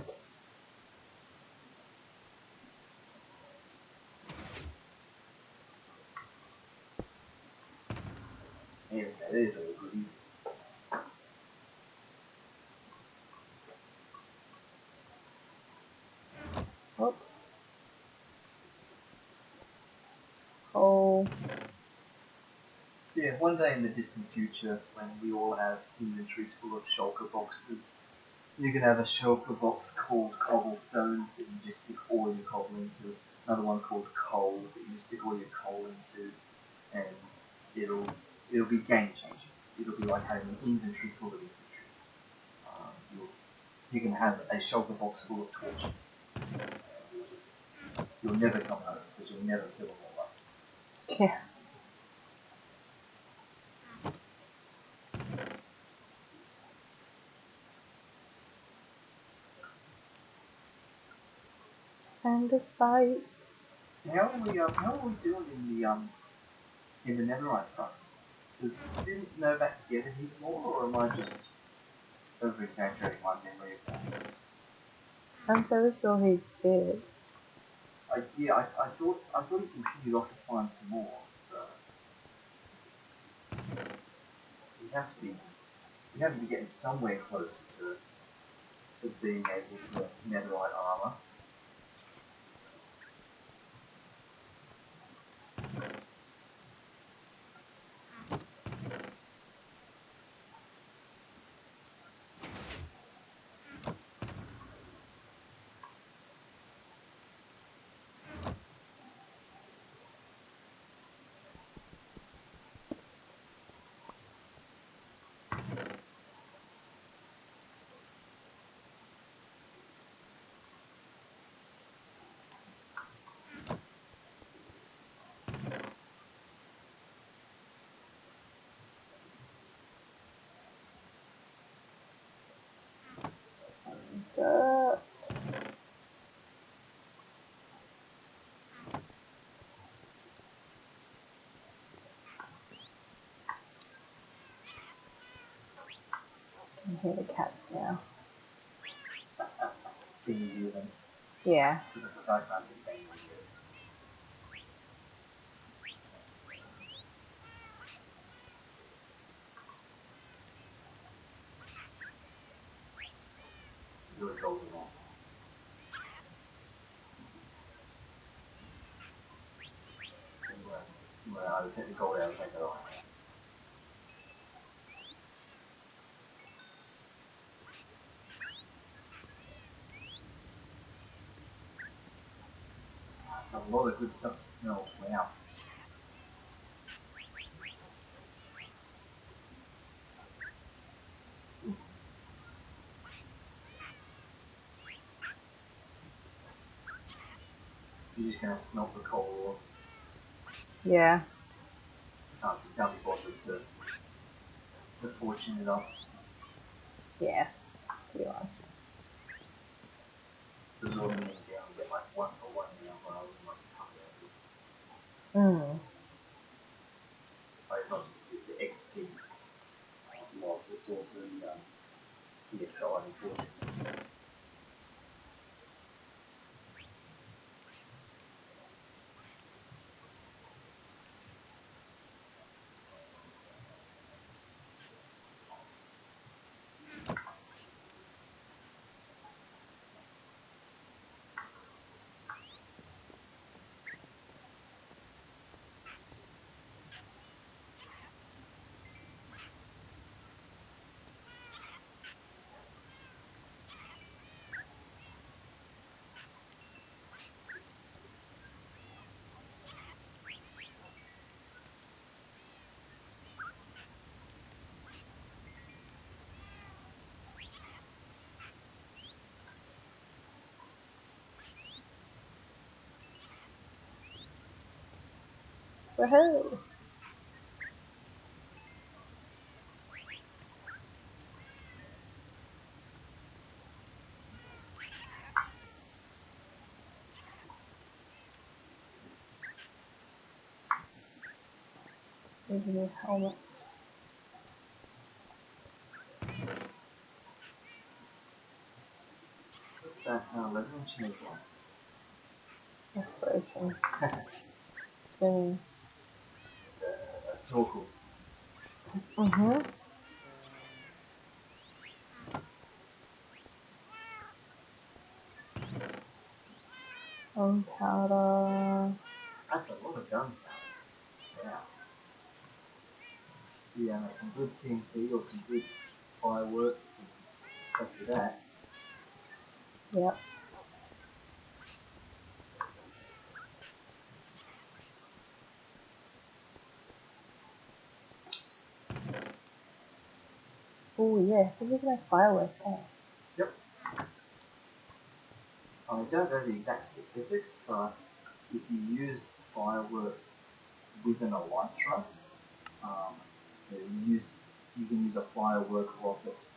Yeah, that is all goodies. Oops. Oh. Yeah, one day in the distant future, when we all have inventories full of shulker boxes, you can have a shulker box called cobblestone that you just stick all your cobble into, another one called coal that you stick all your coal into, and it'll be game changing. It'll be like having an inventory full of inventories. You can have a shulker box full of torches. You'll never come home because you'll never fill them all up. Yeah. And the sight. How are we doing in the Netherite front? Didn't Novak get a heap more, or am I just over exaggerating my memory of that? I'm fairly sure he did. I thought he continued off to find some more. So we have to be getting somewhere close to being able to Netherite armor. Some dirt. I can hear the cats now. Can you hear them? Yeah. Because I can't hear them. Really golden one. So I would take the gold out and take it off. That's a lot of good stuff to smell. Wow. You're just gonna smelt the coal. Yeah. Can't be bothered to fortune it up. Yeah. Pretty much. Because it also means you only get like 1 for 1 now rather than like like not just the XP loss, it's also the fighting fortunes. Woohoo! Need a new helmet. What's that level change one? Inspiration. Spinning. It's a snorkel. Gunpowder. That's a lot of gunpowder. Wow. Yeah, make some good TNT or some good fireworks and stuff like that. Yep. Oh yeah, we're looking at fireworks. Oh. Yep. I don't know the exact specifics, but if you use fireworks with an elytra, you can use a firework rocket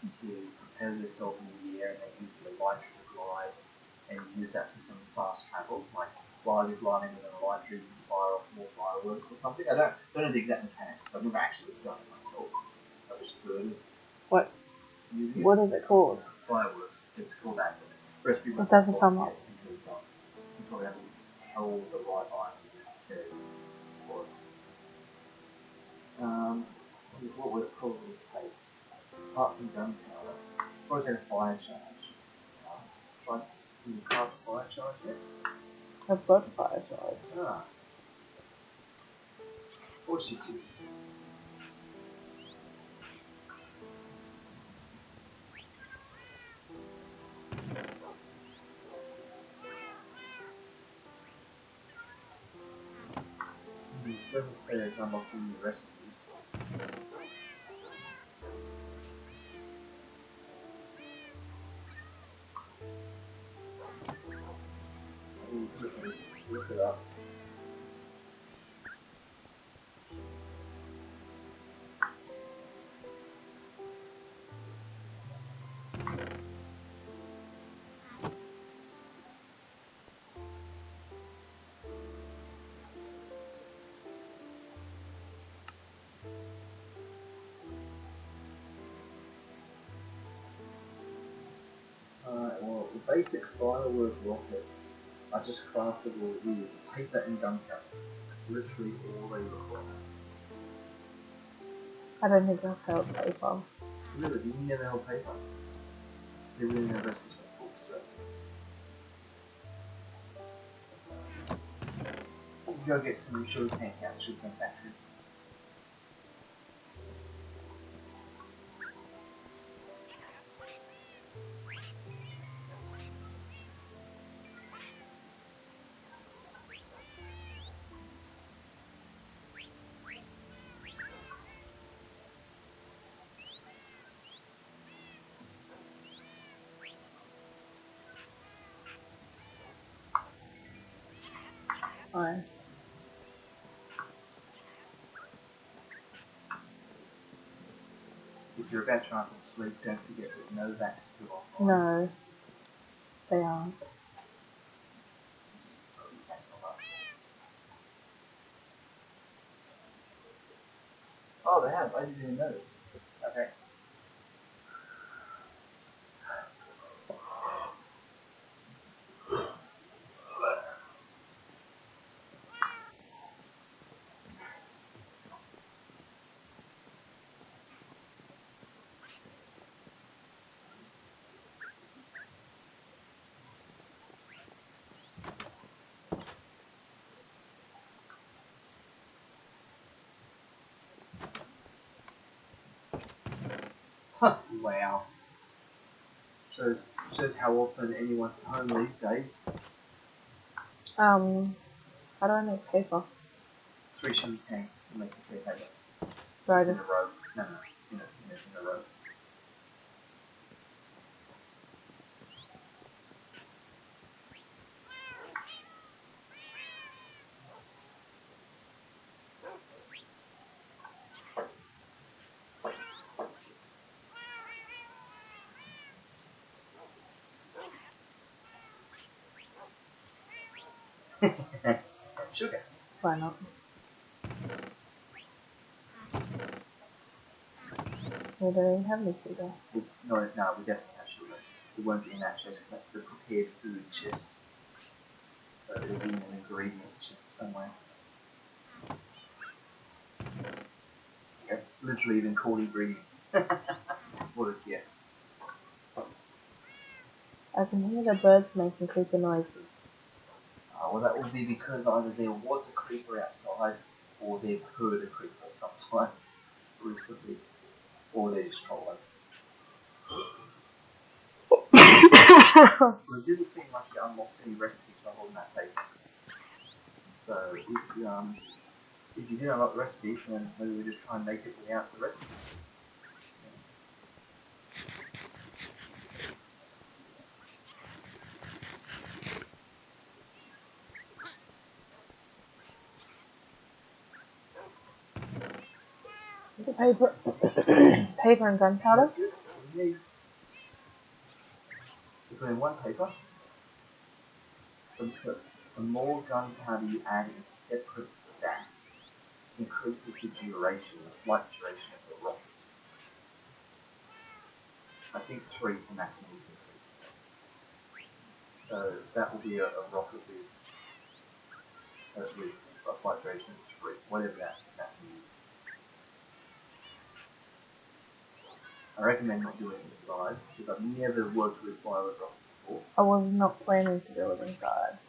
to propel yourself in the air and then use the elytra to glide and use that for some fast travel. Like while you're gliding with an elytra, you can fire off more fireworks or something. I don't know the exact mechanics because I've never actually done it myself. I've just heard of What? using it. What is it called? Fireworks. It's called that. Recipe It doesn't come up. because you probably haven't held the right items necessary for it. What would it probably take? Apart from gunpowder, probably take a fire charge. Try can you craft a fire charge yet? I've got fire charge. Ah. Of course you do. It doesn't say it's unlocked in the recipes. Look it up. Well, the basic firework rockets are just craftable with paper and gunpowder. That's literally all they require. I don't think I've held paper. Really, you never held paper. So you really never recipes with books, so. You go get some sugarcane factory. Nice. If you're about to run to sleep, don't forget that Novak's still online. No, they aren't. Just throw the candle up. Oh, they have. I didn't even notice. Okay. Huh, wow. Shows how often anyone's at home these days. How do I make paper? 3 sugar cane, make a 3 paper. Do I Just in just a row. No, in a row. Sugar. why not? We don't even have any sugar. It's no, we definitely have sugar. It won't be in that chest because that's the prepared food chest. So it'll be in an ingredients chest somewhere. Okay, it's literally even called ingredients. What a guess. I can hear the birds making creepy noises. Well, that will be because either there was a creeper outside, or they've heard a creeper sometime recently, or they're just trolling. Well, it didn't seem like you unlocked any recipes by holding that paper. So if you did unlock the recipe, then maybe we just try and make it without the recipe. Paper, paper and gunpowder. That's it. That's what you need. So put in 1 paper. So the more gunpowder you add in separate stacks, increases the duration, the flight duration of the rocket. I think 3 is the maximum you can increase. So that will be a rocket with a flight duration of 3, whatever that means. I recommend not doing it inside, because I've never worked with firework rockets before. I was not planning to do it inside.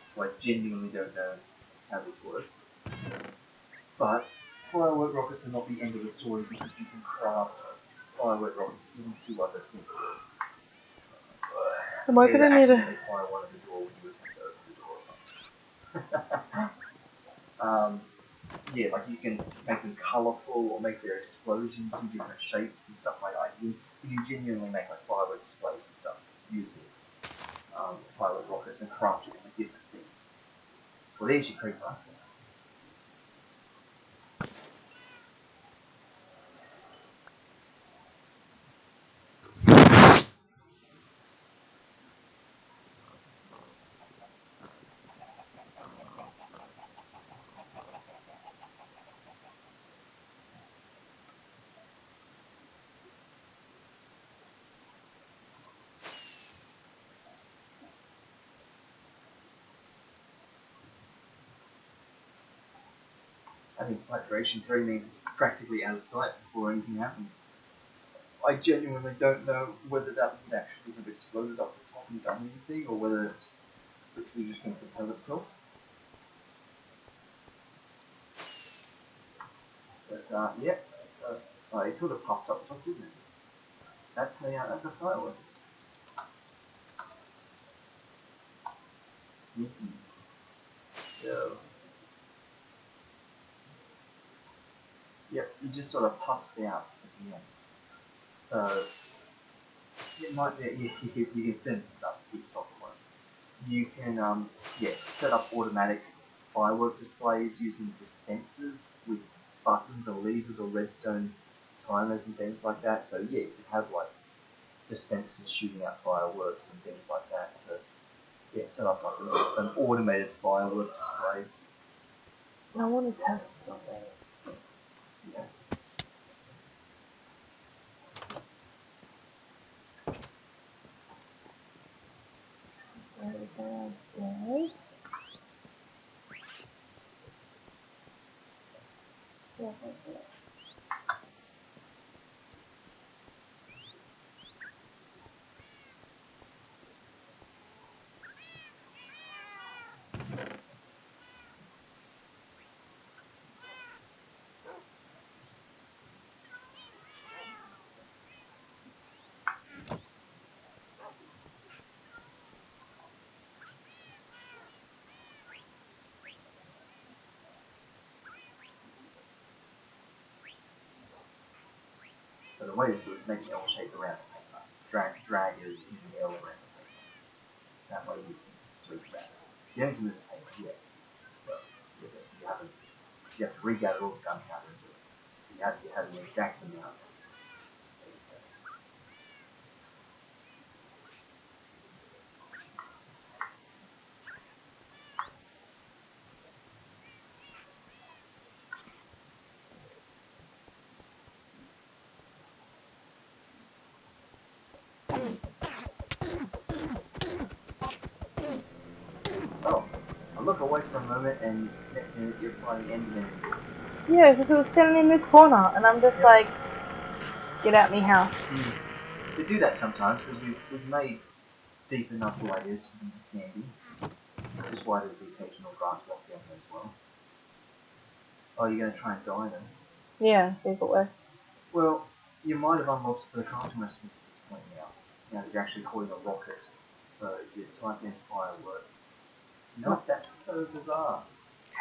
So I genuinely don't know how this works. But firework rockets are not the end of the story because you can craft firework rockets into other things. Am I gonna need accidentally fire one at the door when you attempt to open the door or something. Yeah, like you can make them colourful or make their explosions do different shapes and stuff like that. You can genuinely make like firework displays and stuff using firework rockets and craft it into different things. Well, there's your creeper. I think flight duration 3 means it's practically out of sight before anything happens. I genuinely don't know whether that would actually have exploded up the top and done anything, or whether it's literally just going to propel itself. But yeah, it sort of puffed up top, didn't it? That's a firework. Sneaky. So, yep, it just sort of puffs out at the end. So it might be you can send it up to the top at once. you can set up automatic firework displays using dispensers with buttons or levers or redstone timers and things like that. So yeah, you can have like dispensers shooting out fireworks and things like that. So yeah, set up like an automated firework display. I want to test something. Yeah. There we go downstairs. Still like that. So the way to do it is make an L shape around the paper. Drag it in the L around the paper. That way it's 3 stacks. You don't need to move the paper yet. But you have to regather all the gunpowder into it. You have the exact amount. Oh, I look away for a moment and you're flying Enderman indoors. Yeah, because it was standing in this corner, and I'm just like, get out me house. We do that sometimes because we've made deep enough layers for them to stand in. Which is why there's the occasional grass walk down there as well. Oh, you're going to try and die then? Yeah, see if it works. Well, you might have unlocked the cartoon recipes at this point now. Now that you're actually holding a rocket. So you type in firework. No, that's so bizarre.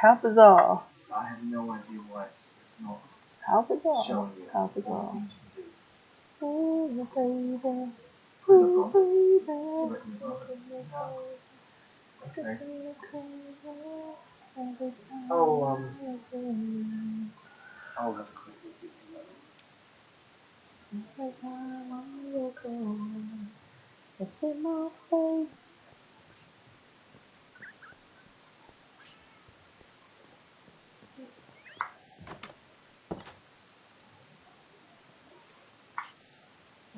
How bizarre. I have no idea why it's not How bizarre. showing you How all the bizarre. things you can do. Oh, baby. Could Oh, have gone. baby. Let me know. No. Okay. Oh, I'll have a quick look at you. It's in my face.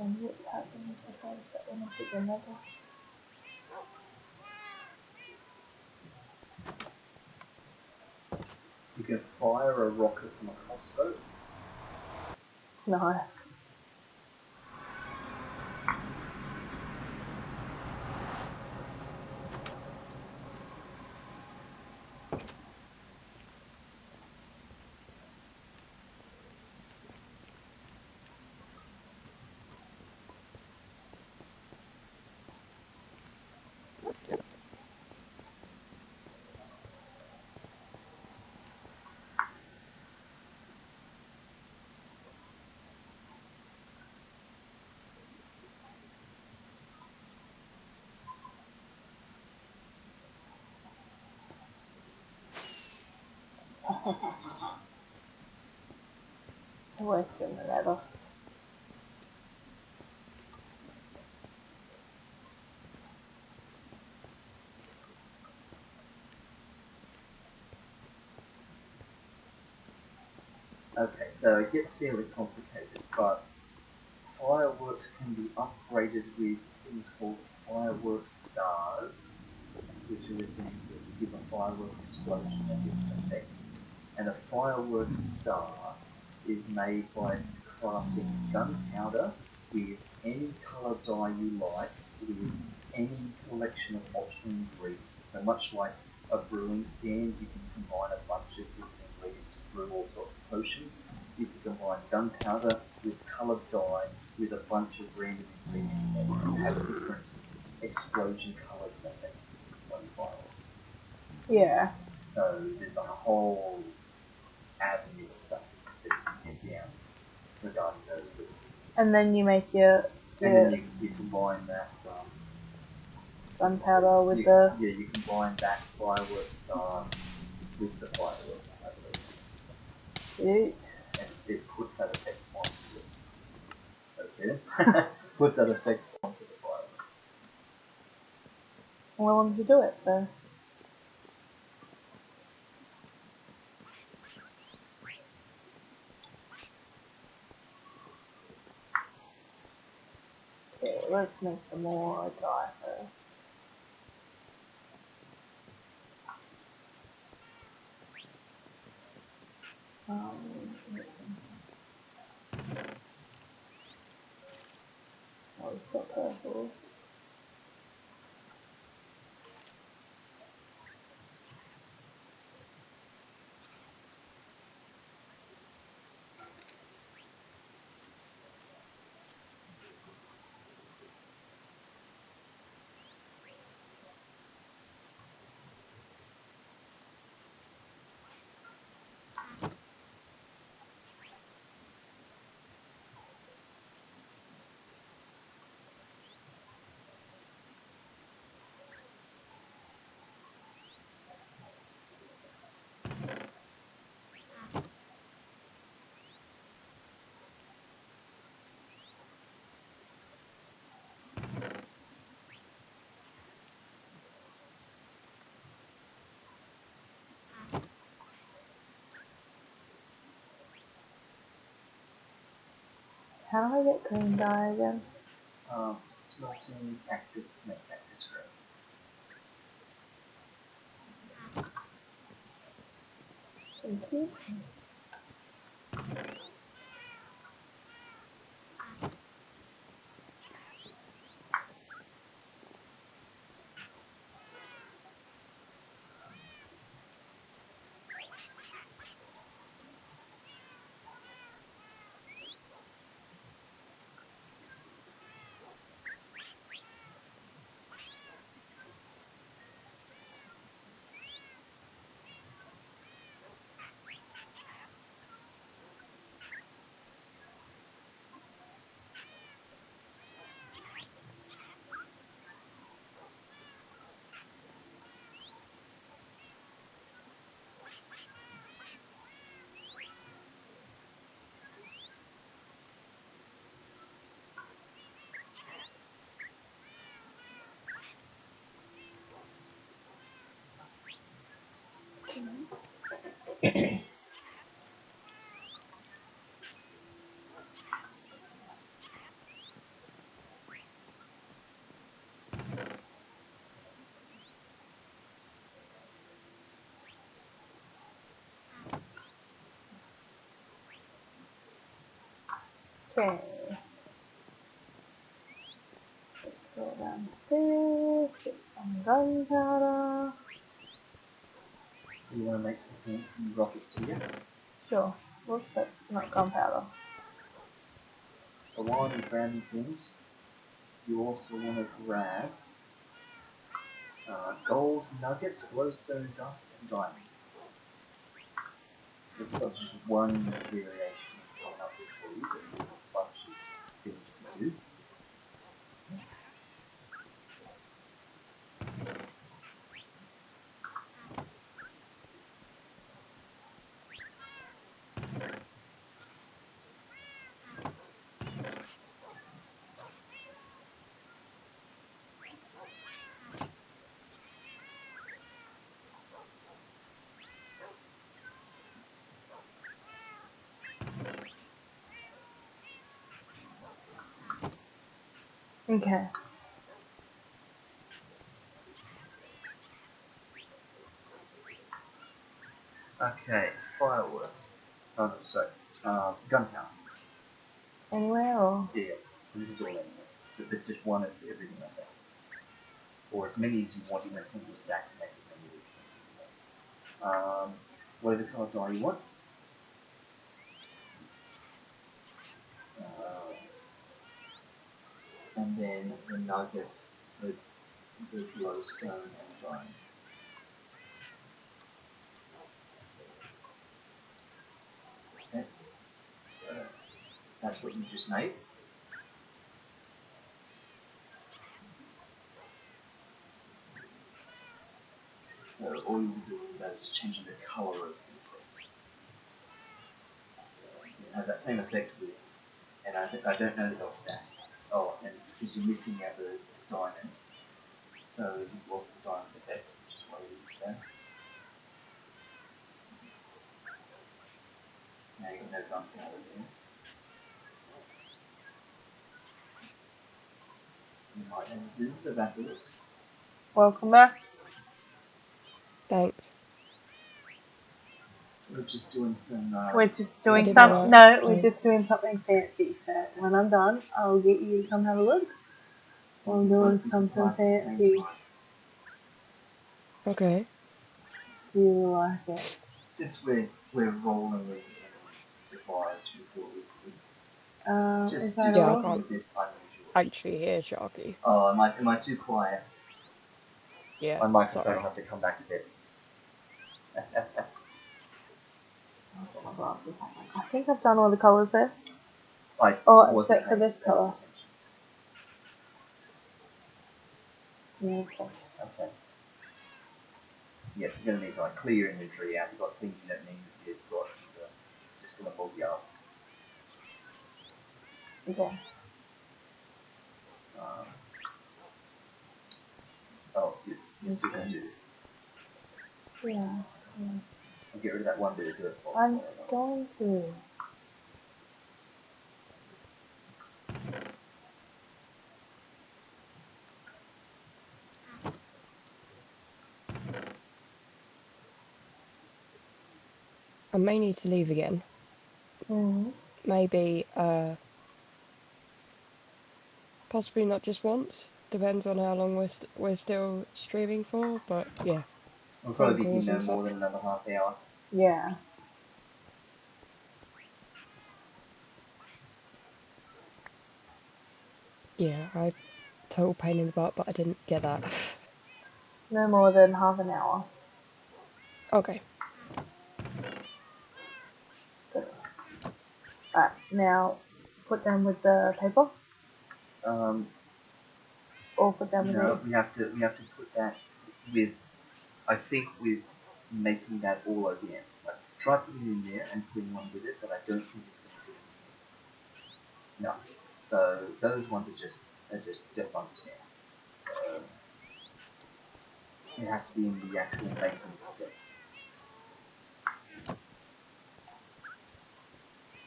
And what happened if I set one up with another? You can fire a rocket from a crossbow. Nice. Worse than the leather. Okay, so it gets fairly complicated, but fireworks can be upgraded with things called fireworks stars, which are the things that give a firework explosion a different effect. And a fireworks star is made by crafting gunpowder with any colour dye you like, with any collection of optional ingredients. So much like a brewing stand, you can combine a bunch of different ingredients to brew all sorts of potions. You can combine gunpowder with coloured dye with a bunch of random ingredients and have different explosion colours and effects on fireworks. Yeah. So there's like a whole avenue of stuff that you can get down regarding those things. And then you make your And then you combine that gunpowder with you, the... Yeah, you combine that firework star with the firework, I believe. Shoot. And it puts that effect onto it. Okay? Puts that effect onto the firework. Well, I wanted to do it, so... Okay, let's make some more dye first. Oh, we've got purple. How do I get green dye again? Smelting cactus to make cactus grow. Thank you. Okay. Let's go downstairs, get some gunpowder. So you want to mix the fancy rockets together. Sure. Whoops, that's not gunpowder. So while you're grabbing things, you also want to grab gold nuggets, glowstone dust, and diamonds. So this is just one variation of how to for you, but there's a bunch of things you can do. Okay. Okay, firework. Oh, sorry. Gunpowder. Anywhere or? Yeah, so this is all anyway. So but just one of everything I say. Or as many as you want in a single stack to make as many of these things. Whatever colour dye you want. And then the nuggets, the glowstone and diamond. Okay, so that's what you just made. So all you'll be doing with that is changing the colour of the effect. So you have that same effect with, and I don't know that they'll stack. Oh, and because you're missing out the diamond, so you've lost the diamond effect, which is why you use that. Now you've got no gunpowder there. Right, and this is the Vacuous. Welcome back. Thanks. We're just doing some. We're just doing didn't some. know. No, we're just doing something fancy. So when I'm done, I'll get you to come have a look. We're doing something fancy. Okay. Do you like it? Since we're rolling in supplies, we thought we could Is just that do Yeah, I all? something a can't bit unusual. actually hear Sharky. Oh, am I too quiet? Yeah. My microphone Sorry. will have to come back a bit. I'll get my glasses back. I think I've done all the colours there. I Oh, wasn't except for paying this colour. attention. Yeah, okay. Okay. Yeah, you're gonna need to like clear your inventory out. You've got things you don't need. You've got just gonna bog you up. Okay. Oh, you're still gonna do this. Yeah. I'll get rid of that one bit of dirt. I'm going to. I may need to leave again. Maybe, possibly not just once. Depends on how long we're still streaming for, but yeah. We'll Phone probably be calls no and more such. than another half hour. Yeah. Yeah, total pain in the butt, but I didn't get that. No more than half an hour. Okay. Good. Alright, now put down with the paper. Or put down with No, this. we have to put that with. I think with making that all over again. Like try putting it in there and putting one with it, but I don't think it's going to do anything. No. So those ones are just defunct now. So it has to be in the actual making step.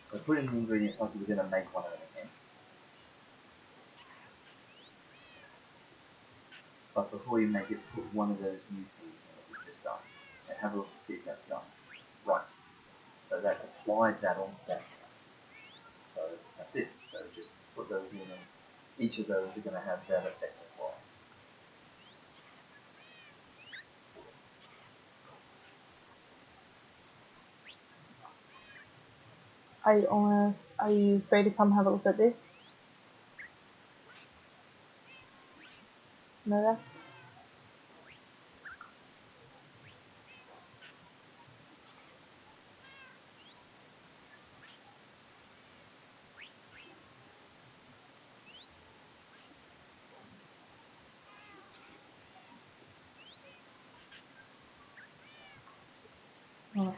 So put in the ingredients like we're going to make one of them again. But before you make it, put one of those new things in that we've just done. And have a look to see if that's done. Right. So that's applied that onto that. So that's it. So just put those in and each of those are going to have that effect applied. Are you free to come have a look at this? No? Alright.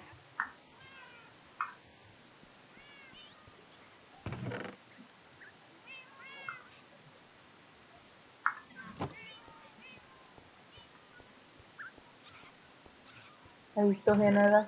Are you still here, Nova?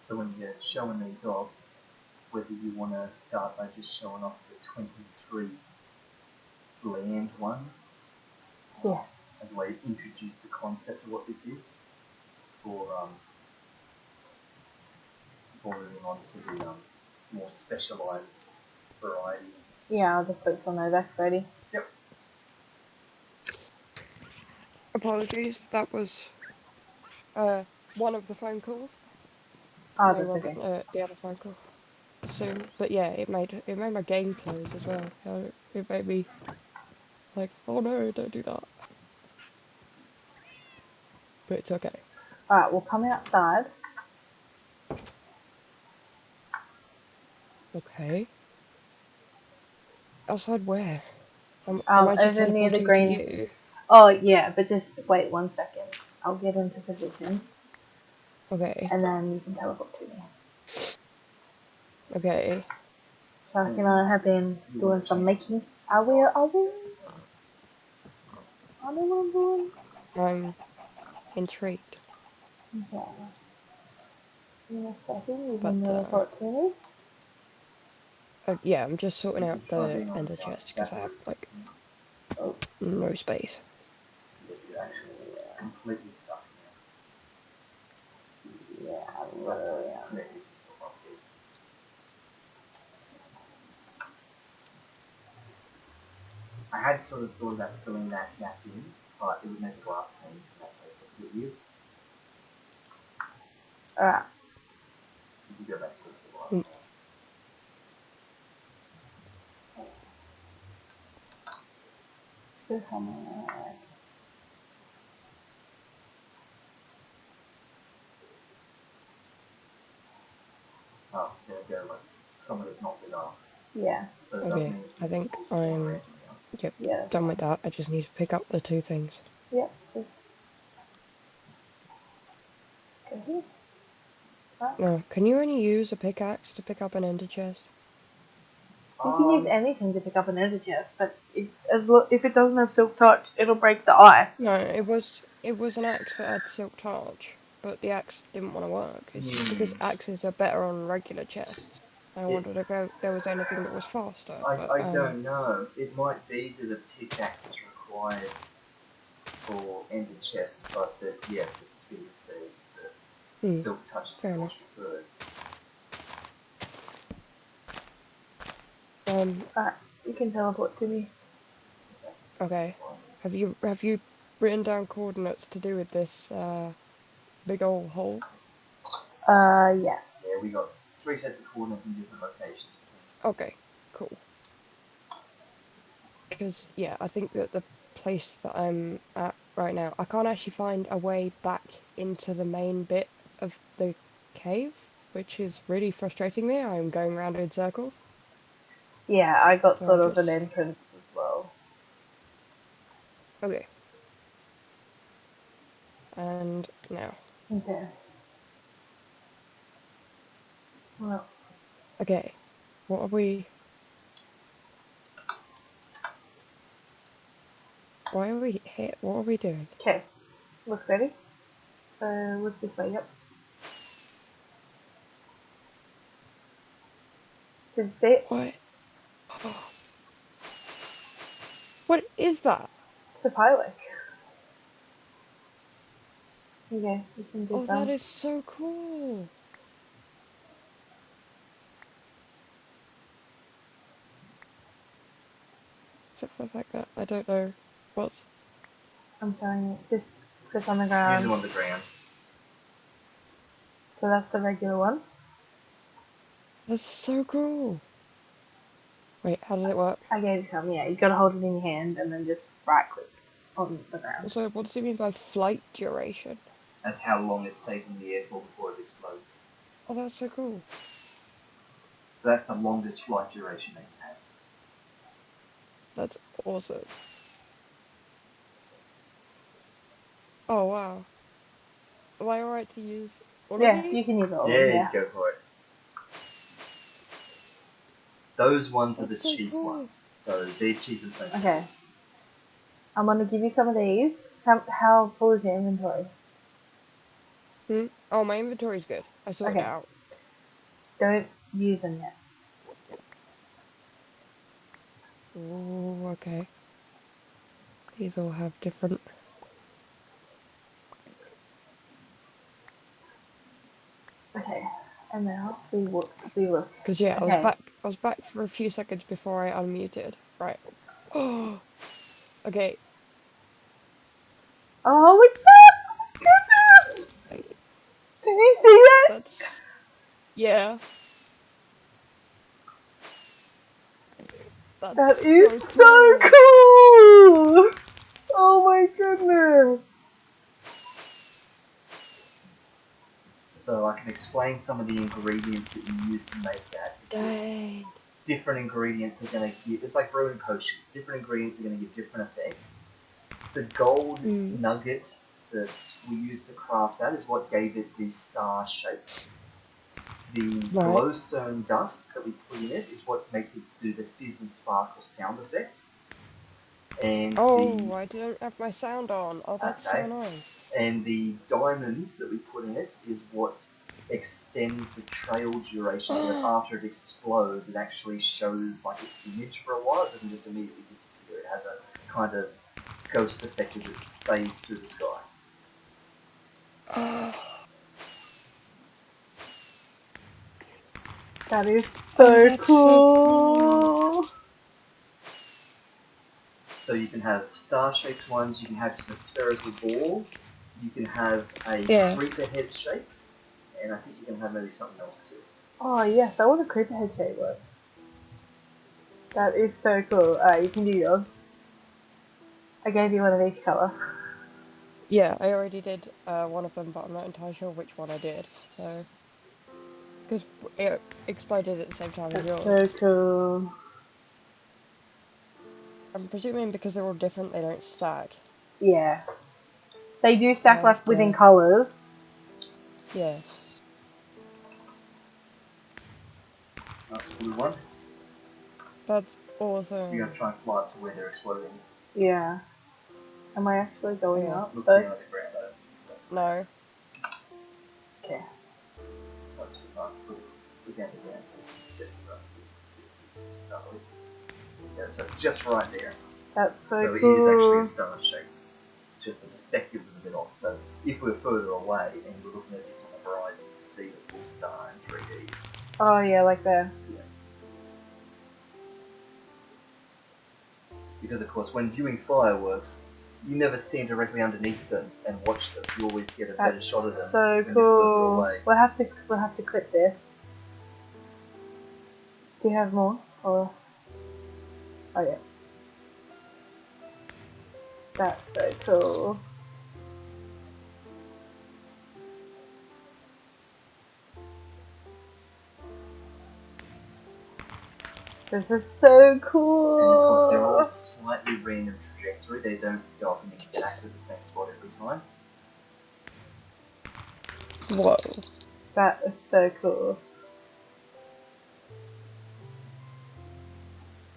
So when you're showing these off, whether you want to start by just showing off the 23 land ones, Yeah. as a way to introduce the concept of what this is, for moving on to the more specialised variety. Yeah, I'll just wait till Novak's ready. Yep. Apologies, that was one of the phone calls. Oh, No, that's Robin, okay. the other phone call. Soon, but yeah, it made my game close as well. It made me like, oh no, don't do that. But it's okay. Alright, we'll come outside. Okay. Outside where? Am I just Over near the teleporting to green. you? Oh, yeah, but just wait 1 second. I'll get into position, Okay. and then you can teleport to me. Okay. So, you know, I have been doing some making. I will. I know what I'm doing. I'm intrigued. Okay. In a second, you But can teleport to me. yeah, I'm just sorting You out could try the being on ender the front chest because I have backward. like Oh, no space. You're actually completely stuck now. yeah, I You have to really am. connect yourself up here. I had sort of thought about filling that gap in, but it would make the glass panes in that place look weird. Alright. You can go back to the survival Mm. Go somewhere. Oh, there we go, like somewhere that's not lit up. Yeah. But it does Okay, mean I think it's all I'm red now. Yeah. done with that. I just need to pick up the two things. Yep. Just go here. Right. No, can you only use a pickaxe to pick up an ender chest? You can use anything to pick up an ender chest, but if it doesn't have silk touch, it'll break the eye. No, it was an axe that had silk touch, but the axe didn't want to work. It's just because axes are better on regular chests. I wanted to go. There was anything that was faster, but I don't know. It might be that a pickaxe is required for ender chests, but that yes, as Skievers says, that silk touch is fair of course enough. preferred. Alright, you can teleport to me. Okay. Have you written down coordinates to do with this big old hole? Yes. Yeah, we got 3 sets of coordinates in different locations. Okay, cool. Because yeah, I think that the place that I'm at right now, I can't actually find a way back into the main bit of the cave, which is really frustrating me. I'm going around in circles. Yeah, I got So sort I'm of an just entrance as well. okay. And now, Okay. Well, okay, what are we? Why are we here? What are we doing? okay. Look ready? So look this way. Yep. Did you see it? What? What is that? It's a pilot. Okay, you can do Oh, that some. is so cool. Except for the fact that I don't know what's. I'm showing you. Just click on the Use ground. them on the ground. So that's the regular one. That's so cool. Wait, how does it work? I gave you some. Yeah, you gotta hold it in your hand and then just right click on the ground. Also, what does it mean by flight duration? That's how long it stays in the air for before it explodes. Oh, that's so cool. So that's the longest flight duration they can have. That's awesome. Oh, wow. Am I alright to use all of Yeah, these? you can use all of Yeah, them. Yeah. go for it. Those ones are the That's so cheap cool. ones, so they're cheap and plenty. Okay. I'm gonna give you some of these. How full is your inventory? Oh, my inventory's good. I sorted it Okay. out. Don't use them yet. Oh, okay. These all have different. Okay, and now we look. Because yeah, Okay. I was back for a few seconds before I unmuted. Right. Oh. Okay. Oh my goodness! Did you see that? That's. Yeah. That's That is so so cool. cool! Oh my goodness! So I can explain some of the ingredients that you use to make that. Because Dang. different ingredients are going to give, it's like brewing potions, different ingredients are going to give different effects. The gold nugget that we used to craft that is what gave it the star shape. The Right. glowstone dust that we put in it is what makes it do the fizz and sparkle sound effect. And Oh, I don't have my sound on. Oh, that's so okay. annoying. And the diamonds that we put in it is what extends the trail duration so that after it explodes, it actually shows like its image for a while. It doesn't just immediately disappear. It has a kind of ghost effect as it fades through the sky. That is so that's so cool. cool! So you can have star-shaped ones, you can have just a spherical ball, you can have a creeper head shape, and I think you can have maybe something else too. Oh yes, I want a creeper head shape one. That is so cool. Alright, you can do yours. I gave you one of each colour. Yeah, I already did one of them, but I'm not entirely sure which one I did. So, because it exploded at the same time as That's yours. so cool. I'm presuming because they're all different, they don't stack. Yeah. They do stack like within colours. Yeah. Nice blue one. That's awesome. You're going to try and fly up to where they're exploding. Yeah. Am I actually going up? Look down at the ground though. No. Okay. Put down the ground so you can get the distance to start with. Yeah, so it's just right there. That's so So cool. it is actually a star shape. Just the perspective was a bit off. So if we were further away and you were looking at this on the horizon, you'd see the full star in 3D. Oh yeah, like that. Yeah. Because of course, when viewing fireworks, you never stand directly underneath them and watch them. You always get a better shot of them So when you're further cool. away. We'll have to clip this. Do you have more? Or oh yeah. That's so cool. This is so cool. And of course, they're all slightly random trajectory. They don't go up and exactly the same spot every time. Whoa. That is so cool.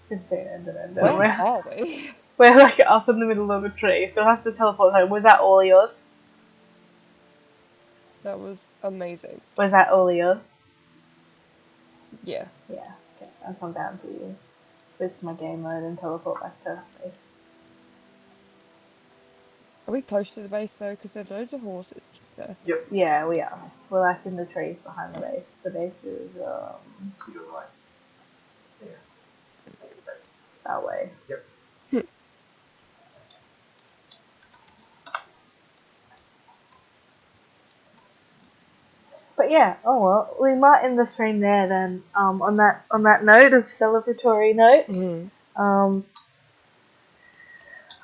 Where are we? We're like up in the middle of a tree, so we'll have to teleport home. Was that all yours? That was amazing. Was that all yours? Yeah. Yeah. Okay, I'll come down to you. Switch my game mode and teleport back to base. Are we close to the base though? Because there's loads of horses just there. Yep. Yeah, we are. We're like in the trees behind the base. The base is You're right. There. That's the base. that way. Yep. But yeah, oh well, we might end the stream there then. On that note of celebratory note,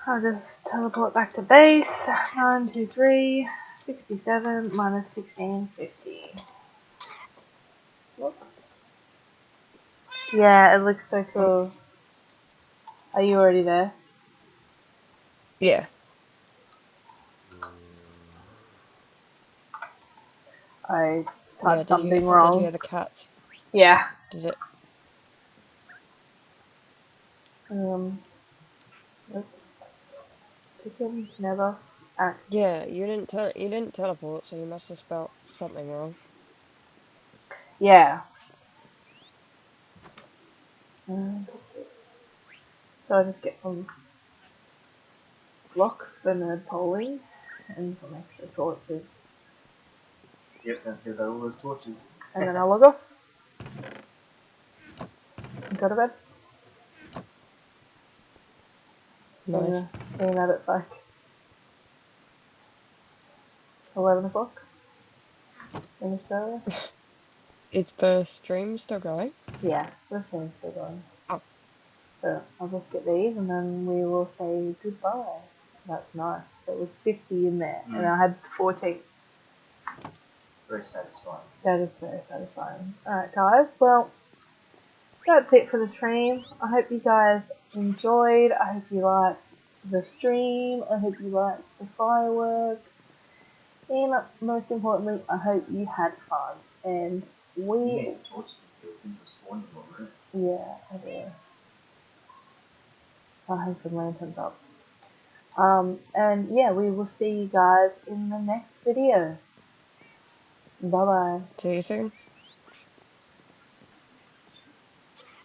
I'll just teleport back to base. 923 67 minus 1650. Whoops. Yeah, it looks so cool. Are you already there? Yeah. I typed something I wrong. did hear the cat. Yeah. Did it? Nope. Chicken never acts. Yeah, you didn't teleport, so you must have spelt something wrong. Yeah. So I just get some blocks for nerd polling and some extra torches. Yep, don't forget about all those torches. And then I'll log off. And go to bed. Nice. Seeing that it's like 11 o'clock in Australia. Is the stream still going? Yeah, the stream's still going. Oh. So I'll just get these and then we will say goodbye. That's nice. There was 50 in there and I had 14. Very satisfying. That is very satisfying. Alright guys, well, that's it for the stream. I hope you guys enjoyed. I hope you liked the stream. I hope you liked the fireworks. And most importantly, I hope you had fun. And You need some torches to build into a spawning room. yeah, I do. I'll hang some lanterns up. And yeah, we will see you guys in the next video. Bye bye. See you soon.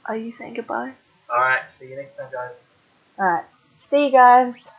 Are you saying goodbye? Alright, see you next time, guys. Alright. See you guys.